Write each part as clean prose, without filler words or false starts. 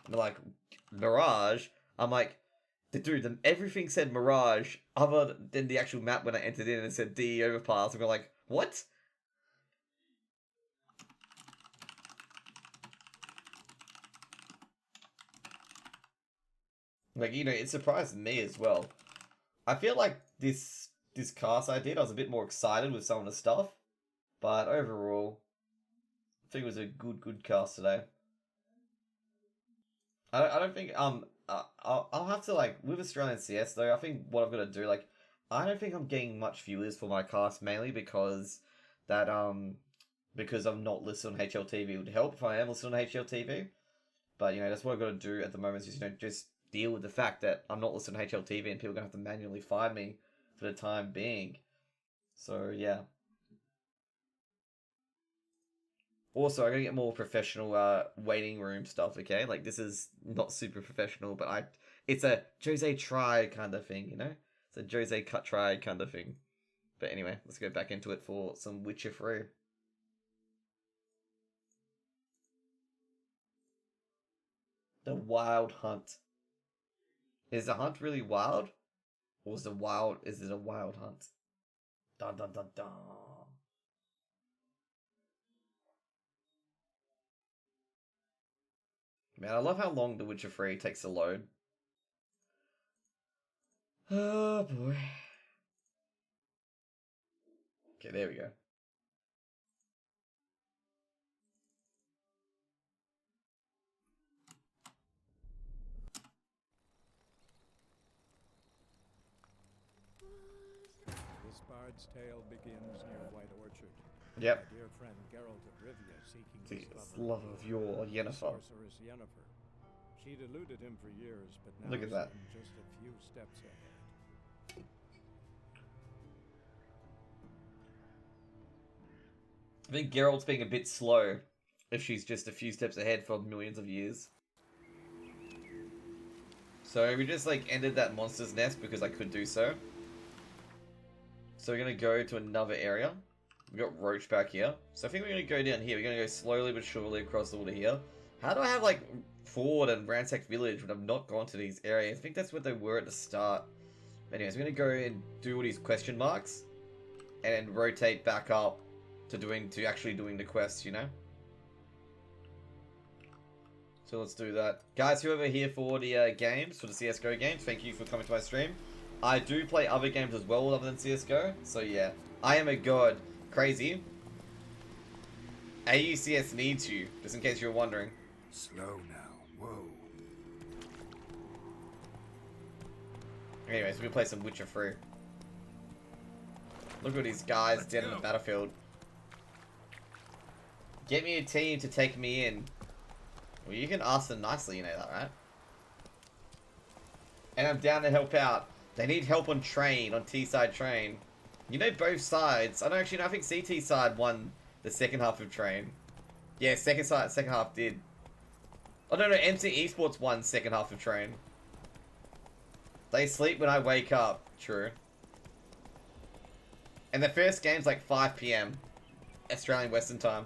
And they're like, Mirage? I'm like, dude, everything said Mirage other than the actual map when I entered in and it said DE Overpass. And we're like, what? Like, you know, it surprised me as well. I feel like this cast I did, I was a bit more excited with some of the stuff. But overall, I think it was a good cast today. I don't think I'll have to, like, with Australian CS though. I think what I've got to do, like, I don't think I'm getting much viewers for my cast, mainly because because I'm not listed on HLTV. It would help if I am listed on HLTV, but you know that's what I've got to do at the moment. Is, you know, just deal with the fact that I'm not listed on HLTV and people are gonna have to manually find me for the time being. So yeah. Also, I gotta get more professional waiting room stuff. Okay, like this is not super professional, but it's a Jose try kind of thing, you know. It's a Jose cut try kind of thing. But anyway, let's go back into it for some Witcher 3. The Wild Hunt. Is the hunt really wild? Or is it a wild hunt? Dun dun dun dun. Man, I love how long The Witcher 3 takes to load. Oh boy. Okay, there we go. This bard's tale begins near White Orchard. Yep. My dear friend Geralt of Rivia seeking The love of your Yennefer. sorceress Yennefer. She'd eluded him for years, but now Look at that. just a few steps ahead. I think Geralt's being a bit slow if she's just a few steps ahead for millions of years. So we just like ended that monster's nest because I could do so. So we're gonna go to another area. We got Roach back here. So I think we're gonna go down here. We're gonna go slowly but surely across the water here. How do I have like Ford and Ransack Village when I've not gone to these areas? I think that's what they were at the start. Anyways, we're gonna go and do all these question marks and then rotate back up to actually doing the quest, you know? So let's do that. Guys, whoever here for the games, for the CSGO games, thank you for coming to my stream. I do play other games as well other than CSGO, so yeah. I am a god. Crazy. AUCS needs you, just in case you're wondering. Slow now. Whoa. Anyways, we're gonna play some Witcher 3. Look at these guys dead in the battlefield. Get me a team to take me in. Well, you can ask them nicely, you know that, right? And I'm down to help out. They need help on train, on T-side train. You know both sides. I don't actually know, I think CT side won the second half of train. Yeah, second half did. Oh no, MC Esports won second half of train. They sleep when I wake up. True. And the first game's like 5 PM. Australian Western time.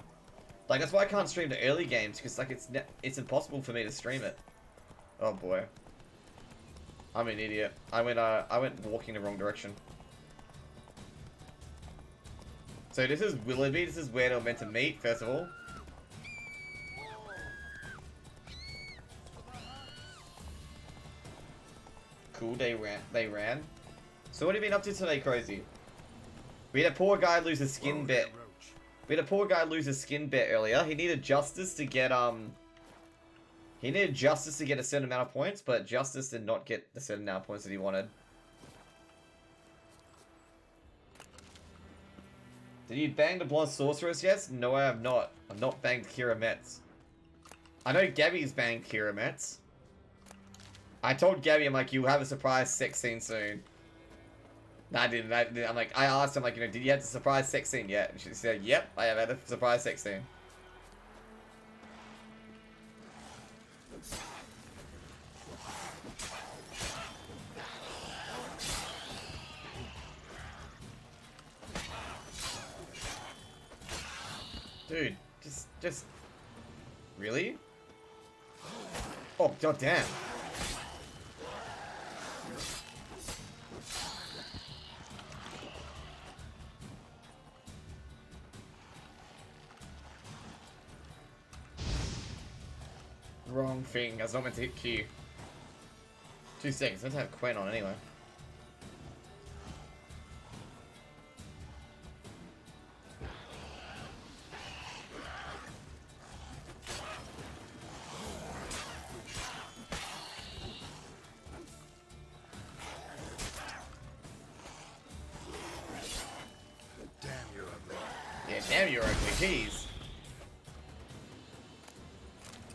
Like, that's why I can't stream the early games, because like it's impossible for me to stream it. Oh boy. I'm an idiot. I went walking the wrong direction. So this is Willoughby, this is where they're meant to meet, first of all. Cool, they ran. So what have you been up to today, Crazy? We had a poor guy lose his skin bet. We had a poor guy lose his skin bet earlier. He needed Justice to get he needed Justice to get a certain amount of points, but Justice did not get the certain amount of points that he wanted. Did you bang the Blonde Sorceress yet? No, I have not. I've not banged Kira Metz. I know Gabby's banged Kira Metz. I told Gabby, I'm like, you'll have a surprise sex scene soon. No, I didn't. I'm like, I asked him, like, you know, did you have the surprise sex scene yet? And she said, yep, I have had a surprise sex scene. Dude, just... Really? Oh, god damn. Wrong thing. I was not meant to hit Q. 2 seconds. Let's have Quen on anyway. Damn, you're ugly. Yeah, damn, you're ugly. Jeez.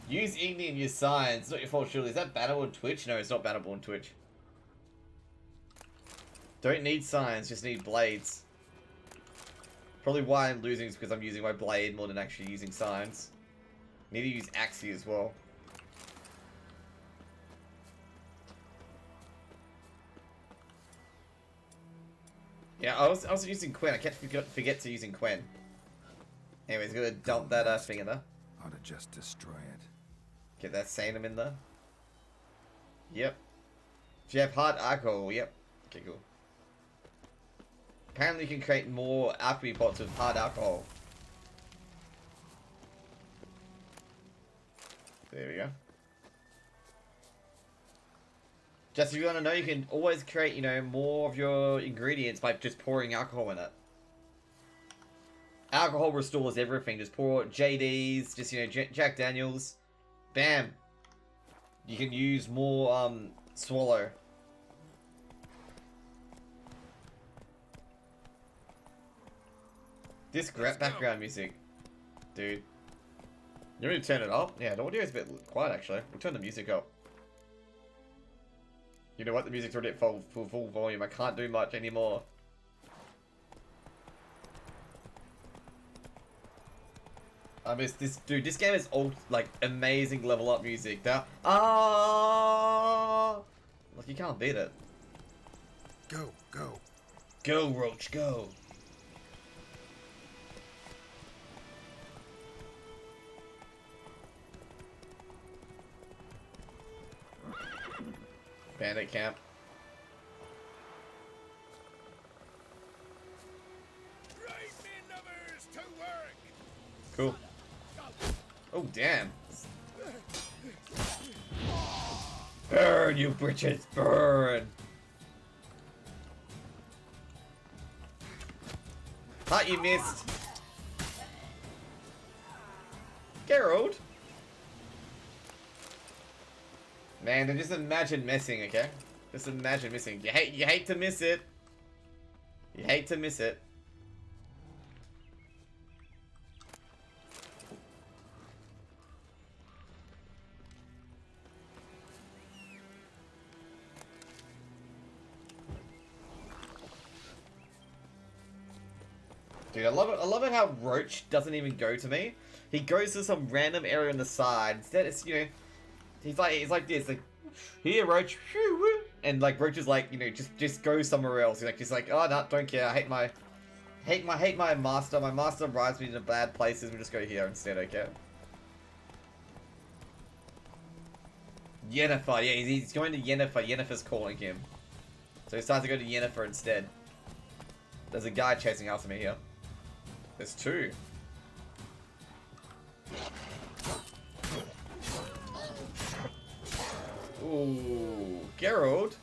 Use Igni and use Science. It's not your fault, surely. Is that bannable on Twitch? No, it's not bannable on Twitch. Don't need Science, just need Blades. Probably why I'm losing is because I'm using my Blade more than actually using Science. Need to use Axie as well. Yeah, I was using Quen. I kept forget to using Quen. Anyways, gonna dump that thing in there. Ought to just destroy it. Get that Sanum in there. Yep. Do you have hard alcohol? Yep. Okay, cool. Apparently you can create more alchemy pots with hard alcohol. There we go. Just if you want to know, you can always create, you know, more of your ingredients by just pouring alcohol in it. Alcohol restores everything. Just pour JDs, just, you know, Jack Daniels. Bam. You can use more, Swallow. This great background music. Dude. You want me to turn it up? Yeah, the audio is a bit quiet, actually. We'll turn the music up. You know what? The music's already at full volume. I can't do much anymore. I miss this. Dude, this game is all, like, amazing level up music. Like, you can't beat it. Go, go. Go, Roach, go. Bandit camp. Right me numbers to work. Cool. Oh, damn. Burn, you bitches, burn. Thought you missed. Geralt. Man, then just imagine missing, okay? Just imagine missing. You hate to miss it. You hate to miss it. Dude, I love it how Roach doesn't even go to me. He goes to some random area on the side. Instead, it's, you know, he's like this, like, here, Roach, and like Roach is like, you know, just go somewhere else. He's like, oh no, don't care. I hate my master. My master rides me to bad places. We just go here instead, okay? Yennefer, yeah, he's going to Yennefer. Yennefer's calling him, so he starts to go to Yennefer instead. There's a guy chasing after me here. There's two. Ooh, Geralt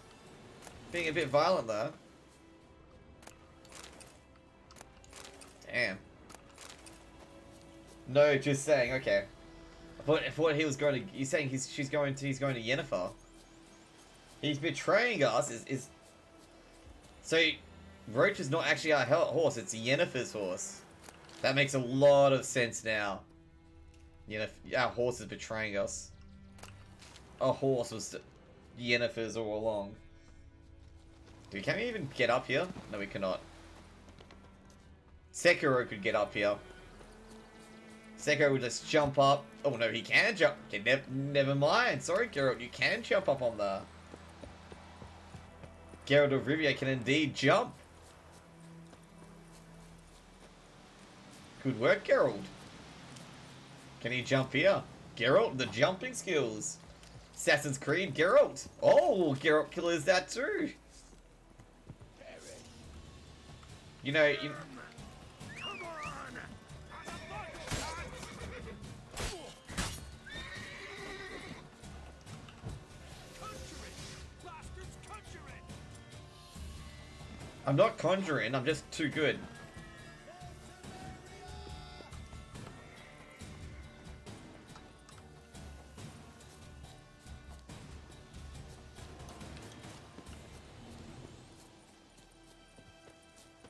being a bit violent there. Damn. No, just saying. Okay. I thought he was going to. He's saying he's going to Yennefer. He's betraying us. Is so. Roach is not actually our horse. It's Yennefer's horse. That makes a lot of sense now. Our horse is betraying us. Our horse was Yennefer's all along. Dude, can we even get up here? No, we cannot. Sekiro could get up here. Sekiro would just jump up. Oh no, he can jump. Okay, never mind. Sorry, Geralt, you can jump up on there. Geralt of Rivia can indeed jump. Good work, Geralt. Can he jump here? Geralt, the jumping skills. Assassin's Creed, Geralt. Oh, Geralt Killer is that too. You know, Come on! I'm not conjuring, I'm just too good.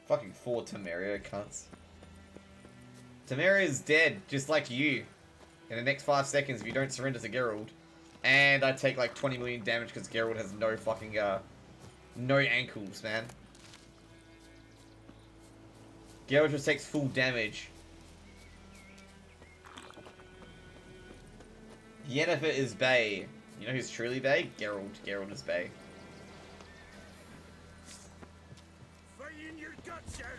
Fucking 4 Temeria cunts. Temeria is dead, just like you. In the next 5 seconds if you don't surrender to Geralt. And I take like 20 million damage because Geralt has no fucking, no ankles, man. Geralt just takes full damage. Yennefer is Bay. You know who's truly Bay? Geralt. Geralt is Bay. Fire in your guts, Harry!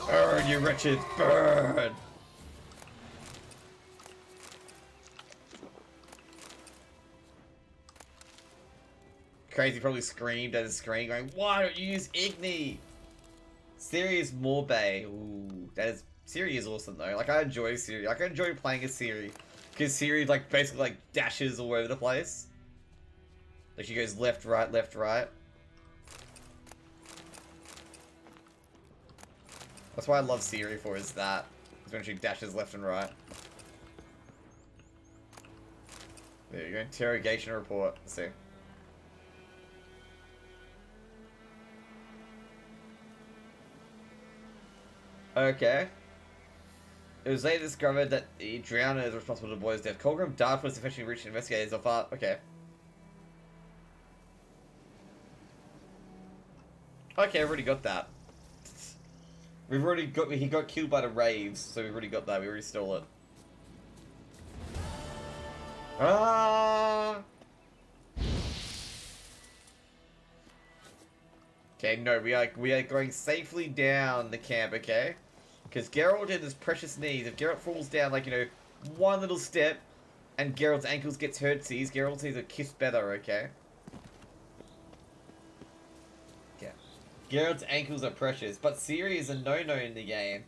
Burn, you wretches, burn! Crazy probably screamed at his screen going, why don't you use Igni? Ciri is more Bay. Ooh, that is... Ciri is awesome though. Like, I enjoy Ciri. Like, I enjoy playing as Ciri. Because Ciri, like, basically, like, dashes all over the place. Like, she goes left, right, left, right. That's why I love Ciri for, is that. Is when she dashes left and right. There you go. Interrogation report. Let's see. Okay. It was later discovered that the drowner is responsible for the boy's death. Colgrim Darth was eventually reached investigators of far. Okay. Okay, I've already got that. We've already got. He got killed by the Raves, so we've already got that. We already stole it. Ah! Okay, no, we are going safely down the camp, okay? Because Geralt and his precious knees, if Geralt falls down, like, you know, one little step, and Geralt's ankles gets hurt, sees Geralt needs a kiss better, okay? Yeah. Geralt's ankles are precious, but Ciri is a no-no in the game.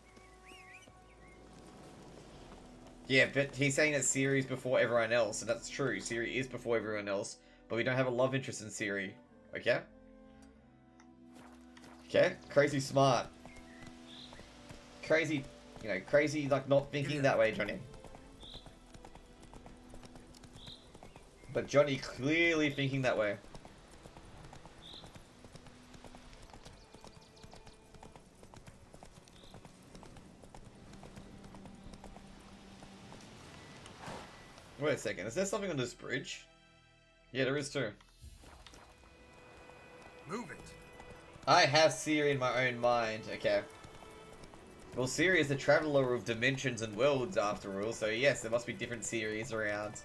Yeah, but he's saying that Ciri is before everyone else, and that's true. Ciri is before everyone else, but we don't have a love interest in Ciri, okay? Okay, crazy smart. Crazy, you know, crazy, like, not thinking that way, Johnny. But Johnny clearly thinking that way. Wait a second, is there something on this bridge? Yeah, there is too. Move it! I have Ciri in my own mind, okay. Well, Ciri is the traveller of dimensions and worlds after all, so yes, there must be different Ciris around.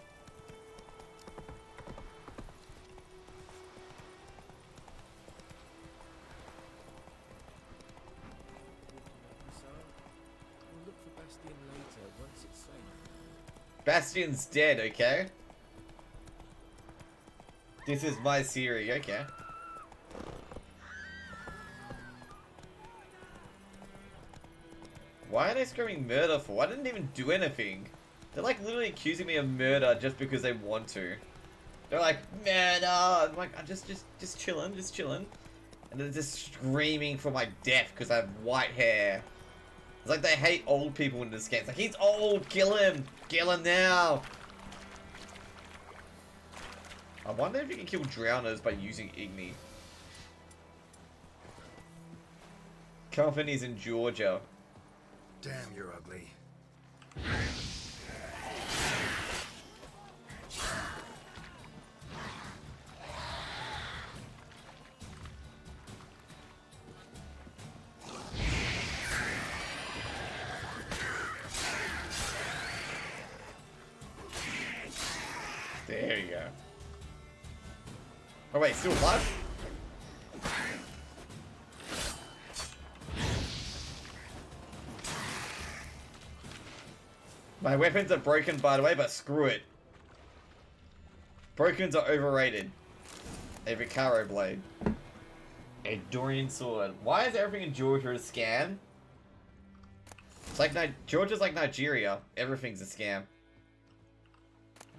We'll look for Bastion later, once it's safe. Bastion's dead, okay? This is my Ciri, okay. Why are they screaming murder for? I didn't even do anything. They're like literally accusing me of murder just because they want to. They're like, murder! I'm like, I'm just chilling, just chilling. And they're just screaming for my death because I have white hair. It's like they hate old people in this game. It's like, he's old, kill him! Kill him now! I wonder if you can kill drowners by using Igni. Company's in Georgia. Damn, you're ugly. There you go. Oh wait, still alive? My weapons are broken, by the way, but screw it. Brokens are overrated. A Vicaro blade. A Dorian sword. Why is everything in Georgia a scam? It's like Georgia's like Nigeria. Everything's a scam.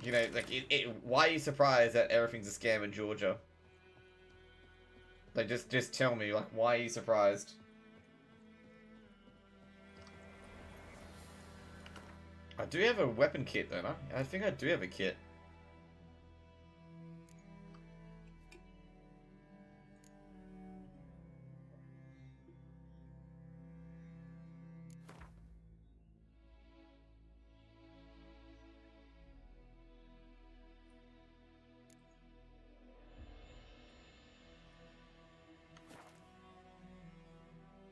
You know, like why are you surprised that everything's a scam in Georgia? Like just tell me, like, why are you surprised? I do have a weapon kit, don't I? I think I do have a kit.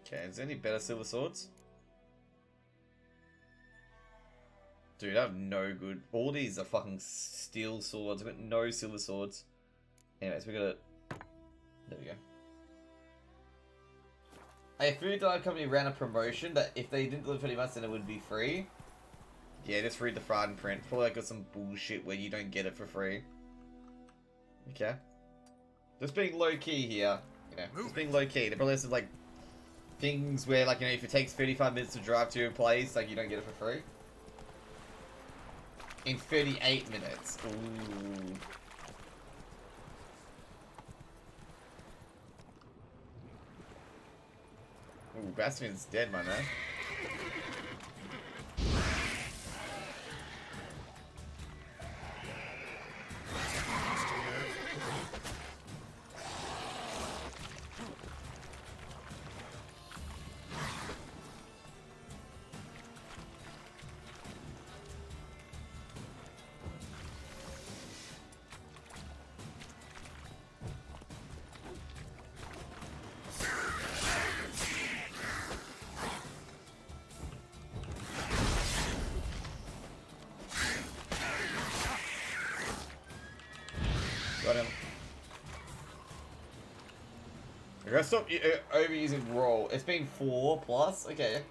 Okay, is there any better silver swords? Dude, I have no good... All these are fucking steel swords. I've got no silver swords. Anyways, we got it. There we go. A food delivery company ran a promotion that if they didn't deliver 20 months, then it would be free. Yeah, just read the fine print. Probably like some bullshit where you don't get it for free. Okay. Just being low-key here. You know, just being low-key. There probably has some, like, things where, like, you know, if it takes 35 minutes to drive to a place, like, you don't get it for free. In 38 minutes. Ooh. Ooh, Bastion's dead, my man. Got him. I gotta stop overusing roll. It's been 4 plus? Okay.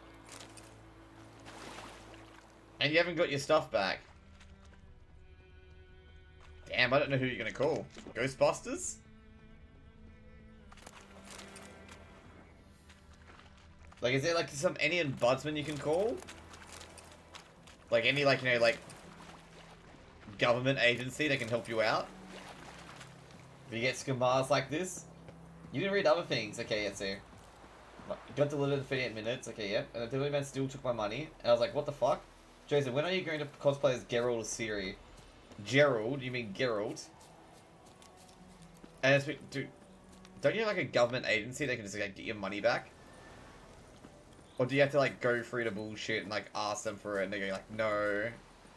And you haven't got your stuff back. Damn, I don't know who you're gonna call. Ghostbusters? Like, is there like any ombudsman you can call? Like any, like, you know, like government agency that can help you out? If you get scammers like this? You didn't read other things. Okay, yeah, see. Got delivered in 38 minutes. Okay, yeah. And the delivery man still took my money. And I was like, what the fuck? Jason, when are you going to cosplay as Geralt or Ciri? Gerald? You mean Geralt? And it's... Dude, don't you have like a government agency that can just like get your money back? Or do you have to like go through the bullshit and like ask them for it and they go like, no.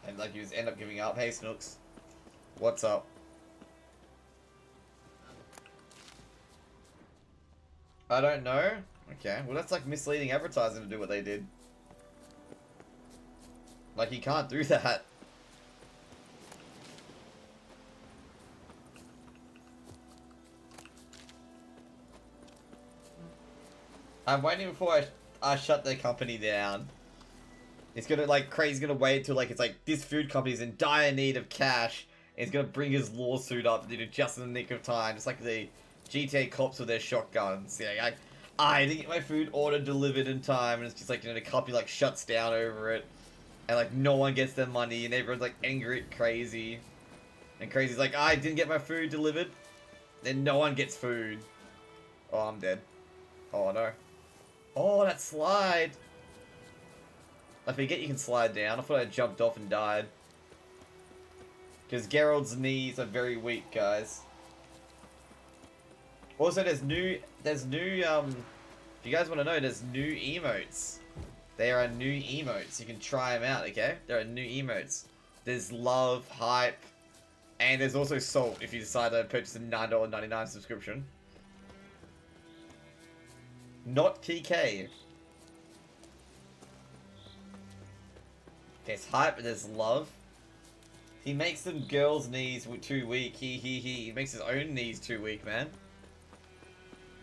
And like you just end up giving up. Hey, Snooks. What's up? I don't know. Okay, well that's like misleading advertising to do what they did. Like you can't do that. I'm waiting before I shut their company down. It's gonna like Craig's gonna wait till like it's like this food company's in dire need of cash and he's gonna bring his lawsuit up just in the nick of time, just like the GTA cops with their shotguns. Yeah, I didn't get my food ordered delivered in time, and it's just like, you know, the company like shuts down over it, and like no one gets their money, and everyone's like angry at Crazy, and Crazy's like, I didn't get my food delivered, then no one gets food. Oh, I'm dead. Oh no. Oh, that slide. I forget you can slide down. I thought I jumped off and died. Because Geralt's knees are very weak, guys. Also, there's new, if you guys want to know, there's new emotes. There are new emotes. You can try them out, okay? There are new emotes. There's love, hype, and there's also salt if you decide to purchase a $9.99 subscription. Not TK. There's hype, there's love. He makes them girls' knees too weak. He makes his own knees too weak, man.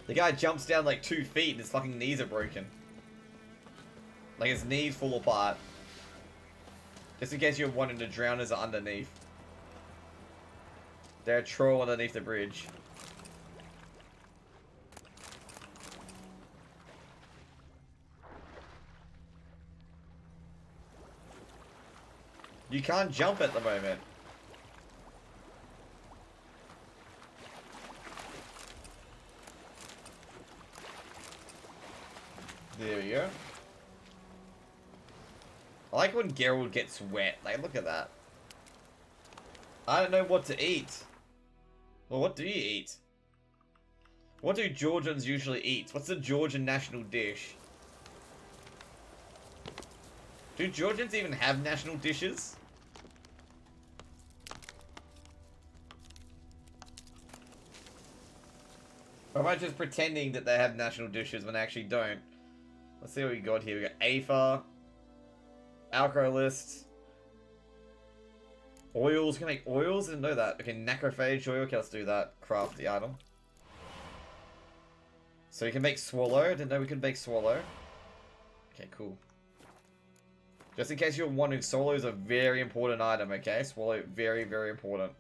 The guy jumps down like 2 feet and his fucking knees are broken. Like his knees fall apart. Just in case you're wondering, the drowners are underneath. They're a troll underneath the bridge. You can't jump at the moment. There we go. I like when Geralt gets wet. Like, look at that. I don't know what to eat. Well, what do you eat? What do Georgians usually eat? What's the Georgian national dish? Do Georgians even have national dishes? Or am I just pretending that they have national dishes when they actually don't? Let's see what we got here. We got Aether, Alcoholist, oils. Can I make oils? I didn't know that. Okay, Necrophage oil. Okay, let's do that. Craft the item. So you can make Swallow. Didn't know we could make Swallow. Okay, cool. Just in case you're wondering, Swallow is a very important item, okay? Swallow, very, very important.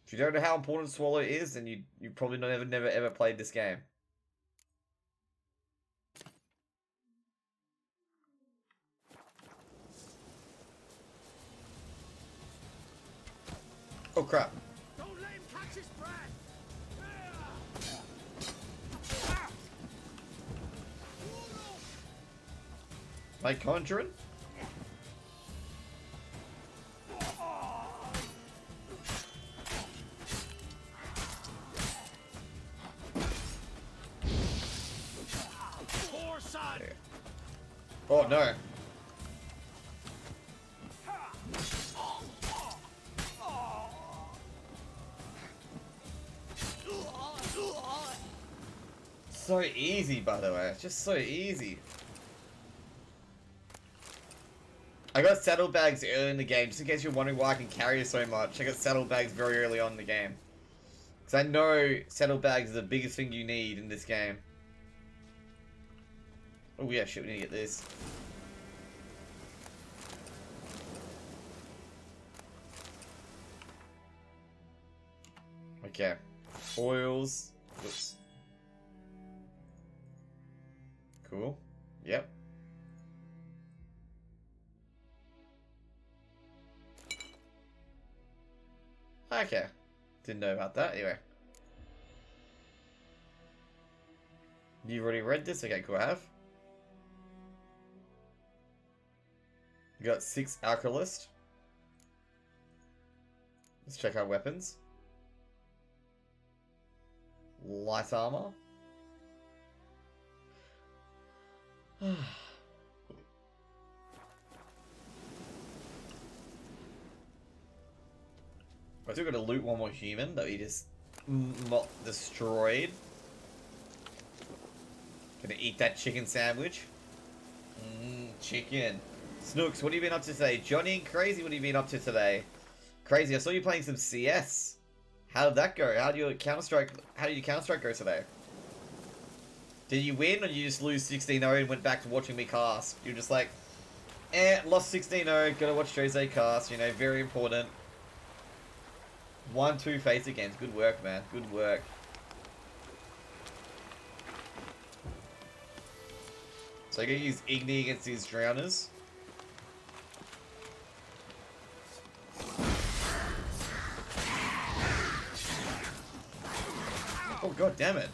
If you don't know how important Swallow is, then you probably never ever played this game. Oh crap. Don't let him catch his breath! Am I conjuring? Poor son! Oh no. So easy, by the way. It's just so easy. I got saddlebags early in the game, just in case you're wondering why I can carry so much. I got saddlebags very early on in the game. Because I know saddlebags are the biggest thing you need in this game. Oh yeah, shit, we need to get this. Okay. Oils. Oops. Cool. Yep. Okay. Didn't know about that. Anyway. You've already read this? Okay, cool. I have. You got 6 Alcoholist. Let's check our weapons. Light armor. I still gotta loot one more human that we just not destroyed. Gonna eat that chicken sandwich. Chicken. Snooks, what have you been up to today? Johnny and Crazy, what have you been up to today? Crazy, I saw you playing some CS. How did that go? How did your Counter-Strike go today? Did you win, or did you just lose 16-0 and went back to watching me cast? You're just like, lost 16-0, gotta watch Jose cast, you know, very important. 1-2 face games. Good work, man. Good work. So I'm gonna use Igni against these drowners. Oh god damn it.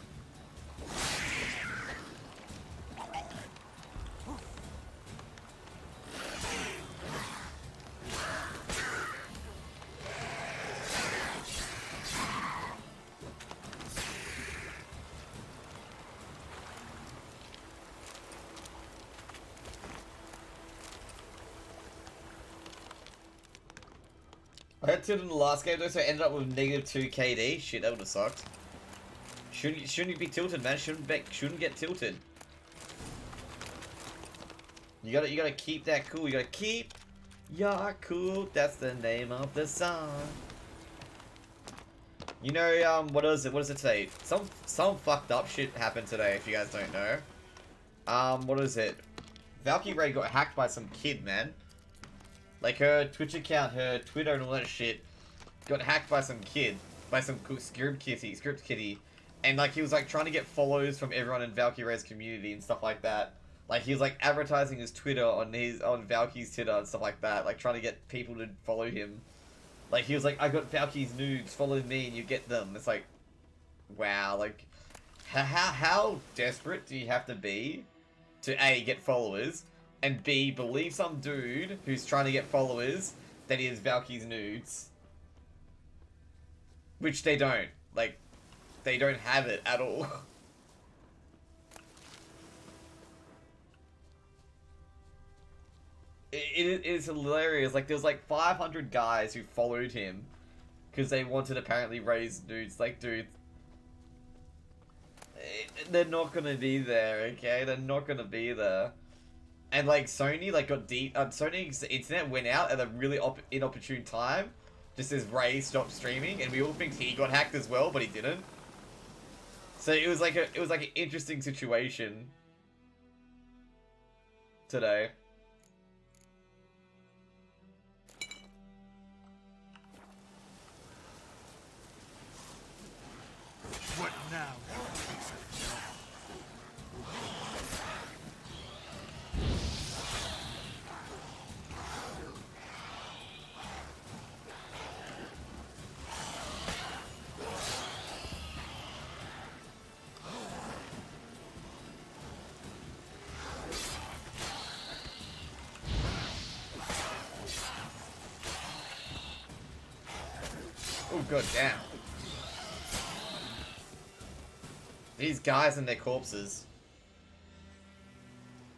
I got tilted in the last game though, so I ended up with -2 KD. Shit, that would have sucked. Shouldn't you be tilted, man? Shouldn't get tilted. You gotta keep that cool. You gotta keep your cool. That's the name of the song. You know, what is it? What is it today? Some fucked up shit happened today. If you guys don't know, What is it? Valkyrie got hacked by some kid, man. Like, her Twitch account, her Twitter and all that shit got hacked by some kid. By some script kitty. And, like, he was, like, trying to get follows from everyone in Valkyrie's community and stuff like that. Like, he was, like, advertising his Twitter on Valky's Twitter and stuff like that. Like, trying to get people to follow him. Like, he was like, I got Valky's nudes, follow me and you get them. It's like, wow, like, how desperate do you have to be to A, get followers, and B, believe some dude who's trying to get followers that he has Valky's nudes? Which they don't. Like, they don't have it at all. It is hilarious. Like, there's like 500 guys who followed him because they wanted apparently raise nudes. Like, dude, they're not gonna be there, okay? They're not gonna be there. And like Sony, like got Sony's internet went out at a really inopportune time, just as Ray stopped streaming, and we all think he got hacked as well, but he didn't. So it was like an interesting situation today. What now? Oh god damn. These guys and their corpses.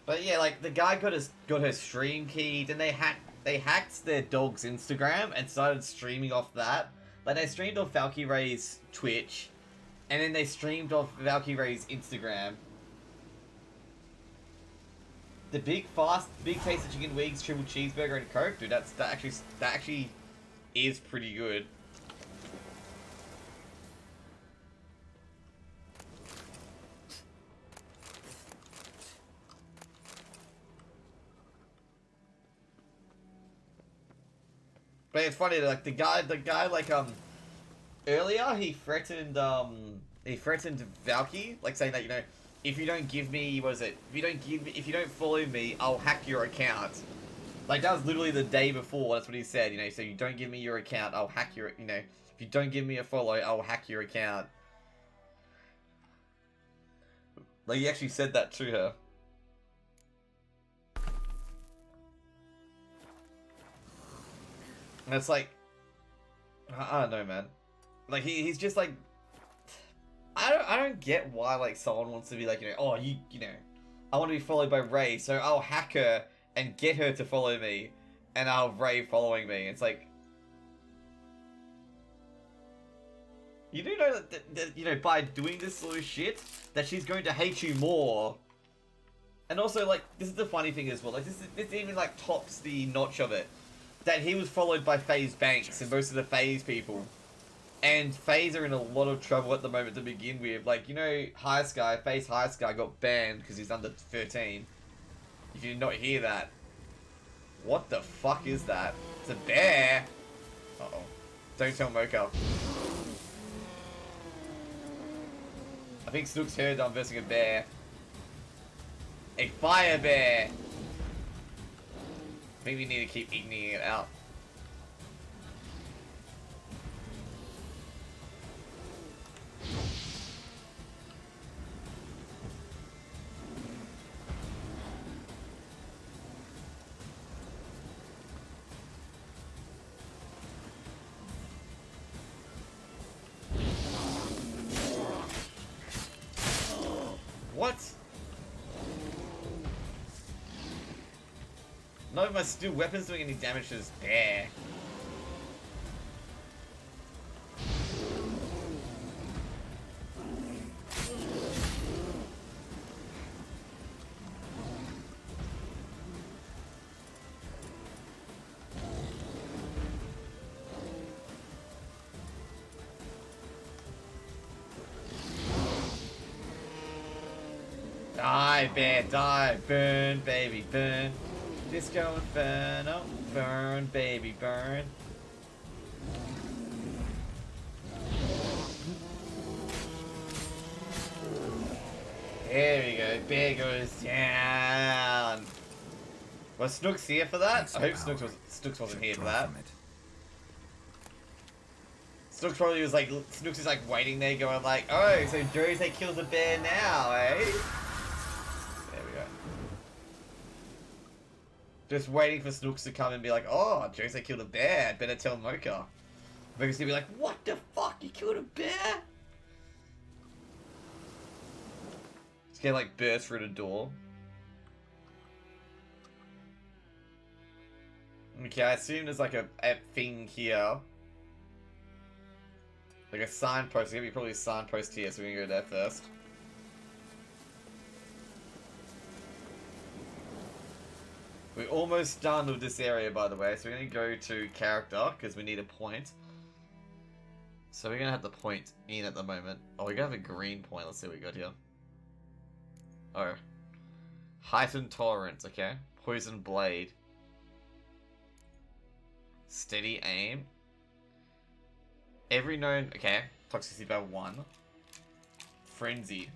But yeah, like the guy got her stream keyed, and they hacked their dog's Instagram and started streaming off that. Like they streamed off Valkyrie's Twitch, and then they streamed off Valkyrie's Instagram. The big taste of chicken wings, triple cheeseburger, and Coke, dude. That actually is pretty good. But it's funny, like the guy like earlier he threatened Valky, like saying that, you know, if you don't give me, what is it? If you don't follow me, I'll hack your account. Like that was literally the day before. That's what he said. You know, so you don't give me your account, I'll hack your. You know, if you don't give me a follow, I'll hack your account. Like he actually said that to her. And it's like, I don't know, man. Like he's just like, I don't get why like someone wants to be like, you know, oh you know, I want to be followed by Ray, so I'll hack her and get her to follow me, and I'll have Ray following me. It's like, you do know that you know, by doing this sort of shit, that she's going to hate you more. And also, like, this is the funny thing as well. Like this even like tops the notch of it. That he was followed by FaZe Banks and most of the FaZe people. And FaZe are in a lot of trouble at the moment to begin with. Like, you know, FaZe High Sky got banned because he's under 13. If you did not hear that. What the fuck is that? It's a bear! Uh-oh. Don't tell Mocha. I think Snook's heard I'm versing a bear. A fire bear! I think we need to keep eating it out. What? None of my steel weapons doing any damage to this bear. Die, bear, die. Burn, baby, burn. Disco Inferno. Burn, baby, burn. There we go. Bear goes down. Was Snooks here for that? I hope Snooks wasn't here for that. Snooks probably was like, Snooks is like waiting there going like, oh, so Jose kills a bear now, eh? There we go. Just waiting for Snooks to come and be like, oh, Jose killed a bear, I'd better tell Mocha. Mocha's gonna be like, what the fuck, you killed a bear? Just gonna like burst through the door. Okay, I assume there's like a thing here. Like a signpost. There's gonna be probably a signpost here, so we're gonna go there first. We're almost done with this area, by the way, so we're gonna go to character, because we need a point. So we're gonna have the point in at the moment. Oh, we're gonna have a green point. Let's see what we got here. Oh. Heightened tolerance, okay. Poison blade. Steady aim. Every known... Okay. Toxicity about 1. Frenzy.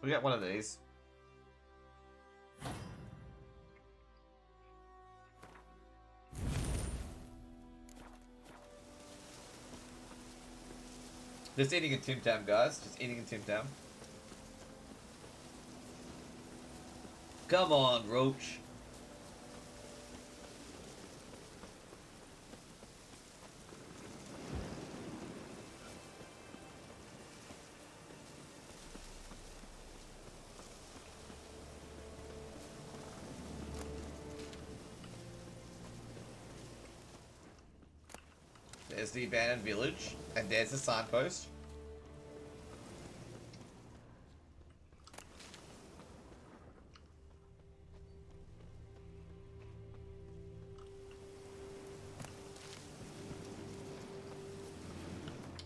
We got one of these. Just eating a Tim Tam, guys. Just eating a Tim Tam. Come on, Roach. There's the abandoned village, and there's the signpost.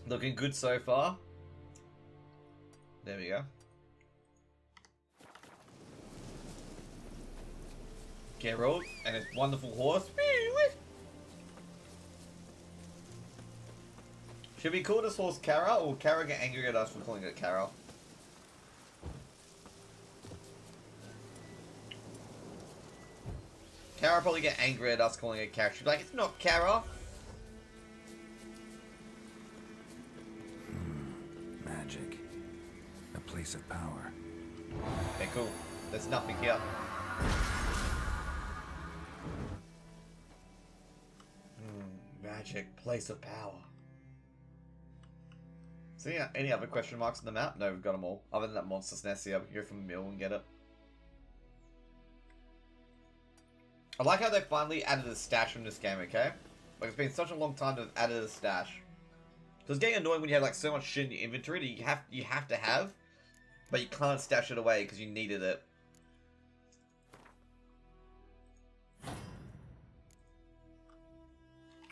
Looking good so far. There we go. Geralt and his wonderful horse. Should we call this horse Kara, or Kara get angry at us for calling it Kara? Kara probably get angry at us calling it Kara. She'd be like, it's not Kara. Magic. A place of power. Okay, cool. There's nothing here. Magic, place of power. So yeah, any other question marks on the map? No, we've got them all. Other than that monster's nest, yeah, we can go from the mill and get it. I like how they finally added a stash in this game, okay? Like, it's been such a long time to have added a stash. So it's getting annoying when you have like so much shit in your inventory that you have to have, but you can't stash it away because you needed it.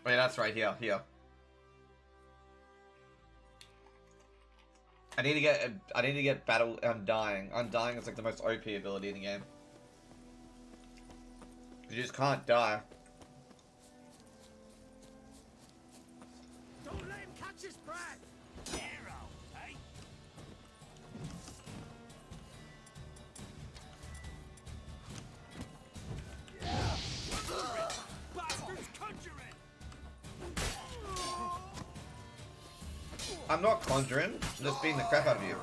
Oh yeah, that's right, here. I need to get battle Undying. Undying is like the most OP ability in the game. You just can't die. Don't let him catch his breath! Hero, eh? Bastards conjuring! I'm not conjuring. I'm just beating the crap out of you.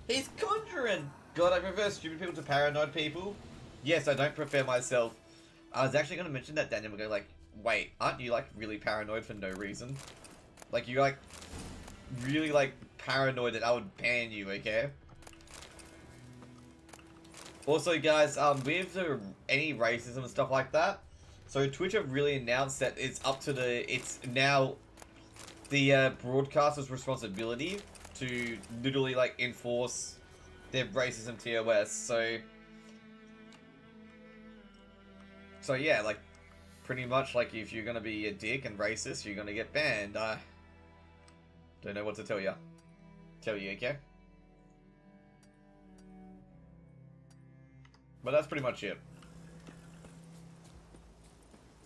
He's conjuring! God, I prefer stupid people to paranoid people. Yes, I don't prefer myself. I was actually going to mention that, Daniel. We're going like, wait, aren't you like really paranoid for no reason? Like, you're like really like paranoid that I would ban you, okay? Also, guys, with any racism and stuff like that, so Twitch have really announced that it's now the broadcaster's responsibility to literally like enforce their racism TOS. So yeah, like pretty much like if you're gonna be a dick and racist, you're gonna get banned. I don't know what to tell you. Okay? But that's pretty much it.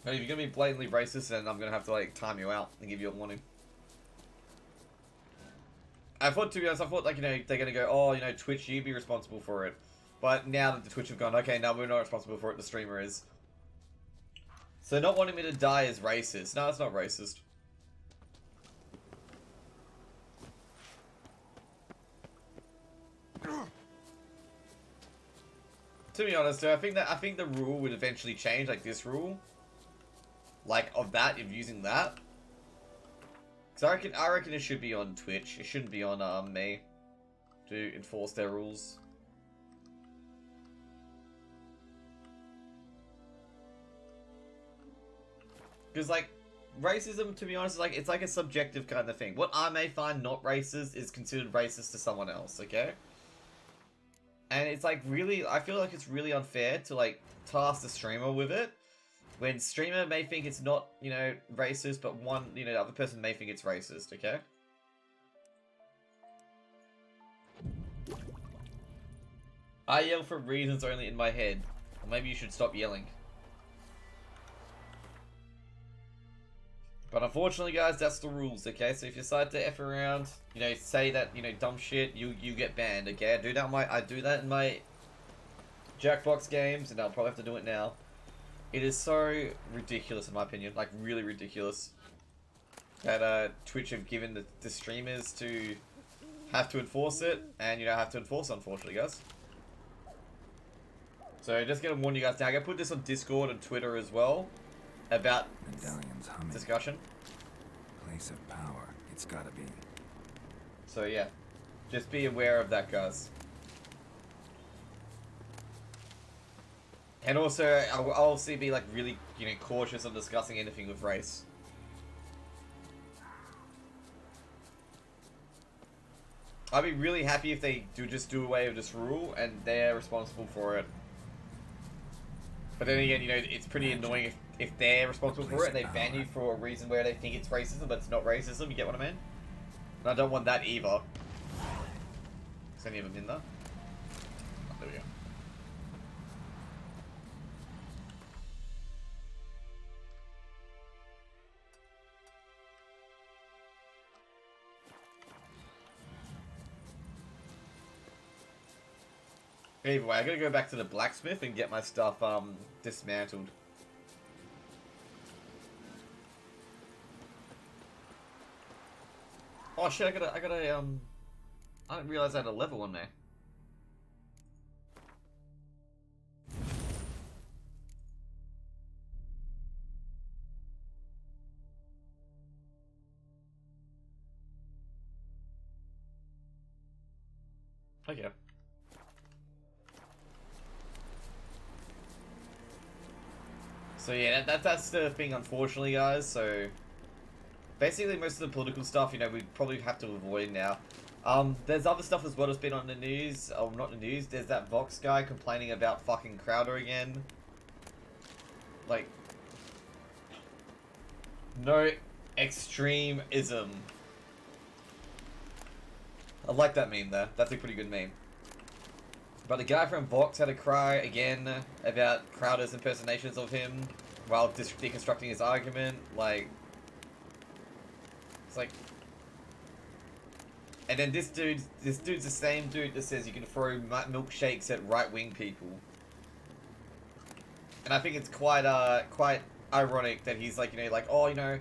But if you're gonna be blatantly racist, then I'm gonna have to like time you out and give you a warning. I thought, to be honest, like, you know, they're gonna go, oh, you know, Twitch, you'd be responsible for it. But now that the Twitch have gone, okay, now we're not responsible for it, the streamer is. So not wanting me to die is racist. No, it's not racist. To be honest, though, I think the rule would eventually change, like this rule. Like, of that, of using that. Because I reckon it should be on Twitch. It shouldn't be on me to enforce their rules. Because like racism, to be honest, is like it's like a subjective kind of thing. What I may find not racist is considered racist to someone else. Okay. And it's like really, I feel like it's really unfair to like task the streamer with it. When streamer may think it's not, you know, racist, but one, you know, the other person may think it's racist, okay? I yell for reasons only in my head. Or maybe you should stop yelling. But unfortunately, guys, that's the rules, okay? So if you decide to F around, you know, say that, you know, dumb shit, you get banned, okay? I do that in my Jackbox games, and I'll probably have to do it now. It is so ridiculous, in my opinion, like really ridiculous, that Twitch have given the streamers to have to enforce it, and you don't have to enforce it, unfortunately, guys. So just gonna warn you guys now. I'm gonna put this on Discord and Twitter as well about Medallions humming. discussion. Place of power. It's gotta be. So yeah, just be aware of that, guys. And also, I'll obviously be like really, you know, cautious on discussing anything with race. I'd be really happy if they do away with this rule and they're responsible for it. But then again, you know, it's pretty annoying if they're responsible for it and they ban you for a reason where they think it's racism, but it's not racism. You get what I mean? And I don't want that either. Has any of them in there? Oh, there we go. Either way, I gotta go back to the blacksmith and get my stuff dismantled. Oh shit! I didn't realize I had a level on there. Okay. So yeah, that's the thing, unfortunately, guys. So basically, most of the political stuff, you know, we probably have to avoid now. There's other stuff as well that's been on the news. Oh, not the news. There's that Vox guy complaining about fucking Crowder again. Like, no extremism. I like that meme there. That's a pretty good meme. But the guy from Vox had a cry again about Crowder's impersonations of him while deconstructing his argument. Like, it's like, and then this dude's the same dude that says you can throw milkshakes at right-wing people. And I think it's quite ironic that he's like, you know, like, oh, you know,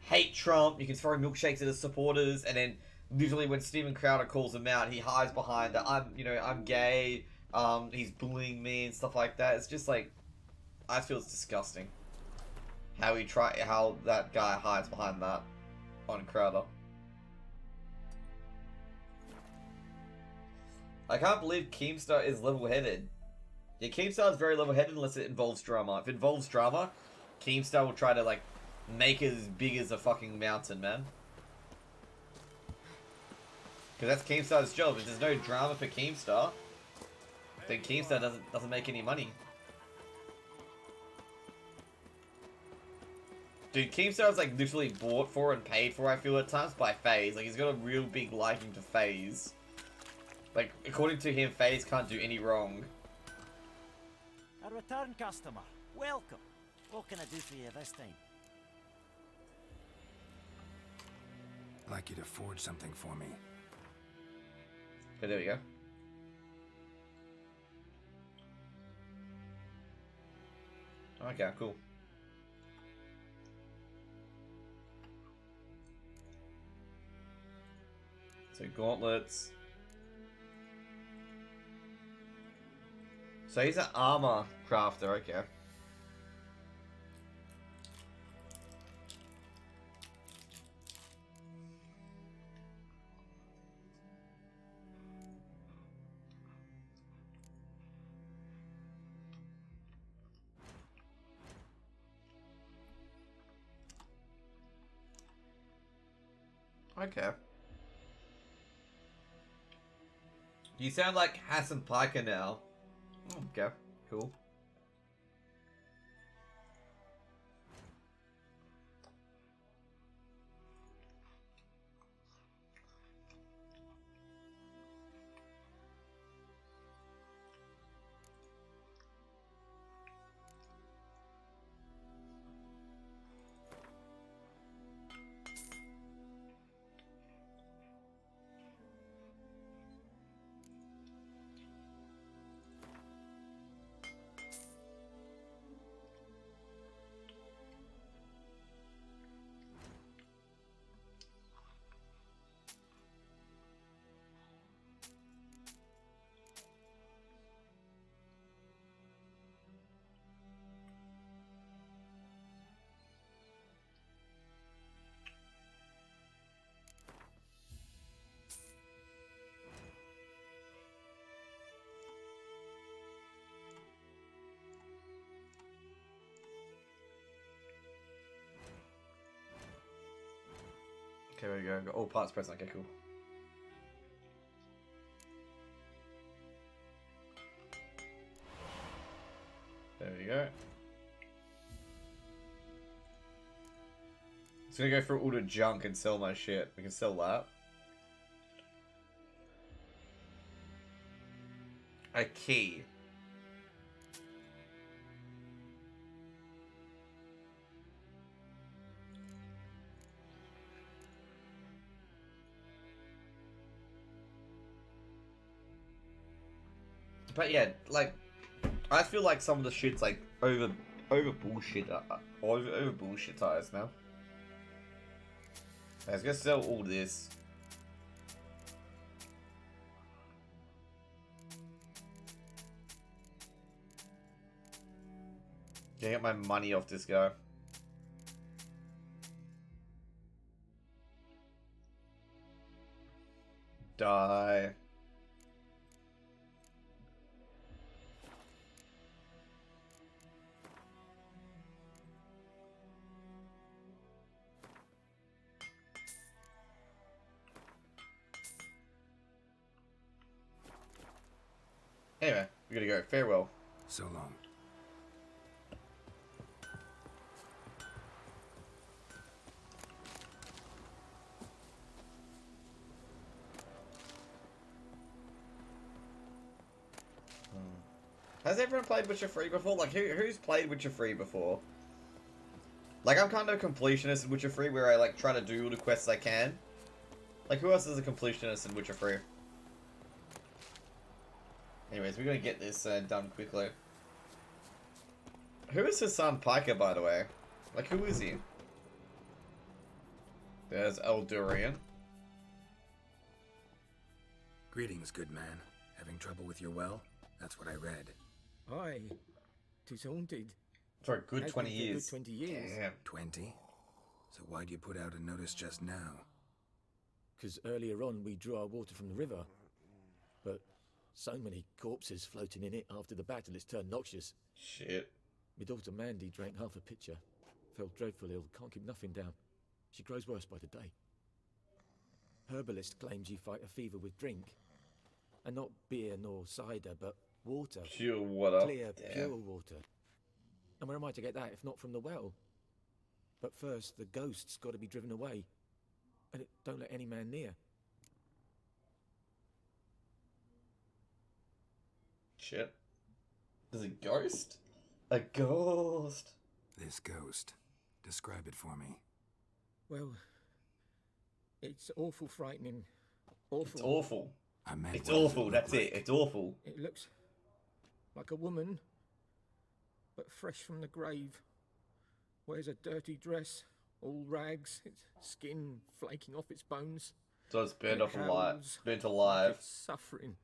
hate Trump, you can throw milkshakes at his supporters, and then usually when Steven Crowder calls him out, he hides behind that I'm gay, he's bullying me and stuff like that. It's just like, I feel it's disgusting how that guy hides behind that on Crowder. I can't believe Keemstar is level-headed. Yeah, Keemstar is very level-headed unless it involves drama. If it involves drama, Keemstar will try to like make it as big as a fucking mountain, man. Because that's Keemstar's job. If there's no drama for Keemstar, then Keemstar doesn't make any money. Dude, Keemstar's like literally bought for and paid for, I feel at times, by FaZe. Like, he's got a real big liking to FaZe. Like, according to him, FaZe can't do any wrong. A return customer. Welcome. What can I do for you this time? I'd like you to forge something for me. Okay, there we go. Okay, cool. So gauntlets. So he's an armor crafter, okay. Okay. You sound like Hassan Piker now. Okay, cool. Okay, there we go. Got all parts present. Okay, cool. There we go. It's gonna go through all the junk and sell my shit. We can sell that. A key. But yeah, like, I feel like some of the shit's like over bullshit, over bullshitized now. Let's go sell all this. Get my money off this guy. Die. Anyway, we gotta go. Farewell. So long. Has everyone played Witcher 3 before? Like, who's played Witcher 3 before? Like, I'm kind of a completionist in Witcher 3 where I, like, try to do all the quests I can. Like, who else is a completionist in Witcher 3? Anyways, we're gonna get this done quickly. Who is Hassan Piker, by the way? Like, who is he? There's Eldurian. Greetings, good man. Having trouble with your well? That's what I read. Aye, 'tis haunted. For a good Has 20 been for a good years. 20 years. Damn. 20? So why'd you put out a notice just now? 'Cause earlier on we drew our water from the river. But so many corpses floating in it after the battle, it's turned noxious. Shit. My daughter Mandy drank half a pitcher. Felt dreadful ill, can't keep nothing down. She grows worse by the day. herbalist claims you fight a fever with drink. And not beer nor cider, but water. Pure water. Clear, Damn. pure water. And where am I to get that if not from the well? But first, the ghost's got to be driven away. And it don't let any man near. Shit. There's a ghost? A ghost. This ghost. Describe it for me. Well, it's awful frightening. Awful. It's awful. I meant It's what does awful, look that's like? it. It's awful. It looks like a woman, but fresh from the grave. Wears a dirty dress, all rags, its skin flaking off its bones. So it's burned And off it alive. howls Burnt like alive. it's suffering.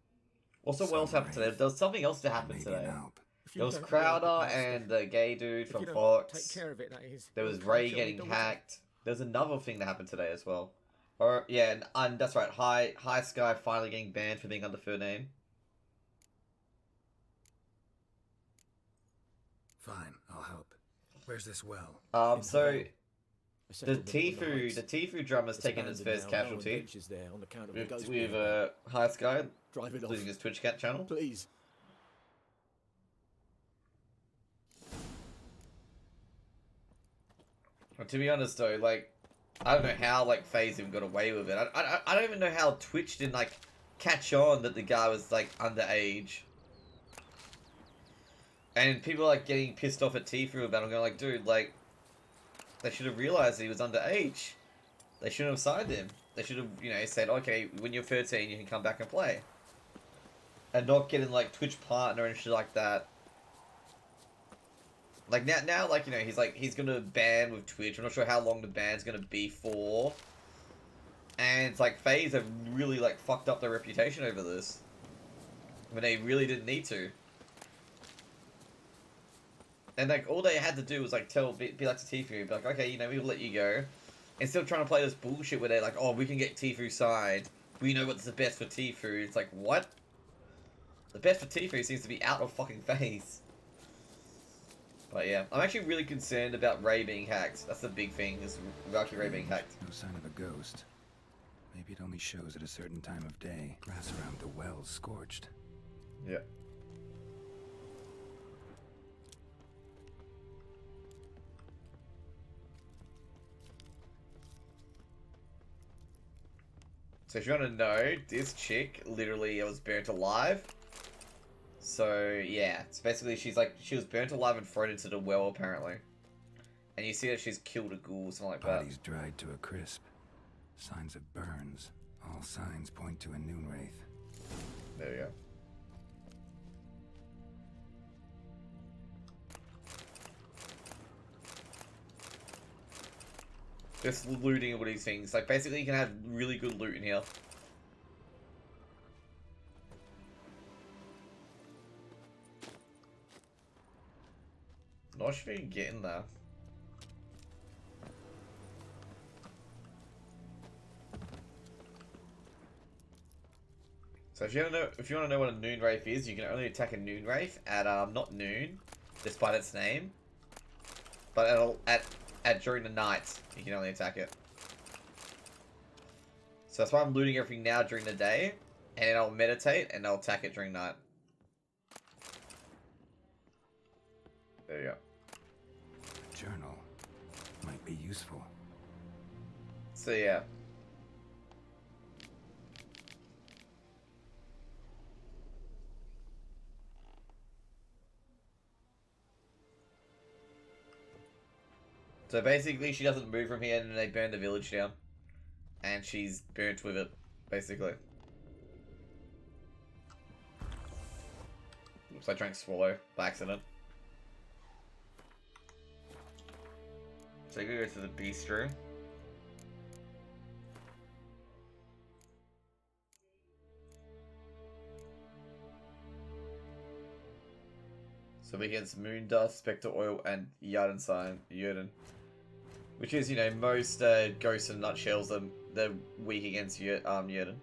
Also, what else happened today? There was something else to happen Maybe today. an help. If you There was don't Crowder work, master, and the gay dude if from you don't Fox. Take care of it, that is. There you was can't Ray kill your getting daughter. hacked. There's another thing that happened today as well. Or yeah, and that's right. High Sky finally getting banned for being under third name. Fine, I'll help. Where's this well? So A the settlement on Tifu, heights. the Tifu drummer's It's taken his abandoned first now. No one casualty. ventures there on account of the With ghost being there. High Sky Drive it off, losing his Twitch cat channel. please. But to be honest though, like, I don't know how like FaZe even got away with it. I don't even know how Twitch didn't like catch on that the guy was like underage. And people are, like getting pissed off at Tifu about it, going like, dude, like, they should have realized he was underage. They shouldn't have signed him. They should have, you know, said, okay, when you're 13, you can come back and play. And not getting like Twitch partner and shit like that. Like now, like, you know, he's gonna ban with Twitch. I'm not sure how long the ban's gonna be for. And it's like FaZe have really like fucked up their reputation over this, when they really didn't need to. And like all they had to do was like be like to Tifu, be like, okay, you know, we'll let you go. And still trying to play this bullshit where they're like, oh, we can get Tifu signed. We know what's the best for Tifu. It's like, what? The best for Tifu seems to be out of fucking FaZe. But yeah, I'm actually really concerned about Ray being hacked. That's the big thing, is actually Ray being hacked. No sign of a ghost. Maybe it only shows at a certain time of day. Grass around the well's scorched. Yeah. So if you want to know, this chick literally was burnt alive. So yeah, it's basically she was burnt alive and thrown into the well apparently. And you see that she's killed a ghoul, something like that. Body's dried to a crisp. Signs of burns. All signs point to a noon wraith. There you go. Just looting all these things. Like basically you can have really good loot in here. Not sure you can get in there. So if you want to know what a noon wraith is, you can only attack a noon wraith at not noon, despite its name, but at during the night you can only attack it. So that's why I'm looting everything now during the day, and then I'll meditate and I'll attack it during night. There you go. A journal. Might be useful. So yeah. So basically she doesn't move from here and they burn the village down. And she's burnt with it, basically. Oops, I drank Swallow by accident. So you go to the bistro. So against Moon Dust, Spectre Oil, and Yarden Sign, Yerden. Which is, you know, most ghosts in nutshells, they're weak against Yerden.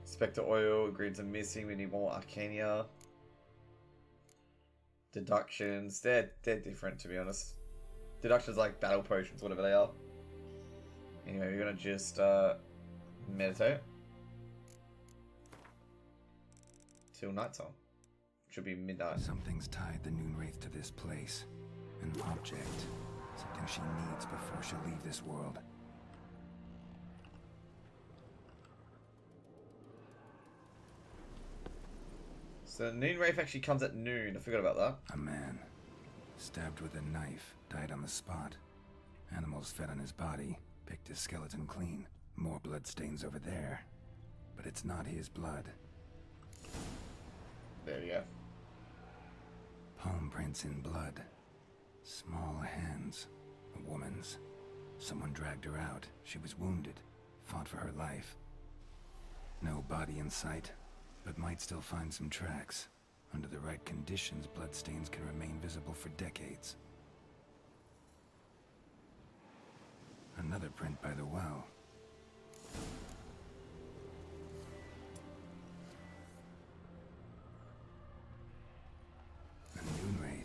Spectre Oil, Greens are missing, we need more Arcania. Deductions, they're different to be honest. Deductions like battle potions, whatever they are. Anyway, we're gonna just meditate till nighttime. Should be midnight. Something's tied the Noonwraith to this place. An object. Something she needs before she'll leave this world. So the Noonwraith actually comes at noon. I forgot about that. A man, stabbed with a knife, died on the spot. Animals fed on his body, picked his skeleton clean. More bloodstains over there. But it's not his blood. There we go. Palm prints in blood. Small hands. A woman's. Someone dragged her out. She was wounded. Fought for her life. No body in sight, but might still find some tracks. Under the right conditions, bloodstains can remain visible for decades. Another print by the well. A Noonwraith.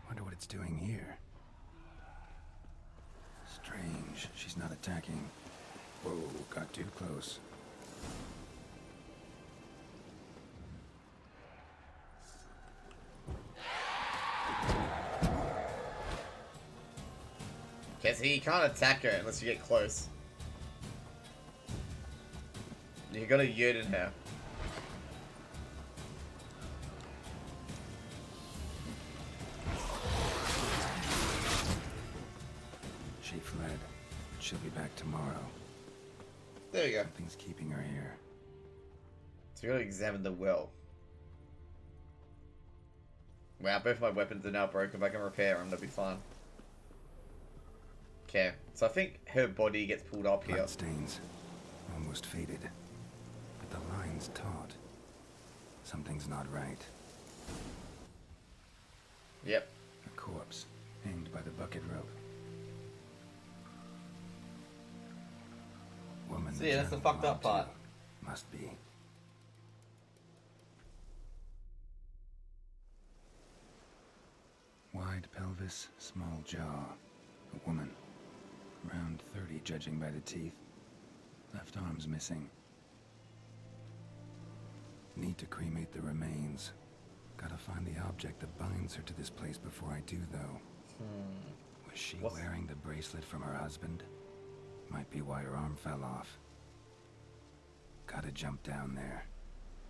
Wonder what it's doing here. Strange, she's not attacking. Whoa, got too close. Okay, so you can't attack her unless you get close. You got a yurt in her. She fled. She'll be back tomorrow. There we go. Something's keeping her here. So we gotta examine the well. Wow, both my weapons are now broken, but I can repair them, that'll be fine. Okay, so I think her body gets pulled up here. Bloodstains. Almost faded. But the line's taut. Something's not right. Yep. A corpse, hanged by the bucket rope. Woman See, that's the journal fucked up belonged part. to. Must be. Wide pelvis, small jaw. A woman. Around 30, judging by the teeth. Left arm's missing. Need to cremate the remains. Gotta find the object that binds her to this place before I do, though. Was she What's- wearing the bracelet from her husband? Might be why her arm fell off. Gotta jump down there.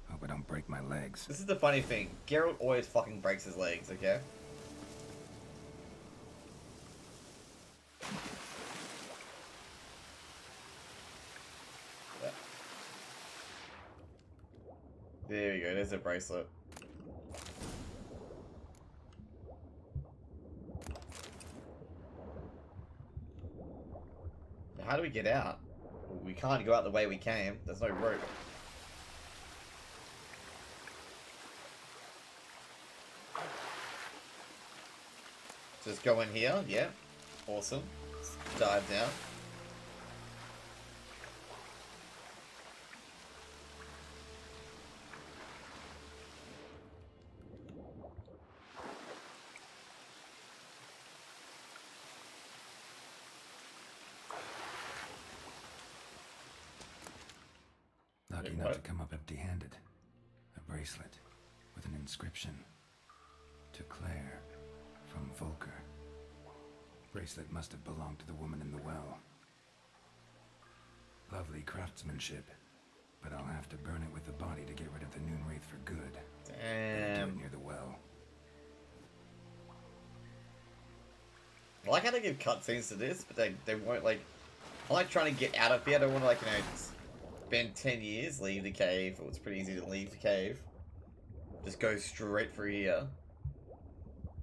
Hope I don't break my legs. This is the funny thing. Geralt always fucking breaks his legs, okay? Yeah. There we go, there's a bracelet. Now, how do we get out? We can't go out the way we came. There's no rope. Just go in here, yeah. Awesome. Dive down. Lucky Wait, not what? to come up empty-handed. A bracelet with an inscription. To Claire, from Volker. Bracelet must have belonged to the woman in the well. Lovely craftsmanship, but I'll have to burn it with the body to get rid of the Noonwraith for good. Better do it Damn. near the well. I like how they give cutscenes to this, but they won't, like... I like trying to get out of here. I don't want to, like, you know, spend 10 years, leave the cave. It's pretty easy to leave the cave. Just go straight through here.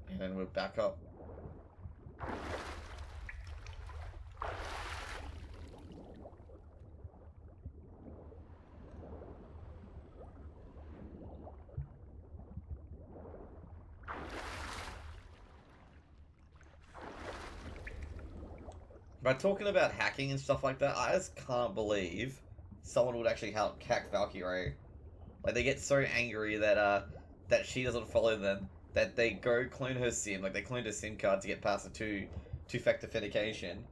And then we're back up. By talking about hacking and stuff like that, I just can't believe someone would actually hack Valkyrie. Like, they get so angry that that she doesn't follow them, that they go clone her SIM, like they cloned her SIM card to get past the two-factor authentication,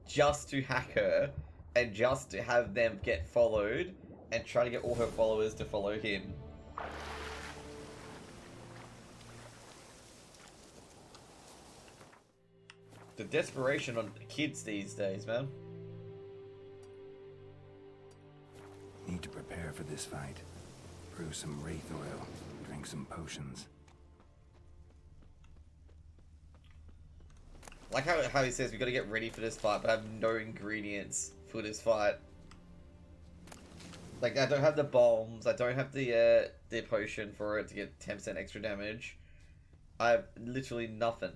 just to hack her and just to have them get followed and try to get all her followers to follow him. The desperation on kids these days, man. Need to prepare for this fight. Brew some wraith oil. Drink some potions. Like how he says we gotta get ready for this fight, but I have no ingredients for this fight. Like, I don't have the bombs, I don't have the potion for it to get 10% extra damage. I have literally nothing.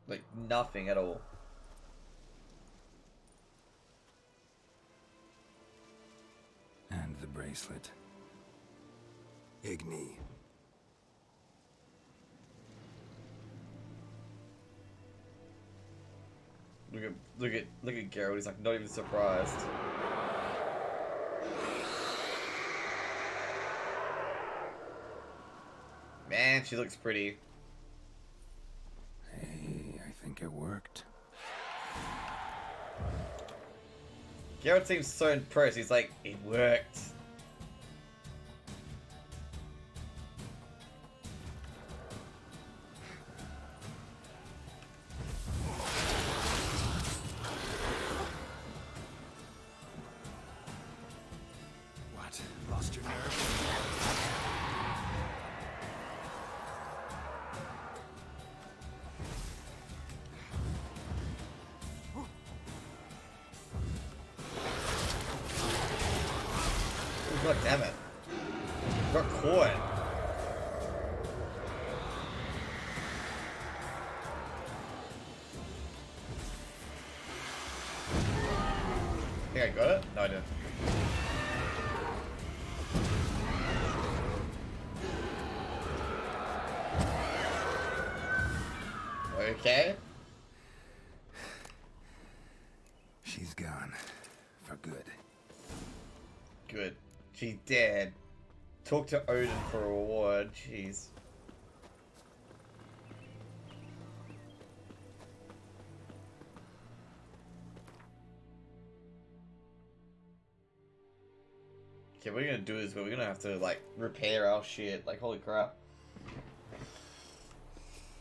Like, nothing at all. And the bracelet. Igni. Look at Geralt, he's like not even surprised. Man, she looks pretty. Hey, I think it worked. Geralt seems so impressed, he's like, it worked. What? Lost your nerve? God damn it. Got caught. Think I got it? No, I didn't. Okay. She's gone. For good. Good. She's dead. Talk to Odin for a reward. Jeez. Okay, what we're gonna do is we're gonna have to like repair our shit. Like, holy crap.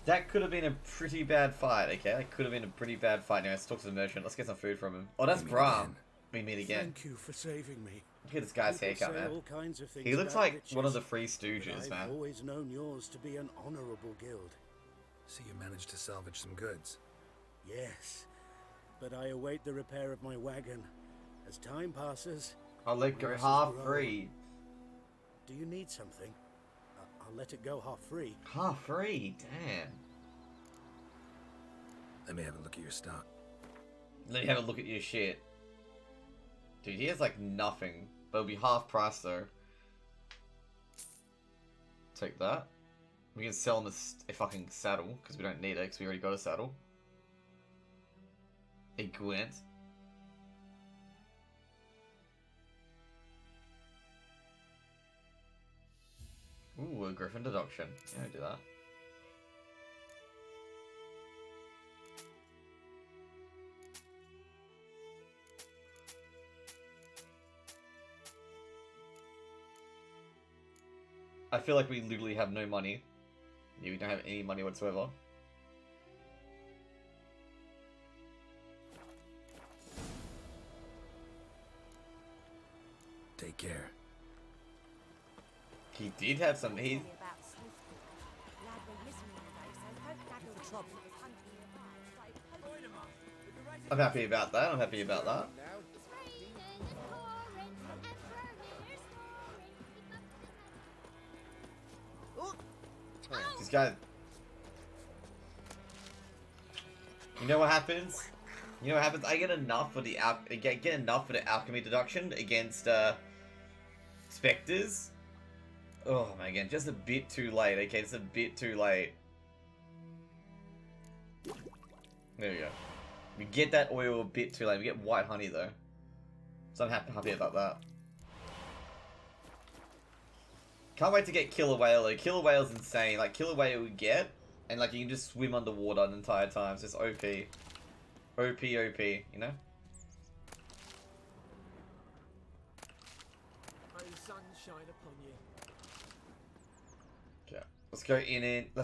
That could have been a pretty bad fight, okay? That could have been a pretty bad fight. Now let's talk to the merchant. Let's get some food from him. Oh, that's We meet Brahm. again. We meet again. Thank you for saving me. Look at this guy's People haircut, say man. all kinds of things He looks about like witches, one of the Three but Stooges, I've man. always known yours to be an honorable guild. So you managed to salvage some goods. Yes, but I await the repair of my wagon. As time passes, I'll let go Yes, half bro. free. do you need something? I'll let it go half free. Half free? Damn. Let me have a look at your stock. Let me have a look at your shit. Dude, he has like nothing. But it'll be half price though. Take that. We can sell him a fucking saddle, because we don't need it, because we already got a saddle. A Gwent. Ooh, a Griffin deduction. Yeah, I'll do that. I feel like we literally have no money. Yeah, we don't have any money whatsoever. Take care. He did have some. He. I'm happy about that. I'm happy about that. This guy. You know what happens? You know what happens? I get enough for the get enough for the alchemy deduction against specters. Oh my god, just a bit too late. Okay, just a bit too late. There we go. We get that oil a bit too late. We get white honey though, so I'm happy about that. Can't wait to get Killer Whale though. Killer Whale's insane. Like, Killer Whale we get, and like you can just swim underwater the entire time. It's just OP. OP, OP, you know? May the sun shine upon you. Okay. Let's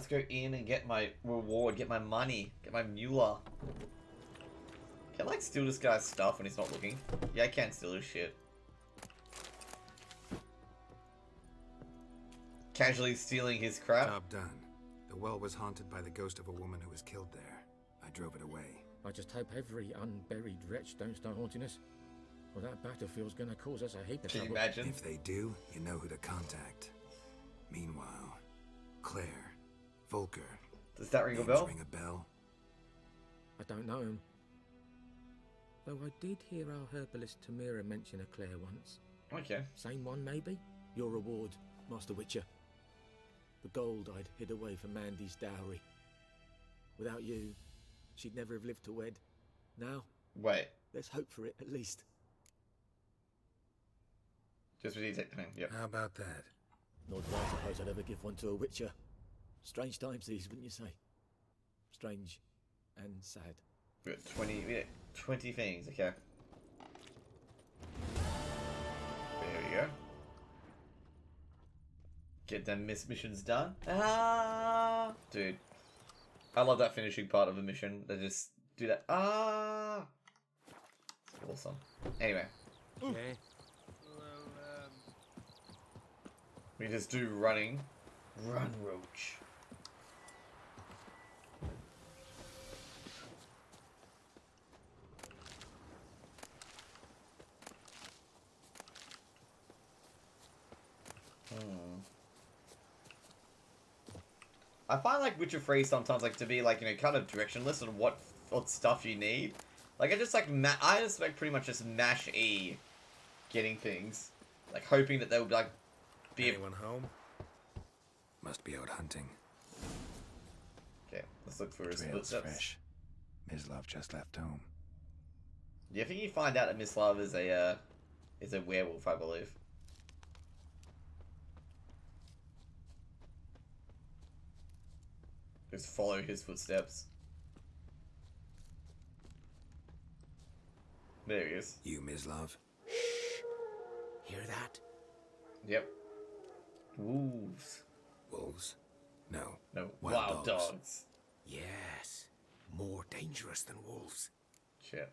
go in and get my reward, get my money, get my Mueller. Can I like steal this guy's stuff when he's not looking? Yeah, I can steal his shit. Casually stealing his crap. Job done. The well was haunted by the ghost of a woman who was killed there. I drove it away. I just hope every unburied wretch don't start haunting us. Well, that battlefield's gonna cause us a heap of Can you trouble. imagine? If they do, you know who to contact. Meanwhile, Claire, Volker. Does that ring a names bell? Ring a bell? I don't know him. Though I did hear our herbalist Tamira mention a Claire once. Okay. Same one, maybe? Your reward, Master Witcher. The gold I'd hid away for Mandy's dowry. Without you, she'd never have lived to wed. Now, Wait. there's hope for it, at least. Just what you take the name. Yep. How about that? Nor do I suppose I'd ever give one to a Witcher. Strange times these, wouldn't you say? Strange and sad. We got 20 things, okay. There we go. Get them missions done. Ah, dude. I love that finishing part of the mission. They just do that. Ah, it's awesome. Anyway, Yeah. we just do running. Run, Roach. I find like Witcher 3 sometimes like to be like, you know, kind of directionless on what stuff you need. Like I just like I just like pretty much just mash E, getting things, like hoping that they would like be. Anyone home? Must be out hunting. Okay, let's look for his Trail's footsteps. fresh. Mislav just left home. Yeah, I think you find out that Mislav is a werewolf, I believe. Just follow his footsteps. There he is. You, Mislav? Hear that? Yep. Wolves. Wolves? No. No, Wild wild dogs. dogs. Yes. More dangerous than wolves. Shit.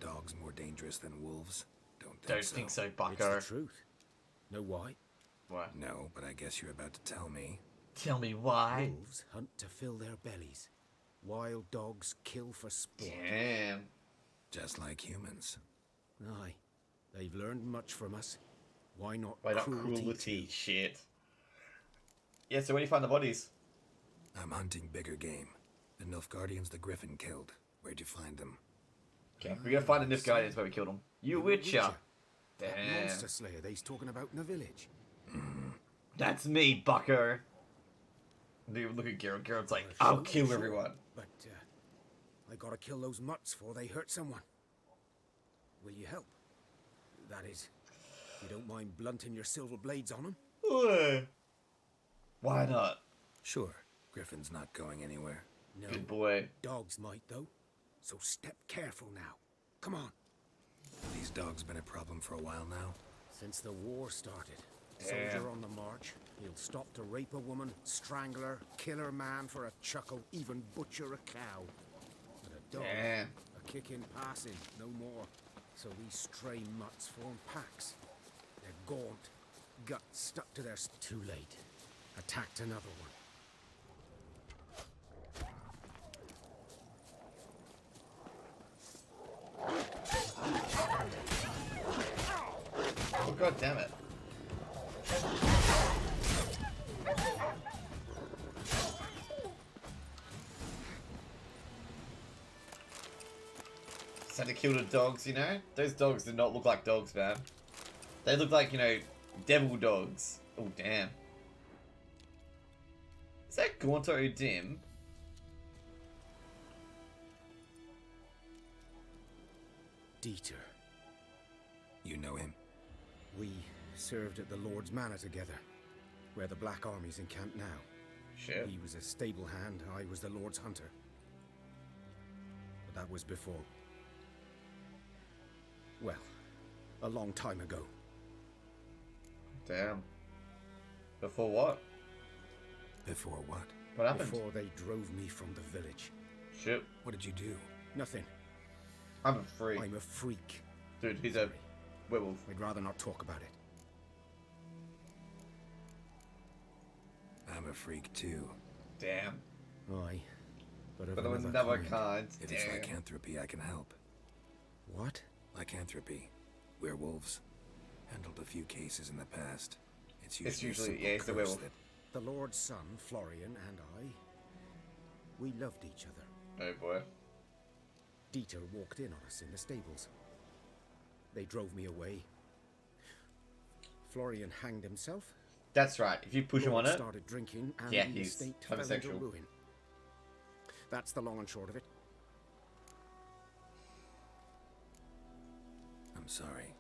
Dogs more dangerous than wolves? Don't Don't so. think so, It's bucko. the truth. Know why? What? No, but I guess you're about to tell me. Tell me why. Wolves hunt to fill their bellies. Wild dogs kill for sport. Damn. Just like humans. Aye. They've learned much from us. Why not Why not cruelty? cruelty? Shit. Yeah, so where do you find the bodies? I'm hunting bigger game. The Nilfgaardians the Griffin killed. Where'd you find them? Okay, we gotta find the Nilfgaardians where we killed them. You Witcher. That Damn. monster slayer they's talking about in the village. That's me, bucko. Dude, look at Geralt. Geralt's like, Well, I'll sure, kill sure. everyone. But I gotta kill those mutts before they hurt someone. Will you help? That is, you don't mind blunting your silver blades on them? Why not? Sure. Griffin's not going anywhere. No. Good boy. Dogs might though. So step careful now. Come on. These dogs been a problem for a while now. Since the war started, Damn. soldier on the march, he'll stop to rape a woman, strangle her, kill her man for a chuckle, even butcher a cow. But a dog, Damn. a kick in passing, no more. So these stray mutts form packs. They're gaunt, guts stuck to their... Too late. Attacked another one. Oh, god damn it. Just had to kill the dogs, you know? Those dogs did not look like dogs, man. They look like, you know, devil dogs. Oh, damn. Is that Gaunter Dim? Dieter. You know him? We served at the Lord's Manor together, where the Black Army's encamped now. Shit. He was a stable hand, I was the Lord's hunter. But that was before. Well, a long time ago. Damn. Before what? Before what? What happened? Before they drove me from the village. Shit. What did you do? Nothing. I'm a freak. I'm a freak. Dude, he's a werewolf. I'd rather not talk about it. I'm a freak too. Damn. Aye. But But there was another another kind. If it's Damn. lycanthropy, I can help. What? Lycanthropy. Werewolves. Handled a few cases in the past. It's usually, It's usually- a simple yeah, it's the curse werewolf. that The Lord's son, Florian, and I, we loved each other. Oh boy. Dieter walked in on us in the stables. They drove me away. Florian hanged himself. That's right. If you push him on Lord it, started drinking, and Yeah, the he's estate fell into homosexual. ruin. That's the long and short of it. I'm sorry.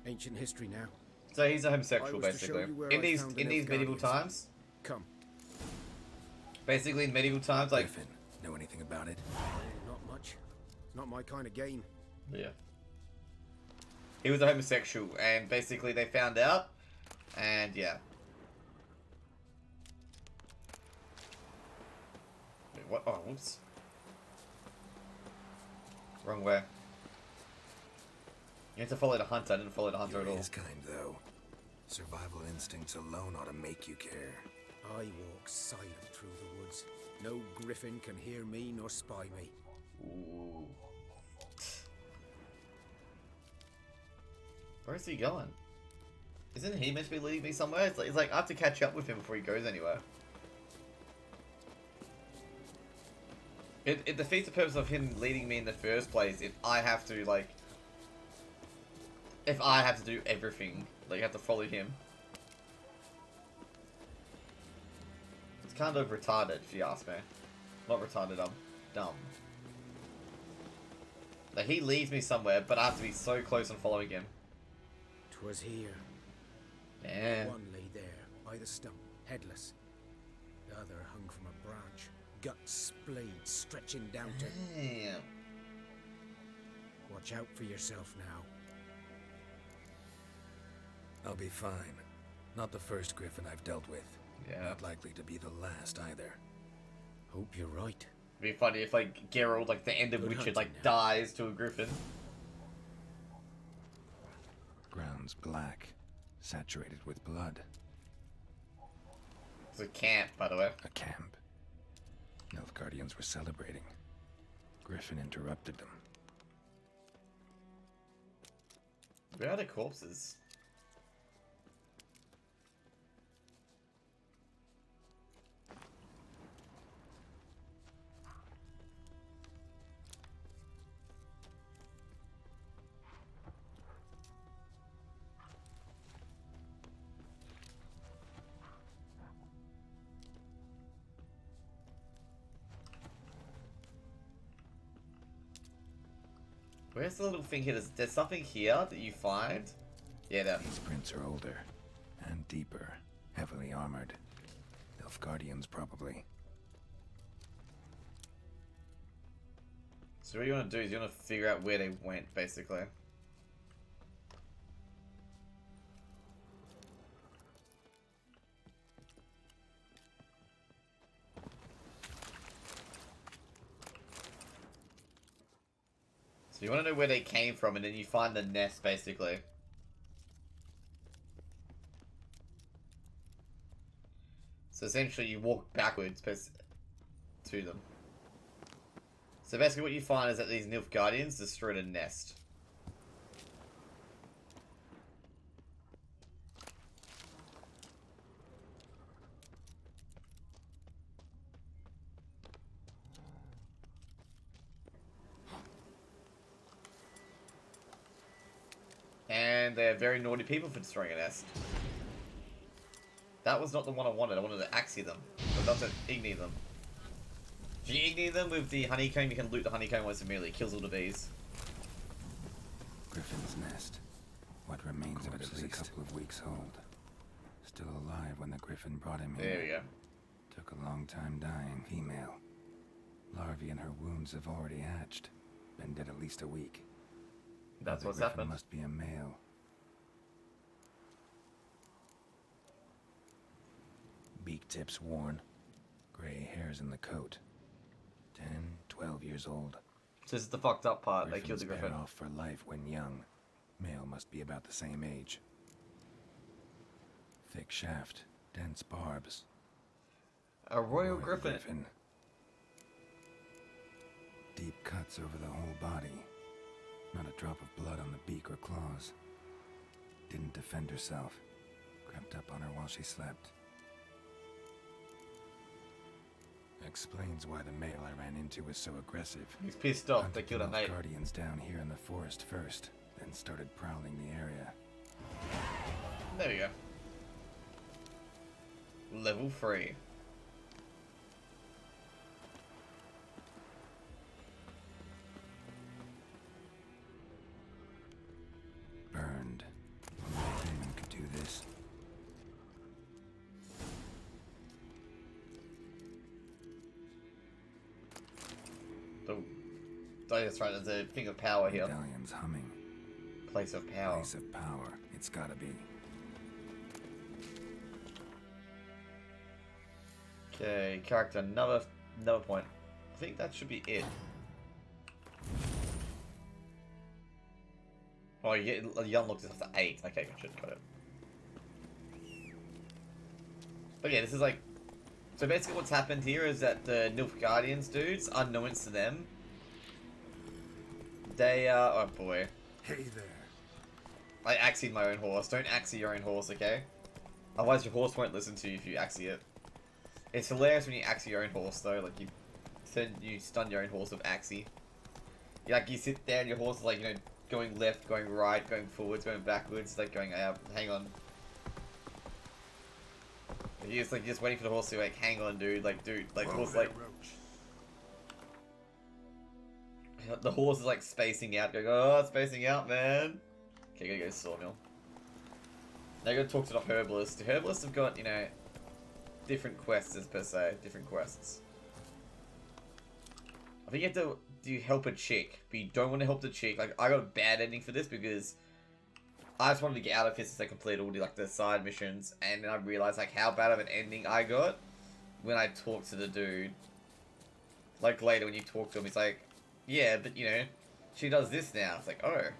Ancient history now. so he's a homosexual I was to show basically. you where In I these found the in these medieval Nilfgaardians. times, Come. basically in medieval times, like Griffin, know anything about it? Not much. It's not my kind of game. yeah, he was a homosexual, and basically they found out, and yeah. Wait, what? Oh, whoops. Wrong way. You have to follow the hunter. I didn't follow the hunter You're at all. his kind, though. Survival instincts alone ought to make you care. I walk silent through the woods. No griffin can hear me nor spy me. Ooh. Where is he going? Isn't he meant to be leading me somewhere? It's like I have to catch up with him before he goes anywhere. It defeats the purpose of him leading me in the first place if I have to, like... If I have to do everything. Like, have to follow him. It's kind of retarded, if you ask me. Not retarded, I'm dumb. Like, he leads me somewhere, but I have to be so close and following him. 'Twas here. Yeah. One lay there, by the stump, headless. The other hung from a branch, guts splayed, stretching down to... Damn. Watch out for yourself now. I'll be fine. Not the first griffin I've dealt with. Yeah. Not likely to be the last either. Hope you're right. It'd be funny if, like, Geralt, like, the end of Good Witcher, hunting like, now. dies to a griffin. Ground's black, saturated with blood. It's a camp, by the way. A camp. Nilfgaardians were celebrating. Griffin interrupted them. Where are the corpses? Where's the little thing here? There's something here that you find? Yeah, there. These prints are older and deeper, heavily armored. Nilfgaardians, probably. So what you want to do is you want to figure out where they went, basically. So you want to know where they came from, and then you find the nest, basically. So essentially you walk backwards to them. So basically what you find is that these Nilfgaardians destroyed a nest. And they are very naughty people for destroying a nest. That was not the one I wanted. I wanted to Axie them. But not to Igni them. If you Igni them with the honeycomb, you can loot the honeycomb once immediately. It kills all the bees. Griffin's nest. What remains of it is a couple of weeks old. Still alive when the Griffin brought him here. There we go. Took a long time dying. Female. Larvae in her wounds have already hatched. Been dead at least a week. That's The what's Griffin happened. must be a male. Beak tips worn. Gray hairs in the coat. 10, 12 years old. So this is the fucked up part. They killed Griffins the pair griffin. off for life when young. Male must be about the same age. Thick shaft, dense barbs. A royal griffin. Deep cuts over the whole body. Not a drop of blood on the beak or claws. Didn't defend herself. Crept up on her while she slept. Explains why the male I ran into was so aggressive. He's pissed off. They Hunted killed a the mate. Guardians down here in the forest first, then started prowling the area. There we go. Level 3. Burned. Only a human could do this. That's right, there's a thing of power here. Medallion's humming. Place of power. Place of power. It's gotta be. Okay, character, another point. I think that should be it. Oh, you unlocked this after 8. Okay, got it. But yeah, this is like... So basically what's happened here is that the Nilfgaardians dudes, unknowns to them, they oh boy. Hey there. I axied my own horse. Don't axie your own horse, okay? Otherwise your horse won't listen to you if you axie it. It's hilarious when you axie your own horse though, like you stun your own horse with axie. You sit there and your horse is like, you know, going left, going right, going forwards, going backwards, like going, hang on. You're just waiting for the horse to like, hang on dude, like horse like... The horse is like spacing out, going, oh, it's spacing out, man. Okay, gotta go to Sawmill. Now I gotta talk to the Herbalist. The Herbalists have got, you know, different quests per se, different quests. I think you have to help a chick, but you don't want to help the chick. Like, I got a bad ending for this because I just wanted to get out of here since I completed all the side missions, and then I realized like how bad of an ending I got when I talked to the dude. Like later when you talk to him, he's like, yeah, but you know, she does this now. It's like, oh.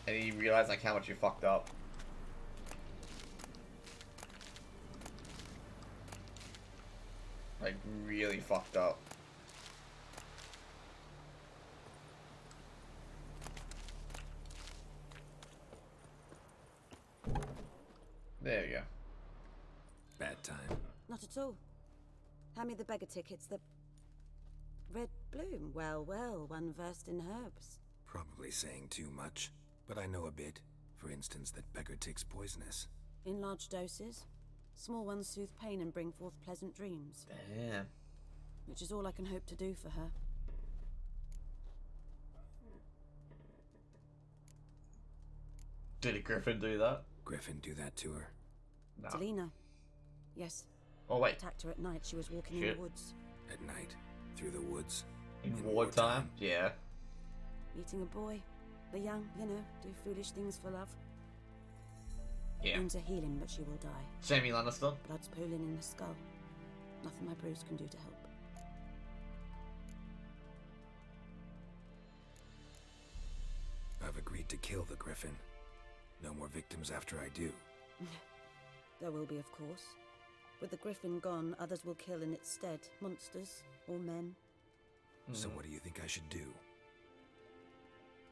And you realize like how much you fucked up. Like really fucked up. There you go. Bad time. Not at all. Hand me the beggar tickets, the... Red Bloom. Well, well, one versed in herbs. Probably saying too much, but I know a bit. For instance, that beggar tick's poisonous. In large doses. Small ones soothe pain and bring forth pleasant dreams. Damn. Which is all I can hope to do for her. Did a griffin do that? Griffin do that to her? No. Delina. Yes. Oh wait. Attacked her at night. She was walking in Shit. the woods. At night? Through the woods? In wartime? Yeah. Meeting a boy. The young, you know, do foolish things for love. Yeah. Wounds are healing, but she will die. Jaime Lannister? Blood's pooling in the skull. Nothing my bruise can do to help. I've agreed to kill the Griffin. No more victims after I do. There will be, of course. With the Griffin gone, others will kill in its stead. Monsters or men. So what do you think I should do?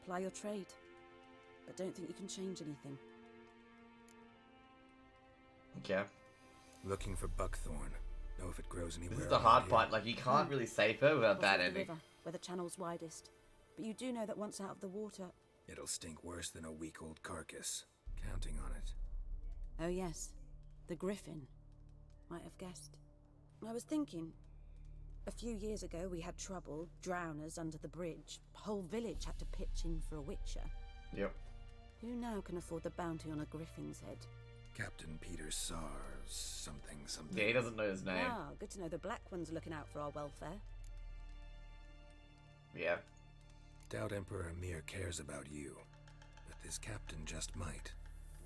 Ply your trade. But don't think you can change anything. Okay. Looking for buckthorn. Know if it grows anywhere. This is the around hard here. part, like you can't really save her without Cross bad the ending. river, where the channel's widest. But you do know that once out of the water... It'll stink worse than a week-old carcass. Counting on it. Oh yes, the Griffin. Might have guessed. I was thinking, A few years ago, we had trouble, drowners under the bridge. Whole village had to pitch in for a witcher. Yep. Who now can afford the bounty on a griffin's head? Captain Peter Sars, something. Yeah, he doesn't know his name. Ah, good to know the Black One's looking out for our welfare. Yeah. Doubt Emperor Emir cares about you, but this captain just might.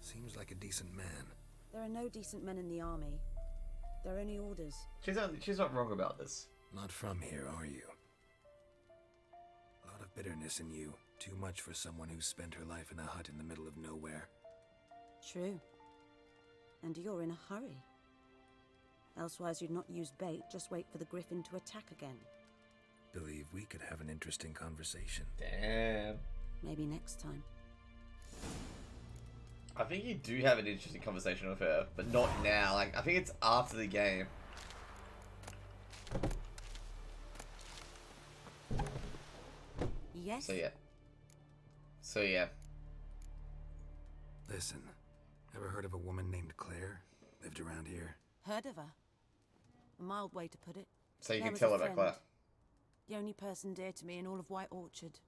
Seems like a decent man. There are no decent men in the army. There are only orders. She's not wrong about this. Not from here, are you? A lot of bitterness in you. Too much for someone who spent her life in a hut in the middle of nowhere. True. And you're in a hurry. Elsewise you'd not use bait, just wait for the griffin to attack again. Believe we could have an interesting conversation. Damn. Maybe next time. I think you do have an interesting conversation with her, but not now. Like, I think it's after the game. Yes? So yeah. Listen, ever heard of a woman named Claire? Lived around here? Heard of her? A mild way to put it. So you Claire can was tell a about friend. Claire. The only person dear to me in all of White Orchard.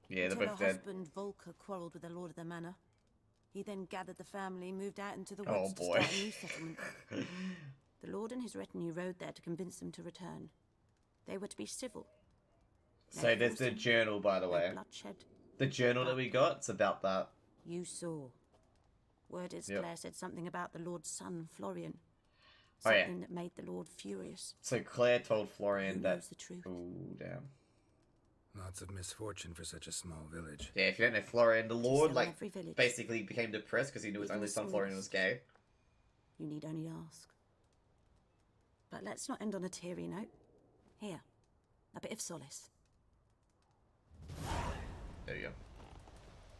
Yeah, they're Until both her dead. husband Volker quarrelled with the lord of the manor. He then gathered the family, moved out into the Oh, woods to boy. start a new settlement. The lord and his retinue rode there to convince them to return. They were to be civil. So there's the journal, by the No way. bloodshed. The journal that we got, it's about that. You saw. Word is Yep. Claire said something about the lord's son, Florian. Oh, yeah. Something that made the lord furious. So Claire told Florian Who that... knows the truth? Ooh, damn. Lots of misfortune for such a small village. Yeah, if you don't know Florian, the Lord, in like, every village. basically became depressed because he knew his Even only the son Florian was gay. You need only ask. But let's not end on a teary note. Here, a bit of solace. There you go.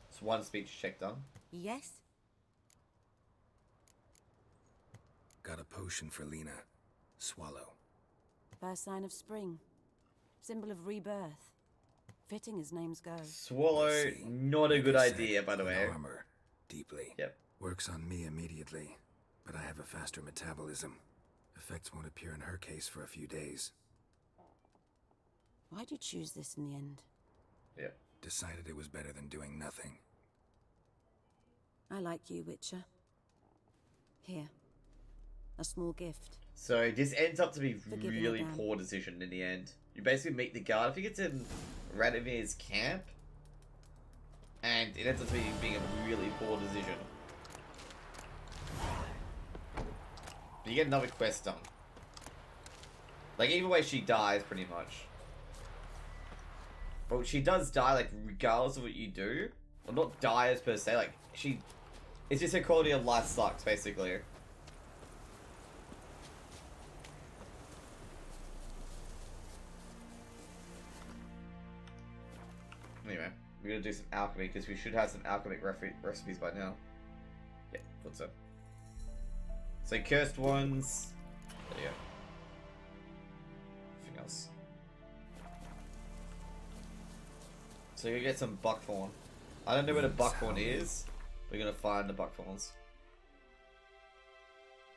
It's one speech check done. Yes? Got a potion for Lena. Swallow. First sign of spring. Symbol of rebirth. Fitting as names go. Swallow, See, not a like good I said, idea, by the an way. Armor. Deeply. Yep. Works on me immediately, but I have a faster metabolism. Effects won't appear in her case for a few days. Why'd you choose this in the end? Yep. Decided it was better than doing nothing. I like you, Witcher. Here. A small gift. So this ends up to be Forgive me, really Dan. poor decision in the end. You basically meet the guard. I think it's in Radomir's camp. And it ends up being a really poor decision. But you get another quest done. Like, either way she dies, pretty much. But she does die, like, regardless of what you do. Well, not die as per se, like, she... It's just her quality of life sucks, basically. Anyway, we're gonna do some alchemy, because we should have some alchemic recipes by now. Yeah, thought so. So, cursed ones... There you go. Anything else? So, you're gonna get some buckthorn. I don't know where the buckthorn is. We're gonna find the buckthorns.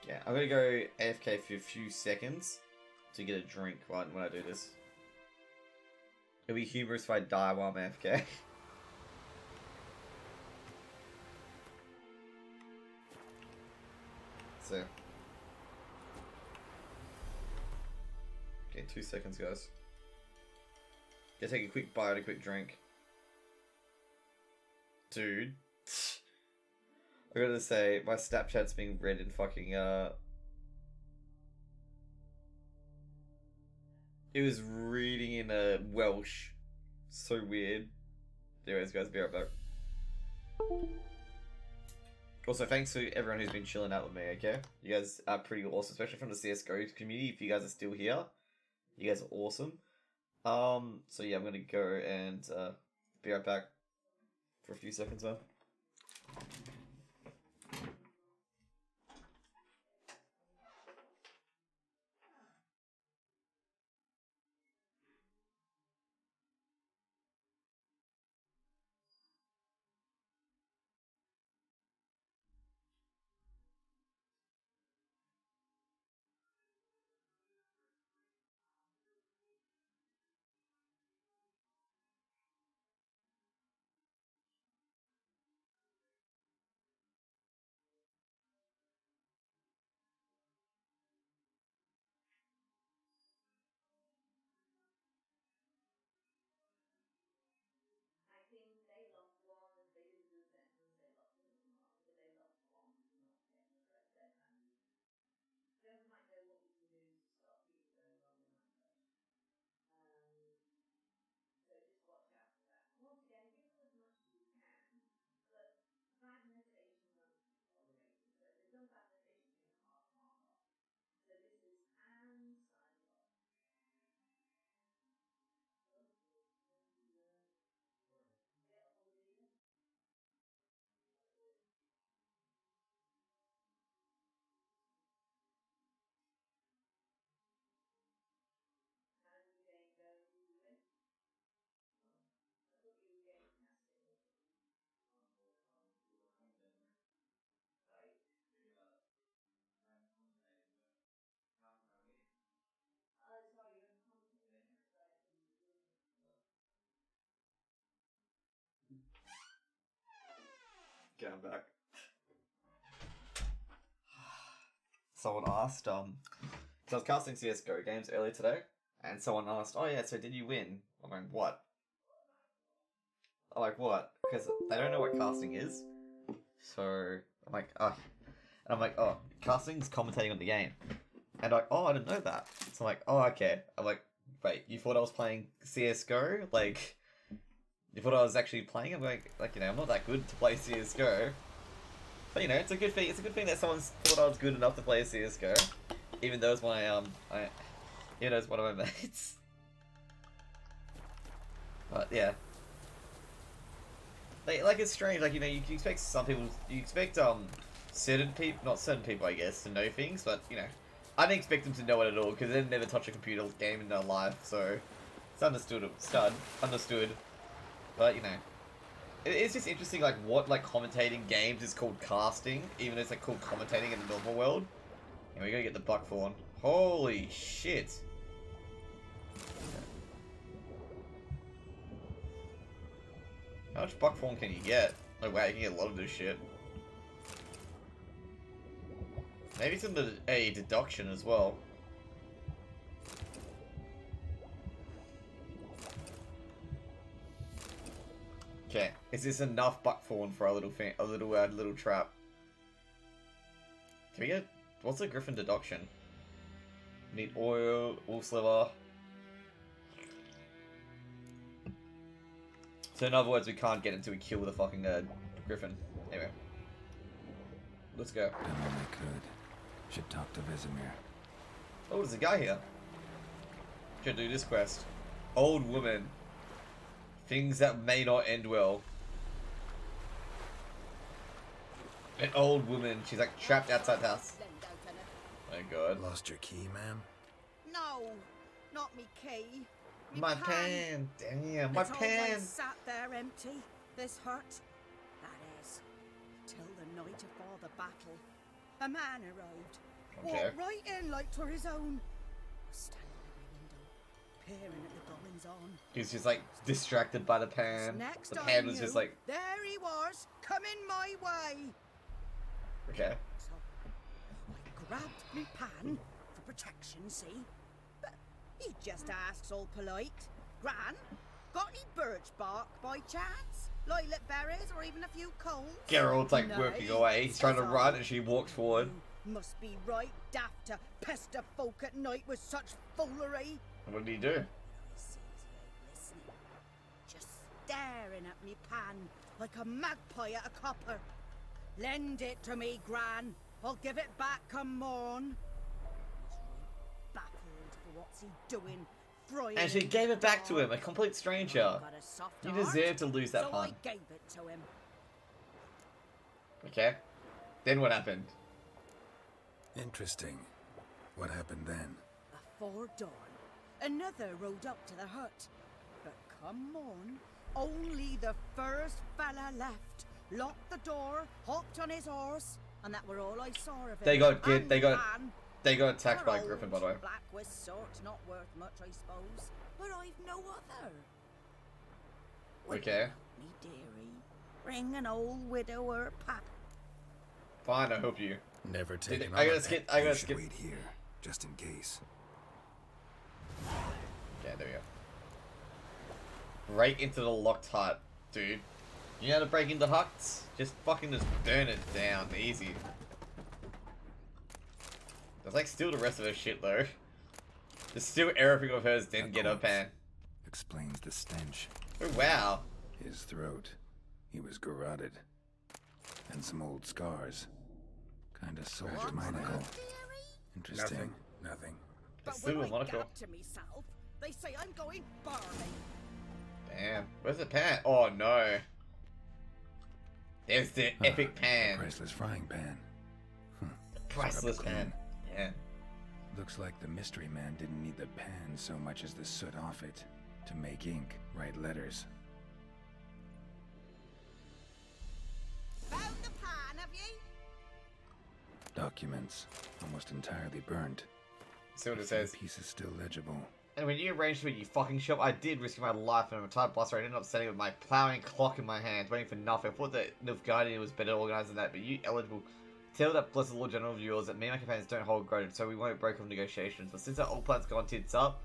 Yeah, I'm gonna go AFK for a few seconds to get a drink when I do this. It'll be humorous if I die while I'm AFK. So. Okay, 2 seconds, guys. Gonna take a quick bite, a quick drink. Dude. I gotta say, my Snapchat's being read in fucking, It was reading in Welsh. So weird. Anyways, guys, be right back. Also, thanks to everyone who's been chilling out with me, okay? You guys are pretty awesome, especially from the CSGO community. If you guys are still here, you guys are awesome. So yeah, I'm gonna go and be right back for a few seconds, man. Okay, I'm back. Someone asked, so I was casting CSGO games earlier today, and someone asked, oh yeah, so did you win? I'm like, what? I'm like, what? Because they don't know what casting is. So, I'm like, oh. And I'm like, oh, casting's commentating on the game. And like, oh, I didn't know that. So I'm like, oh, okay. I'm like, wait, you thought I was playing CSGO? Like, you thought I was actually playing? I'm like, you know, I'm not that good to play CSGO. But you know, it's a good thing. It's a good thing that someone thought I was good enough to play CS:GO, even though it's my even though it's one of my mates. But yeah, like it's strange. Like, you know, you expect some people, you expect certain people, not certain people, I guess, to know things. But you know, I didn't expect them to know it at all because they've never touched a computer game in their life. So it's understood. But you know. It's just interesting, like, what, like, commentating games is called casting, even though it's, like, called commentating in the normal world. And we gotta get the buckthorn. Holy shit. How much buckthorn can you get? Like, wow, you can get a lot of this shit. Maybe it's in a deduction as well. Okay, is this enough buckthorn for our little thing, a little trap? Can we get, what's the griffin deduction? Need oil, wool sliver. So in other words, we can't get until we kill the fucking griffin. Anyway, let's go. Done all I could. Should talk to Vesemir. Oh, there's a guy here. Should do this quest. Old woman. Things that may not end well. An old woman. She's like trapped outside the house. My god. Lost your key, ma'am? No, not me key. My pan. Damn, my It's pan. always sat there empty, this hut. That is, till the night afore the battle. A man arrived. Okay. Walked right in like 'twere his own. Was standing at my window, peering at the goings on. He was just like distracted by the pan. Next The I pan was just knew, like, there he was, coming my way. okay. So I grabbed me pan for protection, see? But he just asks all polite. Gran, got any birch bark by chance? Lilac berries or even a few coals? Geralt's like Nay, working away. He's trying to says I. run and she walks forward. You must be right daft to pester folk at night with such foolery. What did he do? I sees he ain't listening, just staring at me pan like a magpie at a copper. Lend it to me, Gran. I'll give it back come morn. He's right baffled for what's he doing. Frying And she in gave the it back to dark. him, a complete stranger. Got a soft You heart, deserve to lose that so pan. I gave it to him. Okay. Then what happened? Interesting. What happened then? Afore dawn, another rode up to the hut. But come on, only the first fella left. Locked the door, hopped on his horse, and that were all I saw of him. They got And they got man, they got attacked they're by a griffin, by the way. old, black with sorts, not worth much, I suppose. But I've no other. Will you Okay. help me, dearie? Bring an old widower pack. Fine, I hope you. Never taken I on gotta a skip. pet. I You gotta should skip. wait here, just in case. Okay, there we go. Break into the locked hut, dude. You know how to break into huts? Just fucking just burn it down, easy. There's like still the rest of her shit though. There's still everything of hers didn't get her pan. Explains the stench. Oh wow. His throat. He was garroted. And some old scars. Kinda soldier What's monocle. that, dearie? Interesting. Nothing. But Still when a I monocle. gab to myself, they say I'm going barley. Damn. Where's the pan? Oh no. There's the epic The pan. priceless frying pan. Priceless Scrub it pan. clean. Yeah. Looks like the mystery man didn't need the pan so much as the soot off it. To make ink, write letters. Found the pan, have ye? Documents. Almost entirely burnt. See what A it few says. pieces still legible. And when you arranged for you fucking shop, I did risk my life and a retired blaster. I ended up standing with my plowing clock in my hands, waiting for nothing. I thought that Nilfgaardian was better organized than that, but you eligible. Tell that blessed Lord General of yours that me and my companions don't hold grudges, so we won't break off negotiations. But since our old plan's gone tits up...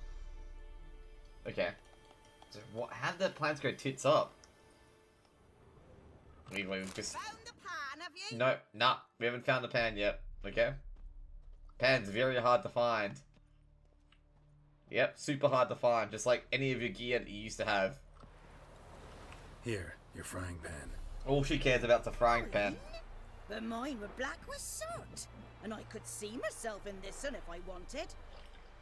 Okay. So what? How did the plans go tits up? We just... Found the pan, have you? No, nah, we haven't found the pan yet, okay? Pan's very hard to find. Yep, super hard to find, just like any of your gear that you used to have. Here, your frying pan. All she cares about is a frying pan. But mine were black with soot, and I could see myself in this one if I wanted.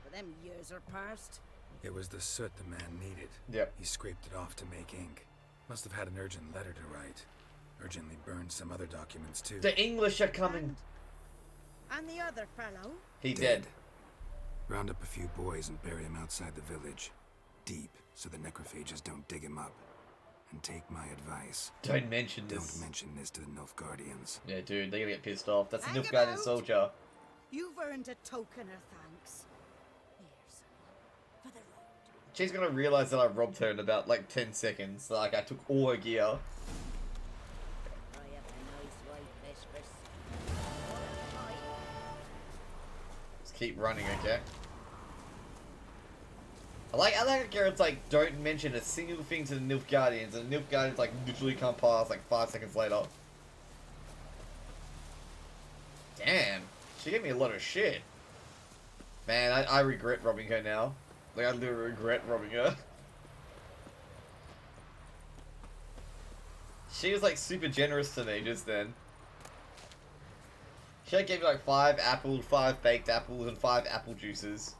But them years are past. It was the soot the man needed. Yep. He scraped it off to make ink. Must have had an urgent letter to write. Urgently burned some other documents too. The English are coming. And the other fellow? He dead. Round up a few boys and bury him outside the village. Deep, so the necrophages don't dig him up. And take my advice. Don't mention this. Don't mention this to the Nilfgaardians. Yeah, dude, they're gonna get pissed off. That's a Hang Nilfgaardian about. soldier. You've earned a token of thanks. Here's for the road. She's gonna realize that I robbed her in about like 10 seconds. Like, I took all her gear. I have a nice white mistress. Just keep running, okay? I like Garrett's like, don't mention a single thing to the Nilfgaardians, and the Nilfgaardians like literally come past like 5 seconds later. Damn, she gave me a lot of shit. Man, I regret robbing her now. Like, I literally regret robbing her. She was like super generous to me just then. She gave me like 5 apples, 5 baked apples, and 5 apple juices.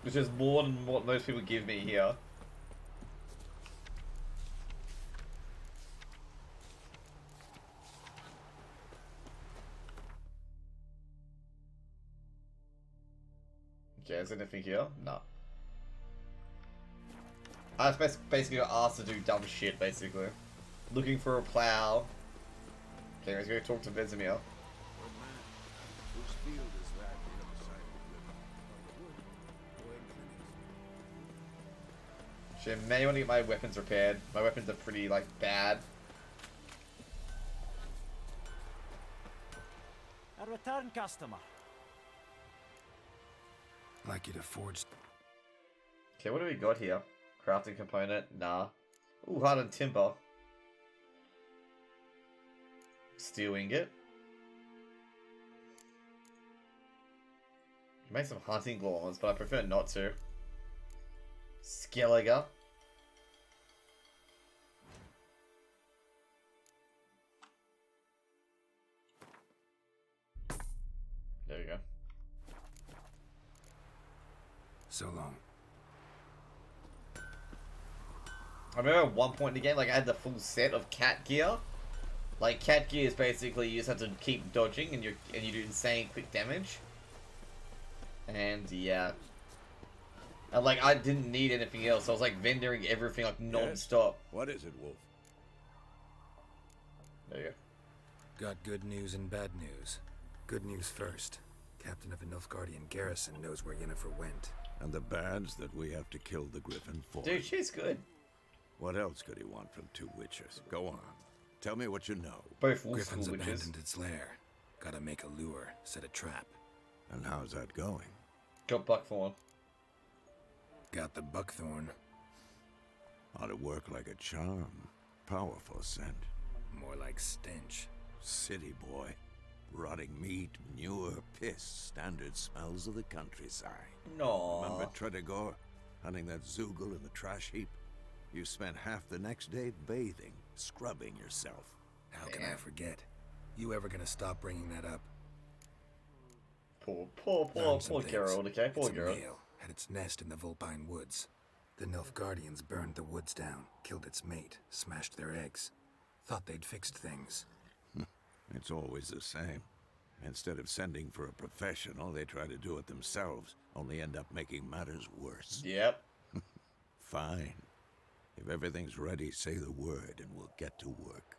Which is more than what most people give me here. Okay, is there anything here? No. I was basically got asked to do dumb shit, basically. Looking for a plow. Okay, let's go talk to Vesemir. Whose field is that on the other side of the river? Shit, may want to get my weapons repaired. My weapons are pretty, like, bad. A return customer. Like you to forge. Okay, what do we got here? Crafting component? Nah. Ooh, hardened timber. Steel ingot. Make some hunting gloves, but I prefer not to. Skelliger. There we go. So long. I remember at one point in the game, like, I had the full set of cat gear. Like, cat gear is basically you just have to keep dodging and you do insane quick damage. And yeah. And like, I didn't need anything else. I was like vendoring everything like non-stop. What is it, Wolf? There you go. Got good news and bad news. Good news first. Captain of a Nilfgaardian garrison knows where Yennefer went. And the bad's that we have to kill the Griffin for. Dude, she's good. What else could he want from 2 witches? Go on. Tell me what you know. Both wolf Griffin's school witches. abandoned its lair. Gotta make a lure, set a trap. And how's that going? Got Buckthorn. Got the buckthorn. Ought to work like a charm. Powerful scent. More like stench. City boy. Rotting meat, manure, piss. Standard smells of the countryside. No. Remember Tredegor? Hunting that Zoogle in the trash heap? You spent half the next day bathing, scrubbing yourself. How can I Damn. forget? You ever gonna stop bringing that up? Poor Learned some things. Geralt, okay? Poor It's a Geralt. male, had its nest in the Vulpine Woods. The Nilfgaardians burned the woods down, killed its mate, smashed their eggs. Thought they'd fixed things. It's always the same. Instead of sending for a professional, they try to do it themselves, only end up making matters worse. Yep. Fine. If everything's ready, say the word and we'll get to work.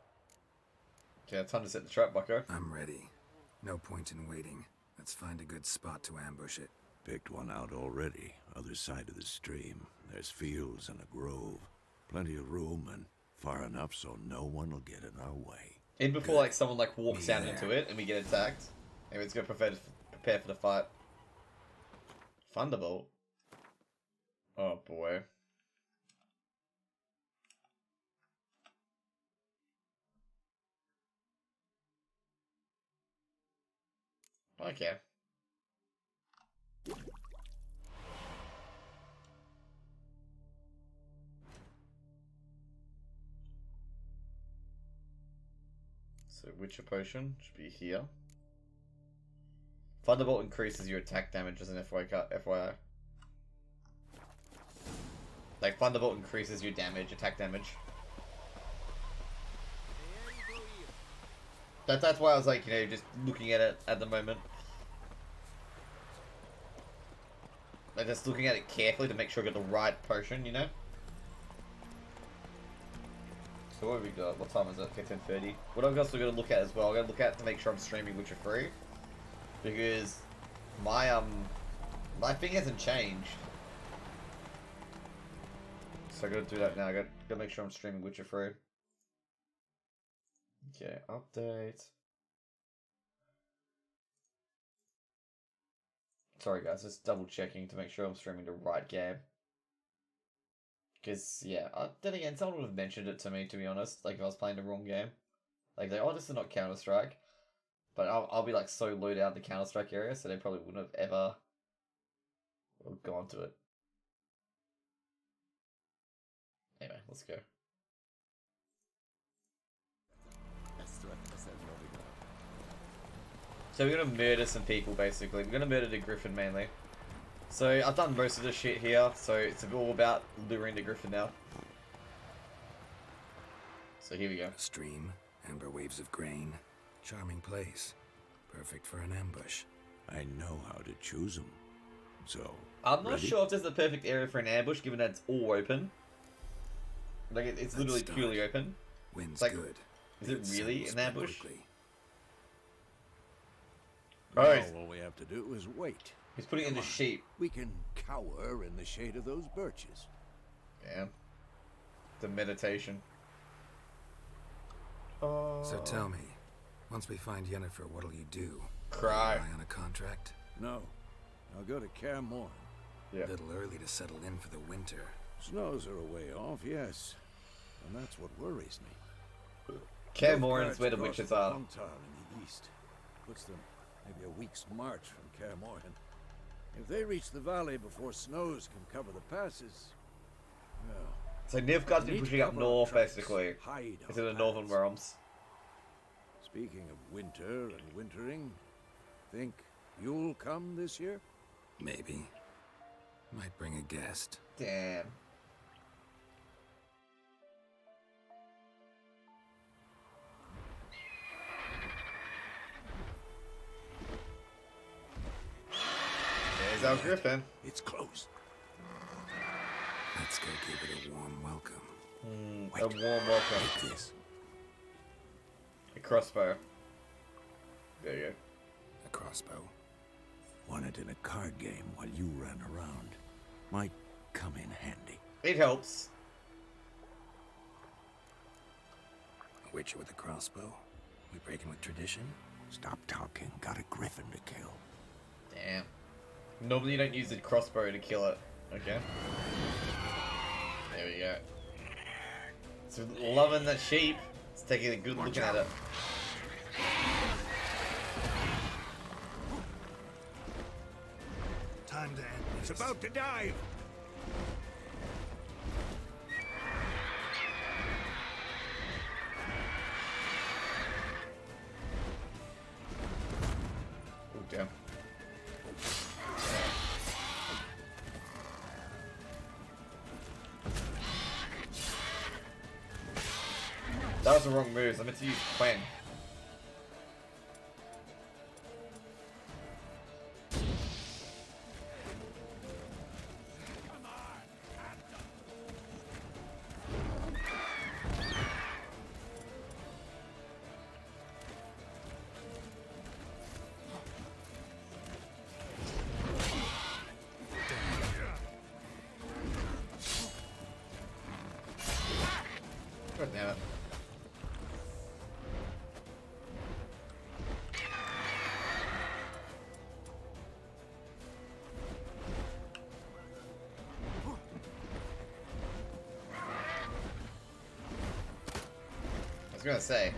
Okay, time to set the trap, bucko. I'm ready. No point in waiting. Let's find a good spot to ambush it. picked one out already. Other side of the stream. There's fields and a grove. Plenty of room and far enough so no one will get in our way. In before like someone like walks down into it and we get attacked. Maybe it's gonna prepare for the fight. Thunderbolt. Oh boy. Okay. So Witcher Potion should be here. Thunderbolt increases your attack damage as an FYI. Like, Thunderbolt increases your damage, attack damage. That's why I was like, you know, just looking at it at the moment. Like, just looking at it carefully to make sure I get the right potion, you know? So what have we got? What time is it? Okay, 10:30. What I've also got to look at as well, I got to look at to make sure I'm streaming Witcher 3. Because my thing hasn't changed. So I gotta do that now. I gotta make sure I'm streaming Witcher 3. Okay, update. Sorry guys, just double checking to make sure I'm streaming the right game. Because, yeah, then again, someone would have mentioned it to me, to be honest. Like, if I was playing the wrong game. Like, oh, this is not Counter-Strike. But I'll be, like, so low down the Counter-Strike area, so they probably wouldn't have ever gone to it. Anyway, let's go. So we're gonna murder some people, basically. We're gonna murder the Griffin, mainly. So I've done most of the shit here, so it's all about luring the Griffin now. So here we go. A stream, amber waves of grain. Charming place. Perfect for an ambush. I know how to choose them. So, I'm not ready? sure if there's the perfect area for an ambush, given that it's all open. Like, it's literally start. purely open. Wind's like, good. Is it really an ambush? Quickly. Alright. Now all we have to do is wait. He's putting it in the sheep. We can cower in the shade of those birches. Damn. The meditation. So tell me, once we find Yennefer, what'll you do? Cry. Rely on a contract? No. I'll go to Kaer Morhen. Yeah. A little early to settle in for the winter. Snows are a way off, yes. And that's what worries me. Kaer Morhen's where the witches are. Huntar in the east. Puts them maybe a week's march from Kaer Morhen. If they reach the valley before snows can cover the passes, well... So Nilfgaard's been pushing up north, basically. Hide Into the northern realms. Speaking of winter and wintering, think you'll come this year? Maybe. Might bring a guest. Damn. There's our Griffin. It's close. Let's go give it a warm welcome. A warm welcome. Take this. A crossbow. There you go. A crossbow. Won it in a card game while you ran around. Might come in handy. It helps. A witcher with a crossbow? We breaking with tradition? Stop talking. Got a griffin to kill. Damn. Normally you don't use the crossbow to kill it. Okay. There we go. So loving the sheep. It's taking a good look at it. Time to end It's about to dive. Oh damn. That was the wrong moves. I meant to use Quen. God damn it. I was gonna say.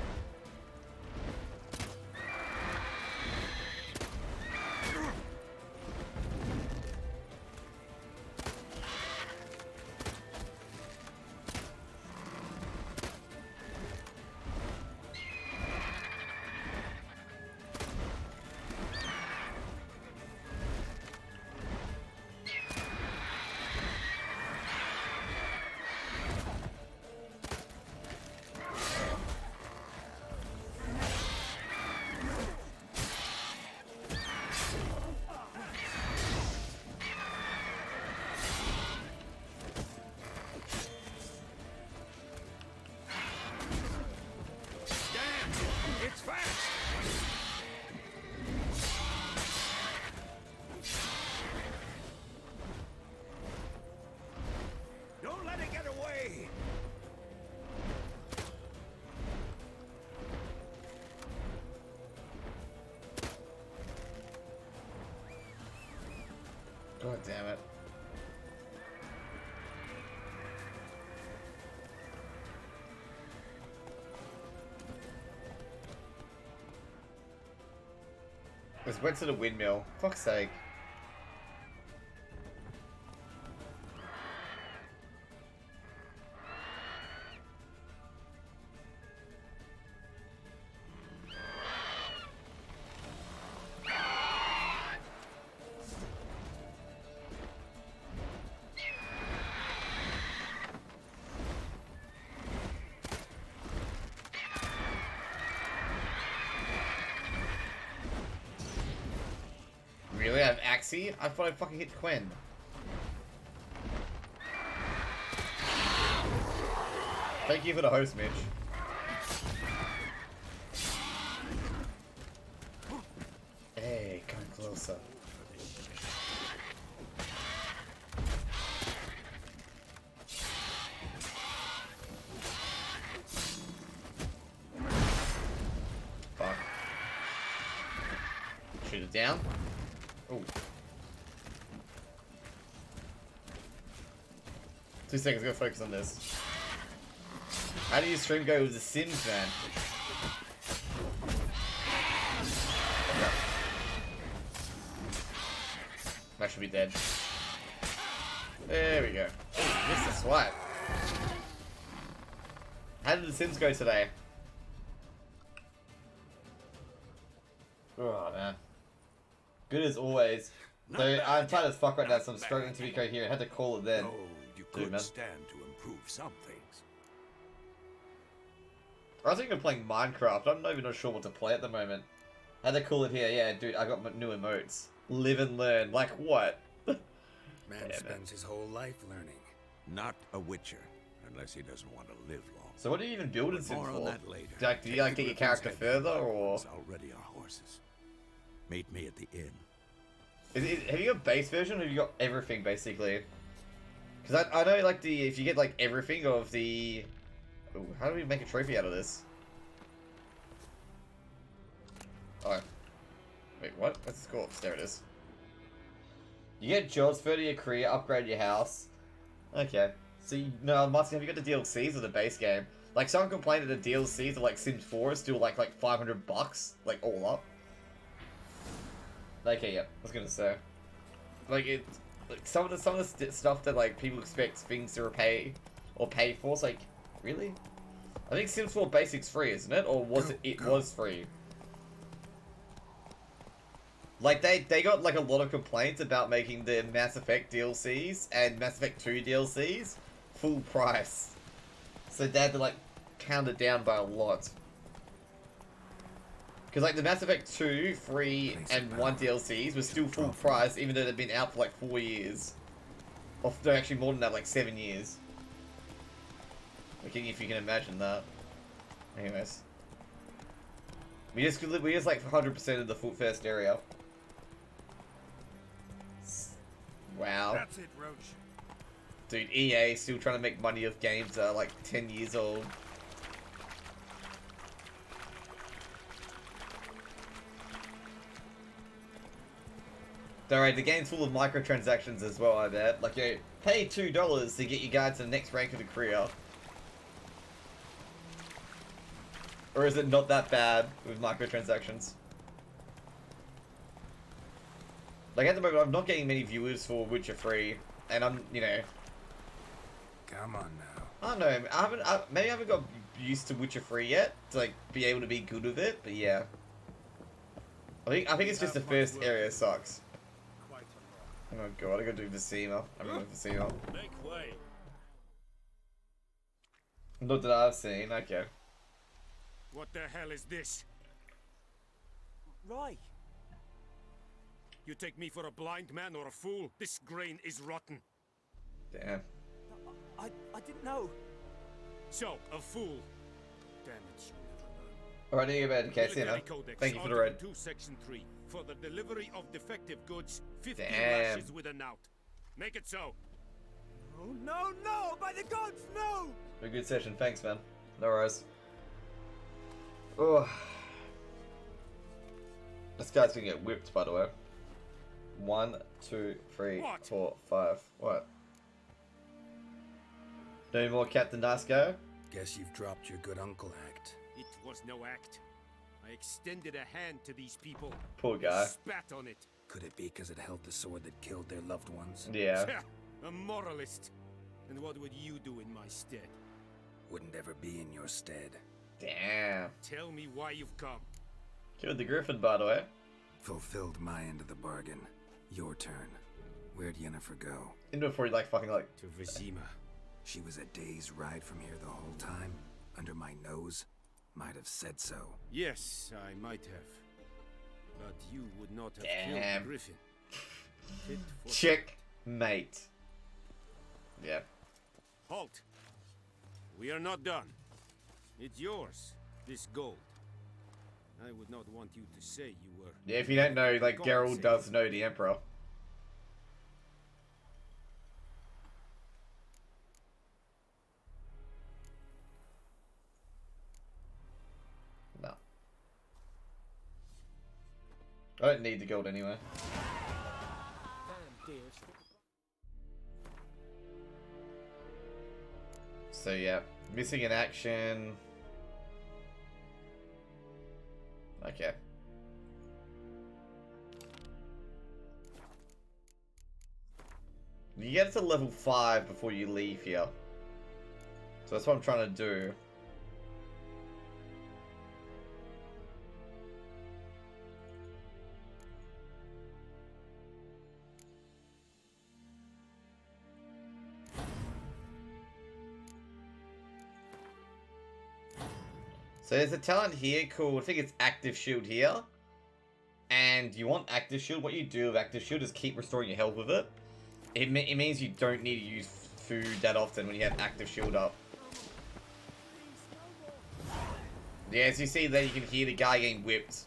It's fast! Don't let it get away! God damn it. Just went to the windmill. Fuck's sake. Really? I have Axie? I thought I fucking hit Quinn. Thank you for the host, Mitch. Hey, come closer. Fuck. Shoot it down. Oh. 2 seconds, gotta focus on this. How do you stream go with the Sims, man? That should be dead. There we go. Oh, missed the swipe. How did the Sims go today? Oh, man. Good as always. So I'm tired as fuck right now, so I'm struggling to be coherent. I had to call it then. Oh, you could stand to improve some things. I was thinking of playing Minecraft. I'm not even sure what to play at the moment. I had to call it here. Yeah, dude, I got new emotes. Live and learn. Like what? Man spends his whole life learning. Not a witcher, unless he doesn't want to live long. So what do you even build in Sims More for? on that later. Do you like get your character further, or Already our horses. Meet me at the inn. have you got base version, or have you got everything basically? Because I know like if you get like everything of the, ooh, how do we make a trophy out of this? Oh, wait, what? What's the corpse? There it is. You get jobs, further your career, upgrade your house. Okay. So, no, I'm asking, have you got the DLCs of the base game? Like, someone complained that the DLCs of, like, Sims 4 is still, like $500, like, all up. Okay, yeah, I was gonna say. Like, some of the stuff that, like, people expect things to repay or pay for, it's like, really? I think Sims 4 Basic's free, isn't it? Or was it was free? Like, they got, like, a lot of complaints about making the Mass Effect DLCs and Mass Effect 2 DLCs full price. So they had to, like, pound it down by a lot. Because, like, the Mass Effect 2, 3, and 1 DLCs were still full price, even though they'd been out for, like, 4 years. Or, no, actually more than that, like, 7 years. Like, if you can imagine that. Anyways. We just like, 100% of the full first area. Wow. That's it, Roach. Dude, EA still trying to make money of games that are like 10 years old. Alright, the game's full of microtransactions as well, I bet. Like, you pay $2 to get your guy to the next rank of the career. Or is it not that bad with microtransactions? Like, at the moment, I'm not getting many viewers for Witcher 3, and I'm, you know... Come on now. I don't know, maybe I haven't got used to Witcher 3 yet, to, like, be able to be good with it, but yeah. I think it's just the first area sucks. Oh god, I gotta do Vecima. I remember Vecima. Make way. Not that I've seen, okay. What the hell is this? Right. You take me for a blind man or a fool? This grain is rotten. Damn. I didn't know. So, a fool. Damn it, you never learn. Alright, I need to get back to Casino. Military Codex, Thank you for the Article raid. 2, Section 3. For the delivery of defective goods, 50 Damn. lashes with a knout. Make it so. Oh, no, no! By the gods, no! A good session, thanks man. No worries. Oh. This guy's gonna get whipped, by the way. 1, 2, 3, What? 4, 5. What? No more Captain Nice Guy? Guess you've dropped your good uncle act. It was no act. I extended a hand to these people. Poor guy. Spat on it. Could it be because it held the sword that killed their loved ones? Yeah. A moralist. And what would you do in my stead? Wouldn't ever be in your stead. Damn. Tell me why you've come. Killed the Griffin, by the way. Fulfilled my end of the bargain. Your turn. Where'd Yennefer go? In before he like fucking like. To Vizima. She was a day's ride from here the whole time? Under my nose? Might have said so. Yes, I might have. But you would not have killed Damn. the Griffin. Tit for tat. Checkmate. Yeah. Halt! We are not done. It's yours, this gold. I would not want you to say you were... Yeah, if you don't know, like, God Geralt save does know the Emperor. No. I don't need the gold anyway. Damn dear. So yeah, missing in action. Okay. You get to level 5 before you leave here. So that's what I'm trying to do. So there's a talent here called, I think it's Active Shield here. And you want Active Shield, what you do with Active Shield is keep restoring your health with it. It means you don't need to use food that often when you have Active Shield up. Yeah, as you see there, you can hear the guy getting whipped.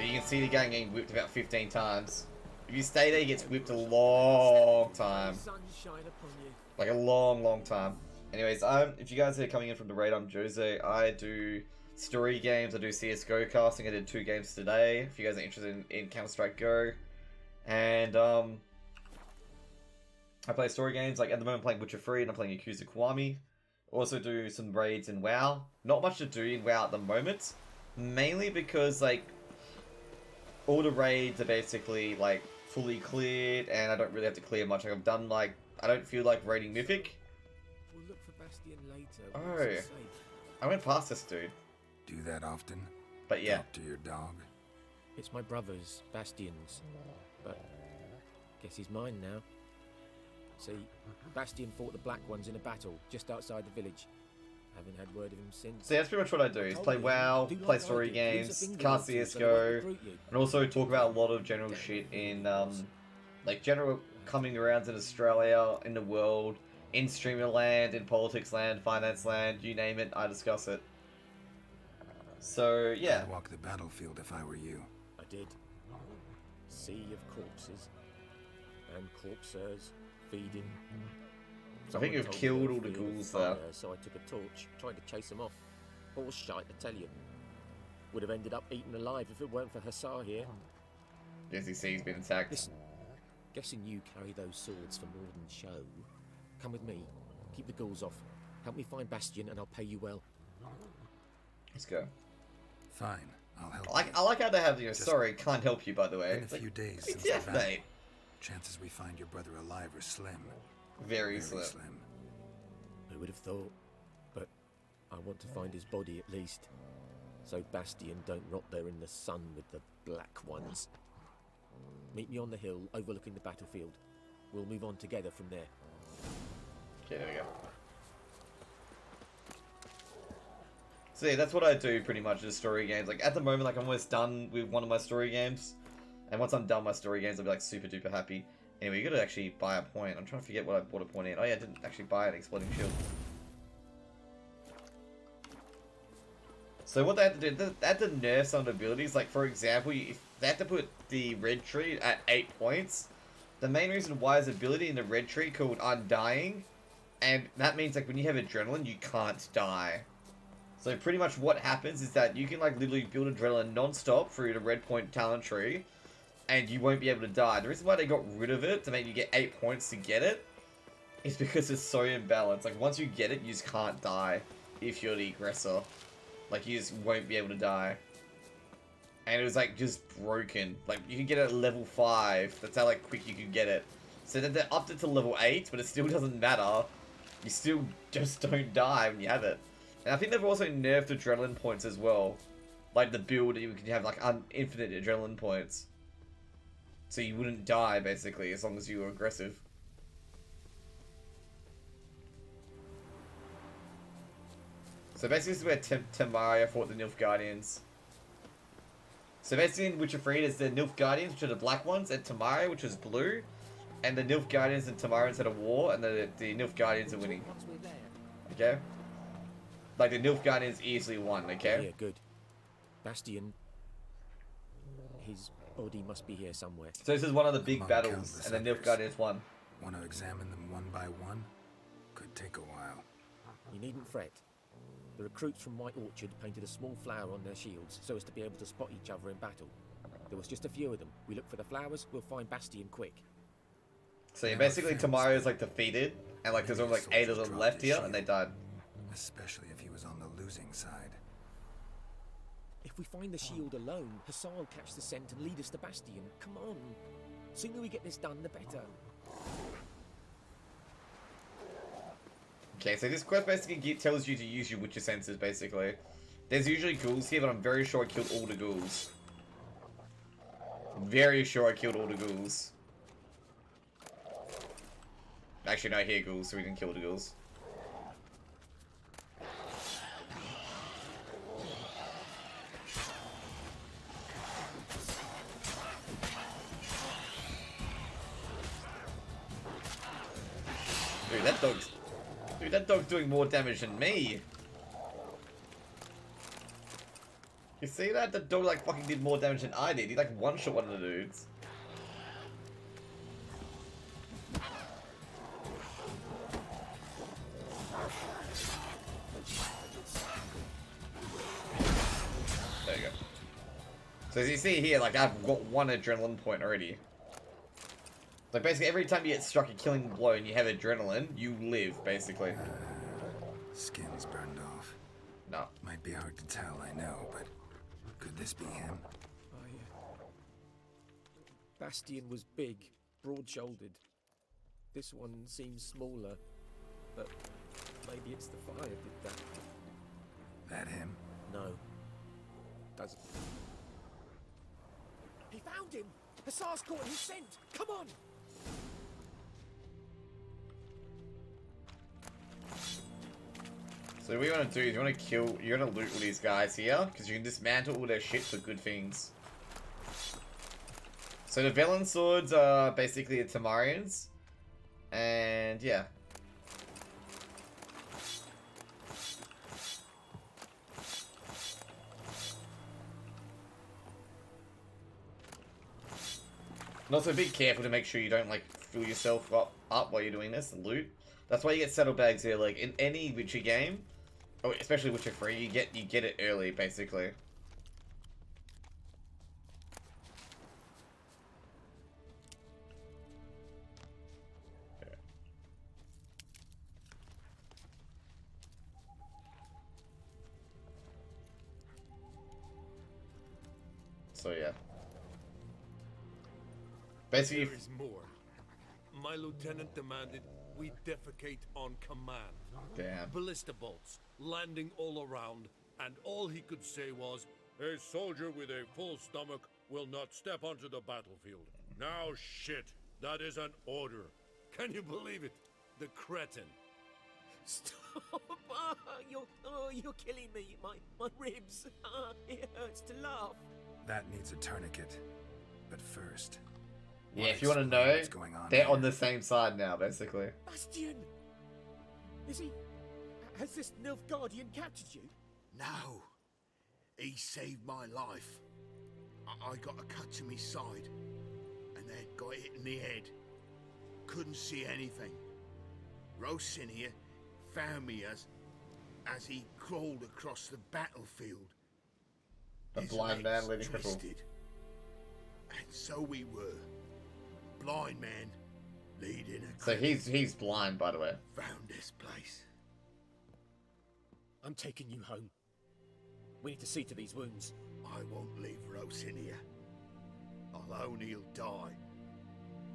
You can see the guy getting whipped about 15 times. If you stay there, he gets whipped a long time. Sunshine upon you. Like a long time. Anyways, if you guys are coming in from the raid, I'm Jose. I do story games, I do CSGO casting. I did 2 games today. If you guys are interested in Counter-Strike Go. And, I play story games, like at the moment I'm playing Witcher 3 and I'm playing Yakuza Kiwami. Also do some raids in WoW. Not much to do in WoW at the moment. Mainly because, like, all the raids are basically, like, fully cleared and I don't really have to clear much. Like, I've done, like, I don't feel like raiding Mythic. We'll look for Bastion later. Oh. once it's safe. I went past this dude. Do that often? But yeah. Talk to your dog? It's my brother's, Bastion's. But guess he's mine now. See, Bastion fought the Black Ones in a battle just outside the village. Haven't had word of him since. So that's pretty much what I do, is play WoW, Do like play I story do, use a games, finger cast or two so they won't CSGO, recruit you. and also talk about a lot of general shit in, like general coming around in Australia, in the world, in streamer land, in politics land, finance land, you name it, I discuss it. So, yeah. I'd walk the battlefield if I were you. I did. Sea of corpses. And corpsers feeding. I think you've killed all the ghouls there. So I took a torch, tried to chase them off. All shite, I tell you. Would have ended up eaten alive if it weren't for Hussar here. As he sees he's been attacked. Listen, guessing you carry those swords for more than show. Come with me. Keep the ghouls off. Help me find Bastion and I'll pay you well. Let's go. Fine, I'll help. I like how they have, you know, Just sorry, can't help you, by the way. In a It's like, few days it's since the death, battle. mate. Chances we find your brother alive are slim. Very Very slim. slim. Who would have thought? But I want to find his body at least. So Bastion don't rot there in the sun with the black ones. Meet me on the hill overlooking the battlefield. We'll move on together from there. Okay, there we go. So yeah, that's what I do pretty much in story games. Like at the moment, like I'm almost done with one of my story games. And once I'm done with my story games, I'll be like super duper happy. Anyway, you gotta actually buy a point. I'm trying to forget what I bought a point in. Oh yeah, I didn't actually buy an exploding shield. So what they had to do, they had to nerf some abilities. Like for example, if they had to put the red tree at 8 points. The main reason why is ability in the red tree called Undying. And that means like when you have adrenaline, you can't die. So pretty much what happens is that you can like literally build adrenaline non-stop through the red point talent tree. And you won't be able to die. The reason why they got rid of it, to make you get 8 points to get it, is because it's so imbalanced. Like once you get it, you just can't die if you're the aggressor. Like you just won't be able to die. And it was like just broken. Like you can get it at level 5. That's how like quick you can get it. So then they upped it to level 8, but it still doesn't matter. You still just don't die when you have it. And I think they've also nerfed adrenaline points as well. Like the build, you can have like infinite adrenaline points. So you wouldn't die basically as long as you were aggressive. So basically this is where Tamaria fought the Nilfgaardians. So basically in Witcher 3 there's the Nilfgaardians, which are the black ones, and Tamaria, which is blue. And the Nilfgaardians and Tamarians had a war, and the Nilfgaardians are winning. Okay? Like the Nilfgaardians easily won, okay? Yeah, good. Bastion... His body must be here somewhere. So this is one of the big Among battles, countless and the others. Nilfgaardians won. Want to examine them one by one? Could take a while. You needn't fret. The recruits from White Orchard painted a small flower on their shields so as to be able to spot each other in battle. There was just a few of them. We look for the flowers, we'll find Bastion quick. So yeah, Now basically offense, Tamaria's like defeated, and like there's only like 8 of them left here, and they died. Especially if he was on the losing side. If we find the shield alone, Hassan will catch the scent and lead us to Bastion. Come on. Sooner we get this done, the better. Okay, so this quest basically tells you to use your Witcher senses, basically. There's usually ghouls here, but I'm very sure I killed all the ghouls. Very sure I killed all the ghouls. Actually, no, I hear ghouls, so we didn't kill the ghouls. Dude, that dog's doing more damage than me. You see that? The dog like fucking did more damage than I did. He like one-shot one of the dudes. There you go. So as you see here, like I've got 1 adrenaline point already. Like basically every time you get struck a killing blow and you have adrenaline, you live basically. Skin's burned off. No. Might be hard to tell, I know, but could this be him? Bastion was big, broad-shouldered. This one seems smaller, but maybe it's the fire did that. That him? No. Doesn't. He found him! Hussar's caught his scent! Come on! So what you want to do is you want to loot all these guys here, because you can dismantle all their shit for good things. So the Velen swords are basically the Tamarians, and yeah. And also be careful to make sure you don't like fill yourself up while you're doing this and loot. That's why you get saddlebags here. Like in any Witcher game, or especially Witcher 3, you get it early basically. So yeah. Basically, There is more. My lieutenant demanded we defecate on command. damn. Ballista bolts landing all around, and all he could say was, "A soldier with a full stomach will not step onto the battlefield." Now shit, that is an order. Can you believe it? The cretin. Stop! You're killing me. My ribs. It hurts to laugh. That needs a tourniquet. But first... Yeah, wanna if you want to explain know, what's going on they're here. on the same side now, basically. Bastian! Is he... Has this Nilfgaardian captured you? No. He saved my life. I got a cut to my side, and then got hit in the head. Couldn't see anything. Rosin here found me as he crawled across the battlefield. A His blind man legs leading cripple. twisted. And so we were. Blind man leading a So he's blind, by the way. found this place. I'm taking you home. We need to see to these wounds. I won't leave Rosin here. Alone he'll die.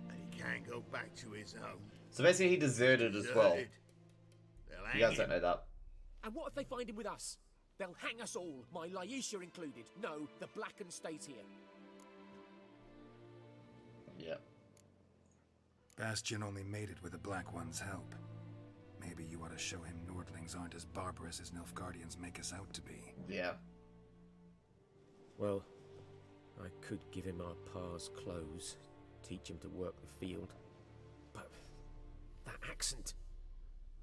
And he can't go back to his own. So basically, he deserted as well. Deserted. They'll You hang guys don't him. know that. And what if they find him with us? They'll hang us all, my Laisha included. No, the Blackened stays here. Yeah. Bastion only made it with the Black One's help. Maybe you ought to show him Nordlings aren't as barbarous as Nilfgaardians make us out to be. Yeah. Well, I could give him our pa's clothes, teach him to work the field. But that accent...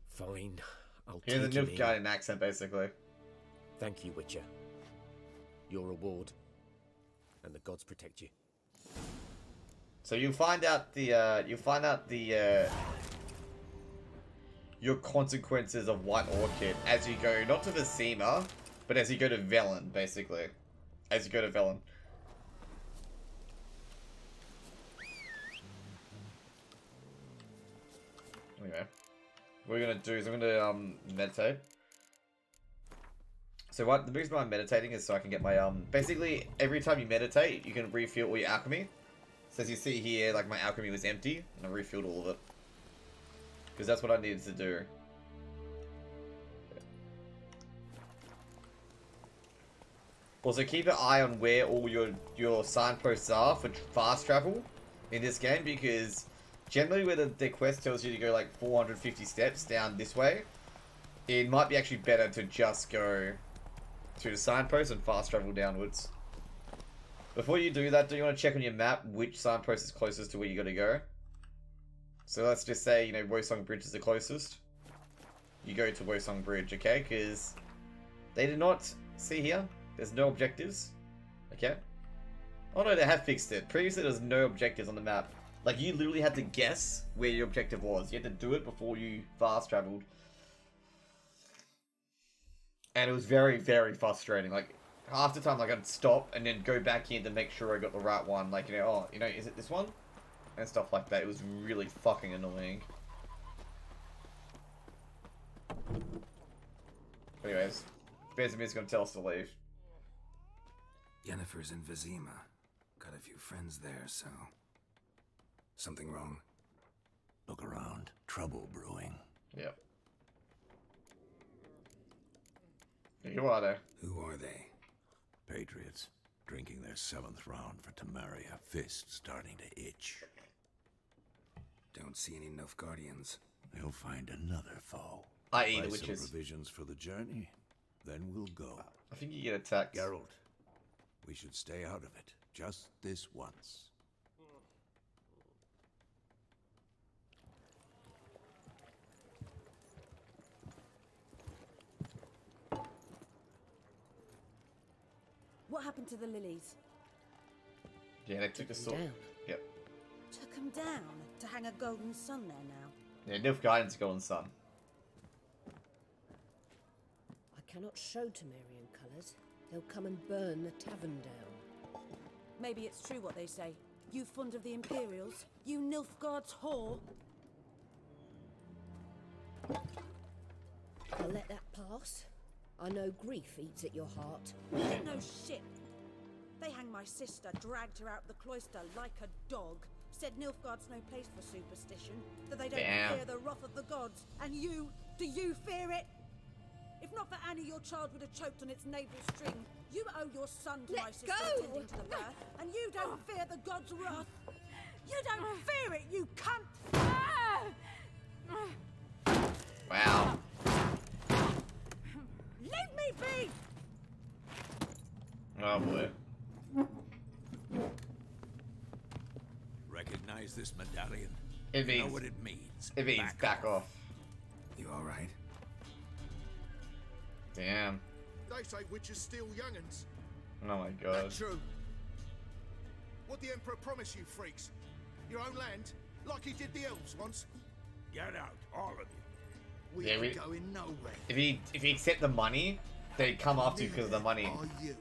Fine, I'll He has a take him in. Nilfgaardian accent, basically. Thank you, Witcher. Your reward. And the gods protect you. So you'll find out the your consequences of White Orchid as you go, not to Vizima, but as you go to Velen, basically. As you go to Velen. Anyway. What we're gonna do is I'm gonna meditate. So the reason why I'm meditating is so I can get my basically every time you meditate you can refuel all your alchemy. So as you see here, like my alchemy was empty and I refilled all of it. Because that's what I needed to do. Also keep an eye on where all your signposts are for fast travel in this game, because generally where the quest tells you to go like 450 steps down this way, it might be actually better to just go to the signpost and fast travel downwards. Before you do that, do you want to check on your map which signpost is closest to where you gotta go? So let's just say, you know, Wosong Bridge is the closest. You go to Wosong Bridge, okay? Because they did not see here. There's no objectives. Okay? Oh no, they have fixed it. Previously there was no objectives on the map. Like, you literally had to guess where your objective was. You had to do it before you fast traveled. And it was very, very frustrating. Like, half the time, like, I'd stop and then go back in to make sure I got the right one. Like, you know, oh, you know, is it this one? And stuff like that. It was really fucking annoying. Anyways, Vesemir's gonna tell us to leave. Yennefer's in Vizima. Got a few friends there, so... Something wrong? Look around. Trouble brewing. Yep. Who are they? Who are they? Patriots. Drinking their 7th round for Temeria. Fist starting to itch. Don't see any Nilfgaardians. They'll find another foe. I.e. Buy the some witches. provisions for the journey. Then we'll go. I think you get attacked. Geralt, we should stay out of it. Just this once. What happened to the lilies? Yeah, they took the sword. Down. Yep. Took them down to hang a golden sun there now. Yeah, Nilfgaardian's Golden Sun. I cannot show Temerian colours. They'll come and burn the tavern down. Maybe it's true what they say. You fond of the Imperials? You Nilfgaard's whore? I'll let that pass. I know grief eats at your heart. No shit. They hanged my sister, dragged her out the cloister like a dog. Said Nilfgaard's no place for superstition, that they don't Damn. fear the wrath of the gods. And you, do you fear it? If not for Annie, your child would have choked on its navel string. You owe your son to my sister attending to the birth, and you don't fear the gods' wrath. You don't fear it, you cunt! Wow. Leave me be! Oh boy. Recognize this medallion? It You know means- what it means. It means back off. You alright? Damn. They say witches steal young'uns. Oh my god. That's true. What the Emperor promised you, freaks? Your own land? Like he did the elves once? Get out, all of you. We Yeah, ain't going nowhere. If he accept the money, they come after you because of the money. Are you?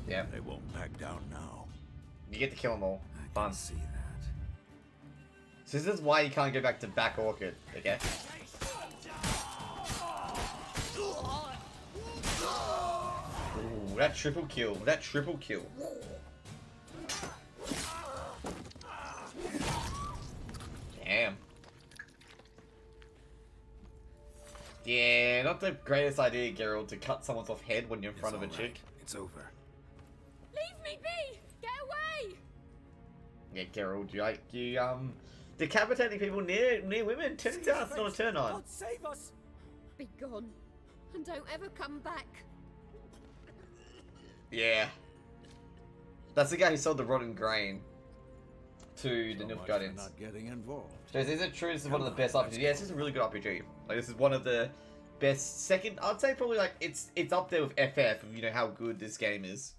Yeah. They won't back down now. You get to kill them all. I Fun. can see that. So this is why you can't go back to Back Orchid, okay? Ooh, that triple kill. That triple kill. Damn. Yeah, not the greatest idea, Geralt, to cut someone's off head when you're in front of a It's chick. alright. It's over. Leave me be! Get away! Yeah, Geralt, you decapitating people near women. Turns out it's not a turn on. God save us! Be gone. And don't ever come back. Yeah. That's the guy who sold the rotten grain to the So much for Nilfgaardians. not getting involved. So is it true this is one of the best RPGs? Yeah, this is a really good RPG. Like, this is one of the best second, I'd say probably like, it's up there with FF, you know how good this game is.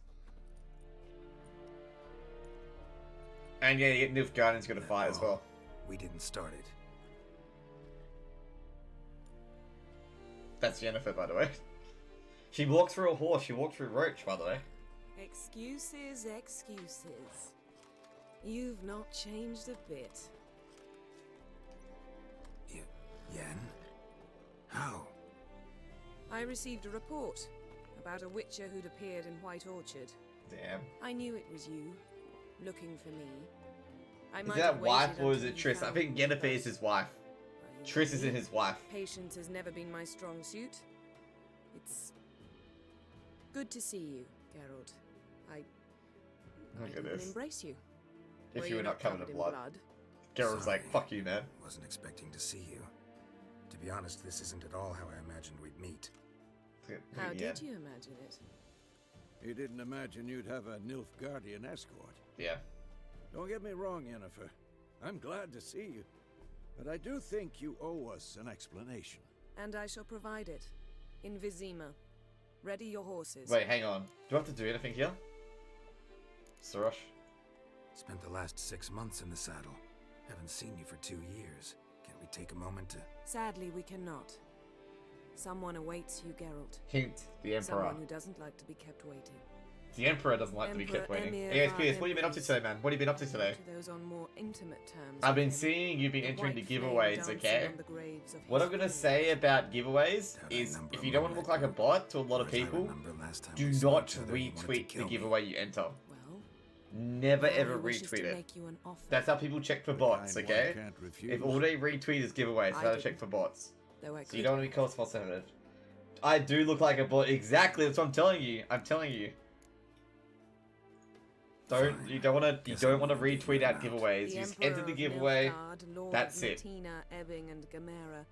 And yeah, you get Nilfgaardians got to fight as well. We didn't start it. That's Yennefer, by the way. She walked through a horse, she walked through Roach, by the way. Excuses, excuses. You've not changed a bit. Yen? How? I received a report about a witcher who'd appeared in White Orchard. Damn. I knew it was you, looking for me. I Is might that have wife waited or is until it you Triss? I found think me, Yennefer but- is his wife. Well, you Triss know isn't me. his wife. Patience has never been my strong suit. It's good to see you, Geralt. I Look at even this. embrace you. If Were you were not covered in blood. Geralt's like, Sorry. fuck you, man. Wasn't expecting to see you. To be honest, this isn't at all how I imagined we'd meet. How Yeah. did you imagine it? You didn't imagine you'd have a Nilfgaardian escort. Yeah. Don't get me wrong, Yennefer. I'm glad to see you. But I do think you owe us an explanation. And I shall provide it. In Vizima. Ready your horses. Wait, hang on. Do I have to do anything here? Sarosh? Spent the last 6 months in the saddle. Haven't seen you for 2 years. Can't we take a moment to... Sadly, we cannot. Someone awaits you, Geralt. Hint, the Emperor. Someone who doesn't like to be kept waiting. The Emperor doesn't like to be kept Emperor waiting. Emir Anyways, var Piers, what have you been up to Emrys. today, man? What have you been up to today? To those on more intimate terms. I've with been him. seeing you've been The entering the white flame giveaways, dancing okay? on the graves of What his I'm gonna friends. say about giveaways Have I is, number if you don't want to look like a bot to a lot of As I people, remember last time do we saw not each other, you wanted to retweet the kill me. giveaway you enter. Well, Never now ever he wishes retweet to it. make you an offer. That's how people check for bots, Kind one okay? can't refuse. If all they retweet is giveaways, I how to didn't. check for bots. Though I So you could don't want to be called false sensitive. I do look like a bot. Exactly, that's what I'm telling you. I'm telling you. Fine. You don't want to Guess retweet I'm out gonna figure it out. giveaways. The You just Emperor enter the of giveaway. Nilfgaard, Lord That's of it. Metina, Ebbing, and Gamera,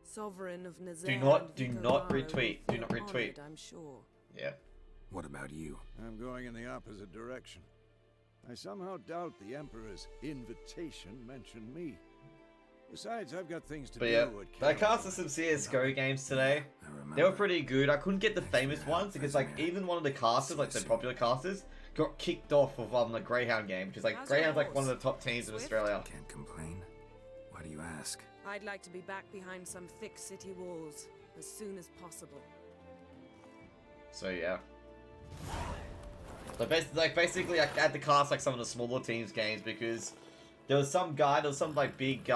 Sovereign of Nazar. Do not- and do Vico not Varo, retweet. you Do not feel retweet. honoured, I'm sure. Yeah. What about you? I'm going in the opposite direction. I somehow doubt the Emperor's invitation mentioned me. Besides, I've got things to But do yeah, at I Camelot. casted some CSGO games today. I remember. They were pretty good. I couldn't get the Thanks for famous your help, ones because like Vesemir. even one of the casters, like the See you popular casters, got kicked off of the Greyhound game, which is like How's your Greyhound's like one of horse? the top teams in Swift? Australia. Can't complain. Why do you ask? I'd like to be back behind some thick city walls as soon as possible. So yeah. So basically, I had to cast like some of the smaller teams games because there was some like big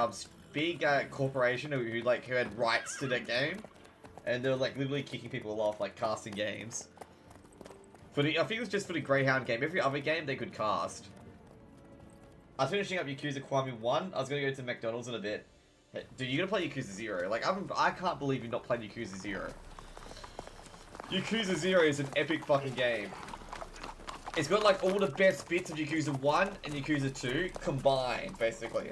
corporation who had rights to the game, and they were like literally kicking people off like casting games I think it was just for the Greyhound game. Every other game they could cast. I was finishing up Yakuza Kiwami 1. I was gonna go to McDonald's in a bit. Hey, dude, you're gonna play Yakuza 0. Like, I can't believe you've not played Yakuza 0. Yakuza 0 is an epic fucking game. It's got like all the best bits of Yakuza 1 and Yakuza 2 combined, basically.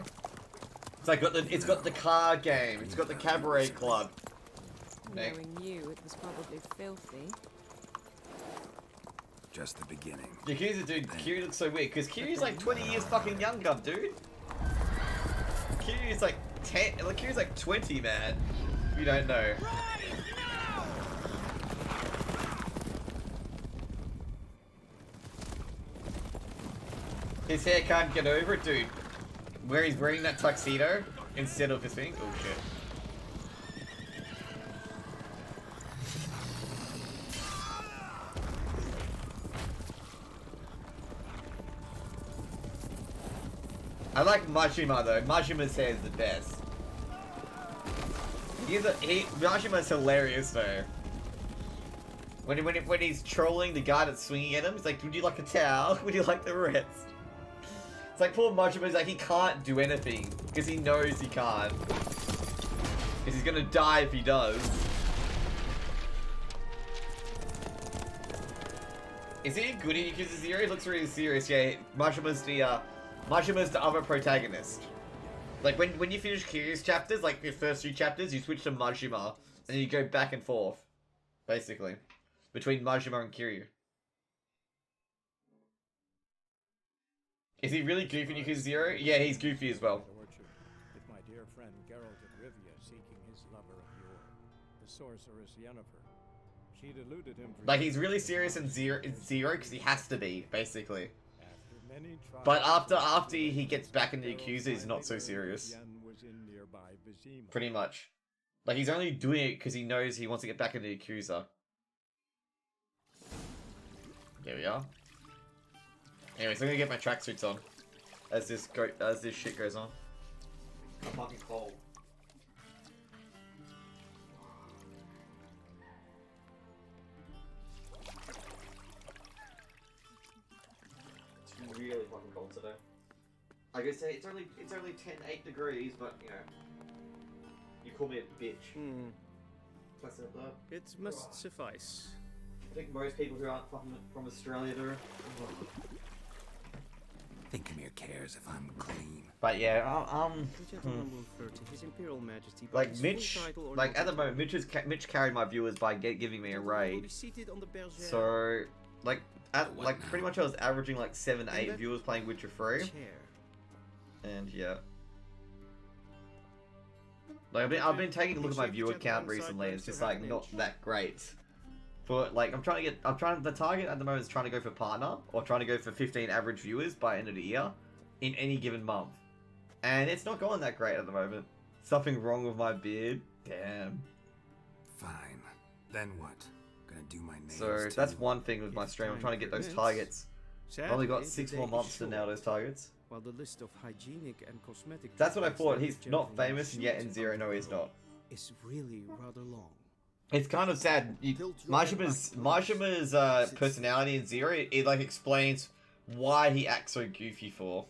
It's like it's got the card game, it's got the cabaret club. Knowing you, it was probably filthy. Just the beginning. Yakuza, dude, Kiryu looks so weird, because Kiryu's like 20 years fucking younger, dude. Kiryu's like 10, like Kiryu's like 20, man. If you don't know. His hair can't get over it, dude. Where he's wearing that tuxedo instead of his thing. Oh shit. I like Majima though. Majima's hair is the best. Majima's hilarious though. When he's trolling the guy that's swinging at him, he's like, "Would you like a towel? Would you like the rest?" It's like poor Majima's like he can't do anything because he knows he can't. Because he's gonna die if he does. Is he good at Yakuza 0? He looks really serious. Yeah, Majima's the other protagonist. Like when you finish Kiryu's chapters, like your first 2 chapters, you switch to Majima and you go back and forth, basically, between Majima and Kiryu. Is he really goofy in Yakuza 0? Yeah, he's goofy as well. With my dear friend Geralt of Rivia seeking his lover of yore, the sorceress Yennefer. She'd eluded him for Like he's really serious in zero because he has to be, basically. after many trials. But after he gets back into Yakuza, he's not so serious. Yen was in nearby Vizima. Pretty much. Like he's only doing it because he knows he wants to get back into Yakuza. There we are. Anyways, I'm gonna get my tracksuits on as this shit goes on. I'm fucking cold. It's really fucking cold today. Like I say, it's only 8 degrees, but you know, you call me a bitch. Plus that. It must suffice. I think most people who aren't fucking from Australia do. Think Ymir cares if I'm clean. But yeah, The gentleman will refer to His Imperial Majesty by like his Mitch, full title or like at the not. moment, Mitch carried my viewers by giving me a raid. So, like, pretty much I was averaging like 7-8 viewers playing Witcher 3. And yeah. Like I've been taking a look at my viewer count recently. It's just like not that great. For like the target at the moment is trying to go for partner or trying to go for 15 average viewers by end of the year in any given month. And it's not going that great at the moment. Something wrong with my beard. Damn. Fine. Then what? Gonna do my nails So too? that's one thing with my stream. I'm trying to get those targets. I've only got 6 more months to nail those targets. While the list of hygienic and cosmetic That's what I defects thought. that He's this not gentleman famous yet in shoots Zero. No, he's not. is really rather long. It's kind of sad. Majima's personality in Zero, it like explains why he acts so goofy for.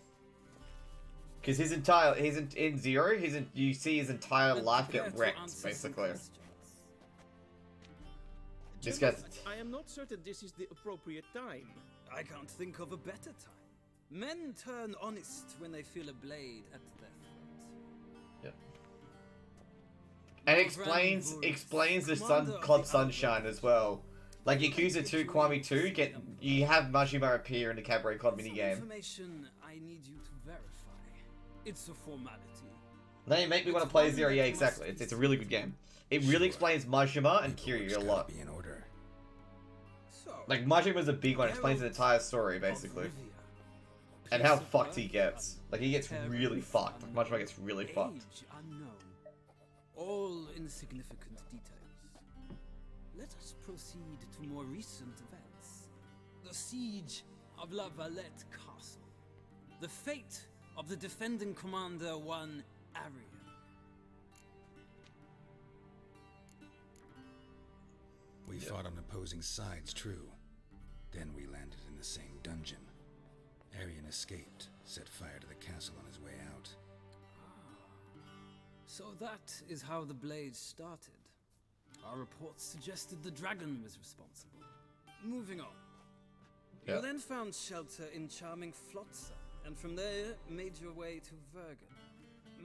Because his entire, in Zero, you see his entire life get wrecked, basically. This guy's... I am not certain this is the appropriate time. I can't think of a better time. Men turn honest when they feel a blade at their throat. Yep. And explains the Club Sunshine as well. Like Yakuza 2, Kiwami 2, you have Majima appear in the Cabaret Club minigame. Information I need you to verify. It's a formality. Now you make me want to play Zero. Yeah, exactly. It's a really good game. It really explains Majima and Kiryu a lot. Like Majima's a big one. Explains the entire story basically, and how fucked he gets. Like he gets really fucked. Like Majima gets really fucked. Age unknown. All insignificant details. Let us proceed to more recent events. The siege of La Valette Castle. The fate of the defending commander, one Arian. We fought on opposing sides, true. Then we landed in the same dungeon. Arian escaped, set fire to the castle on his way out. So that is how the Blade started. Our reports suggested the dragon was responsible. Moving on. Yeah. You then found shelter in charming Flotsam, and from there made your way to Vergen.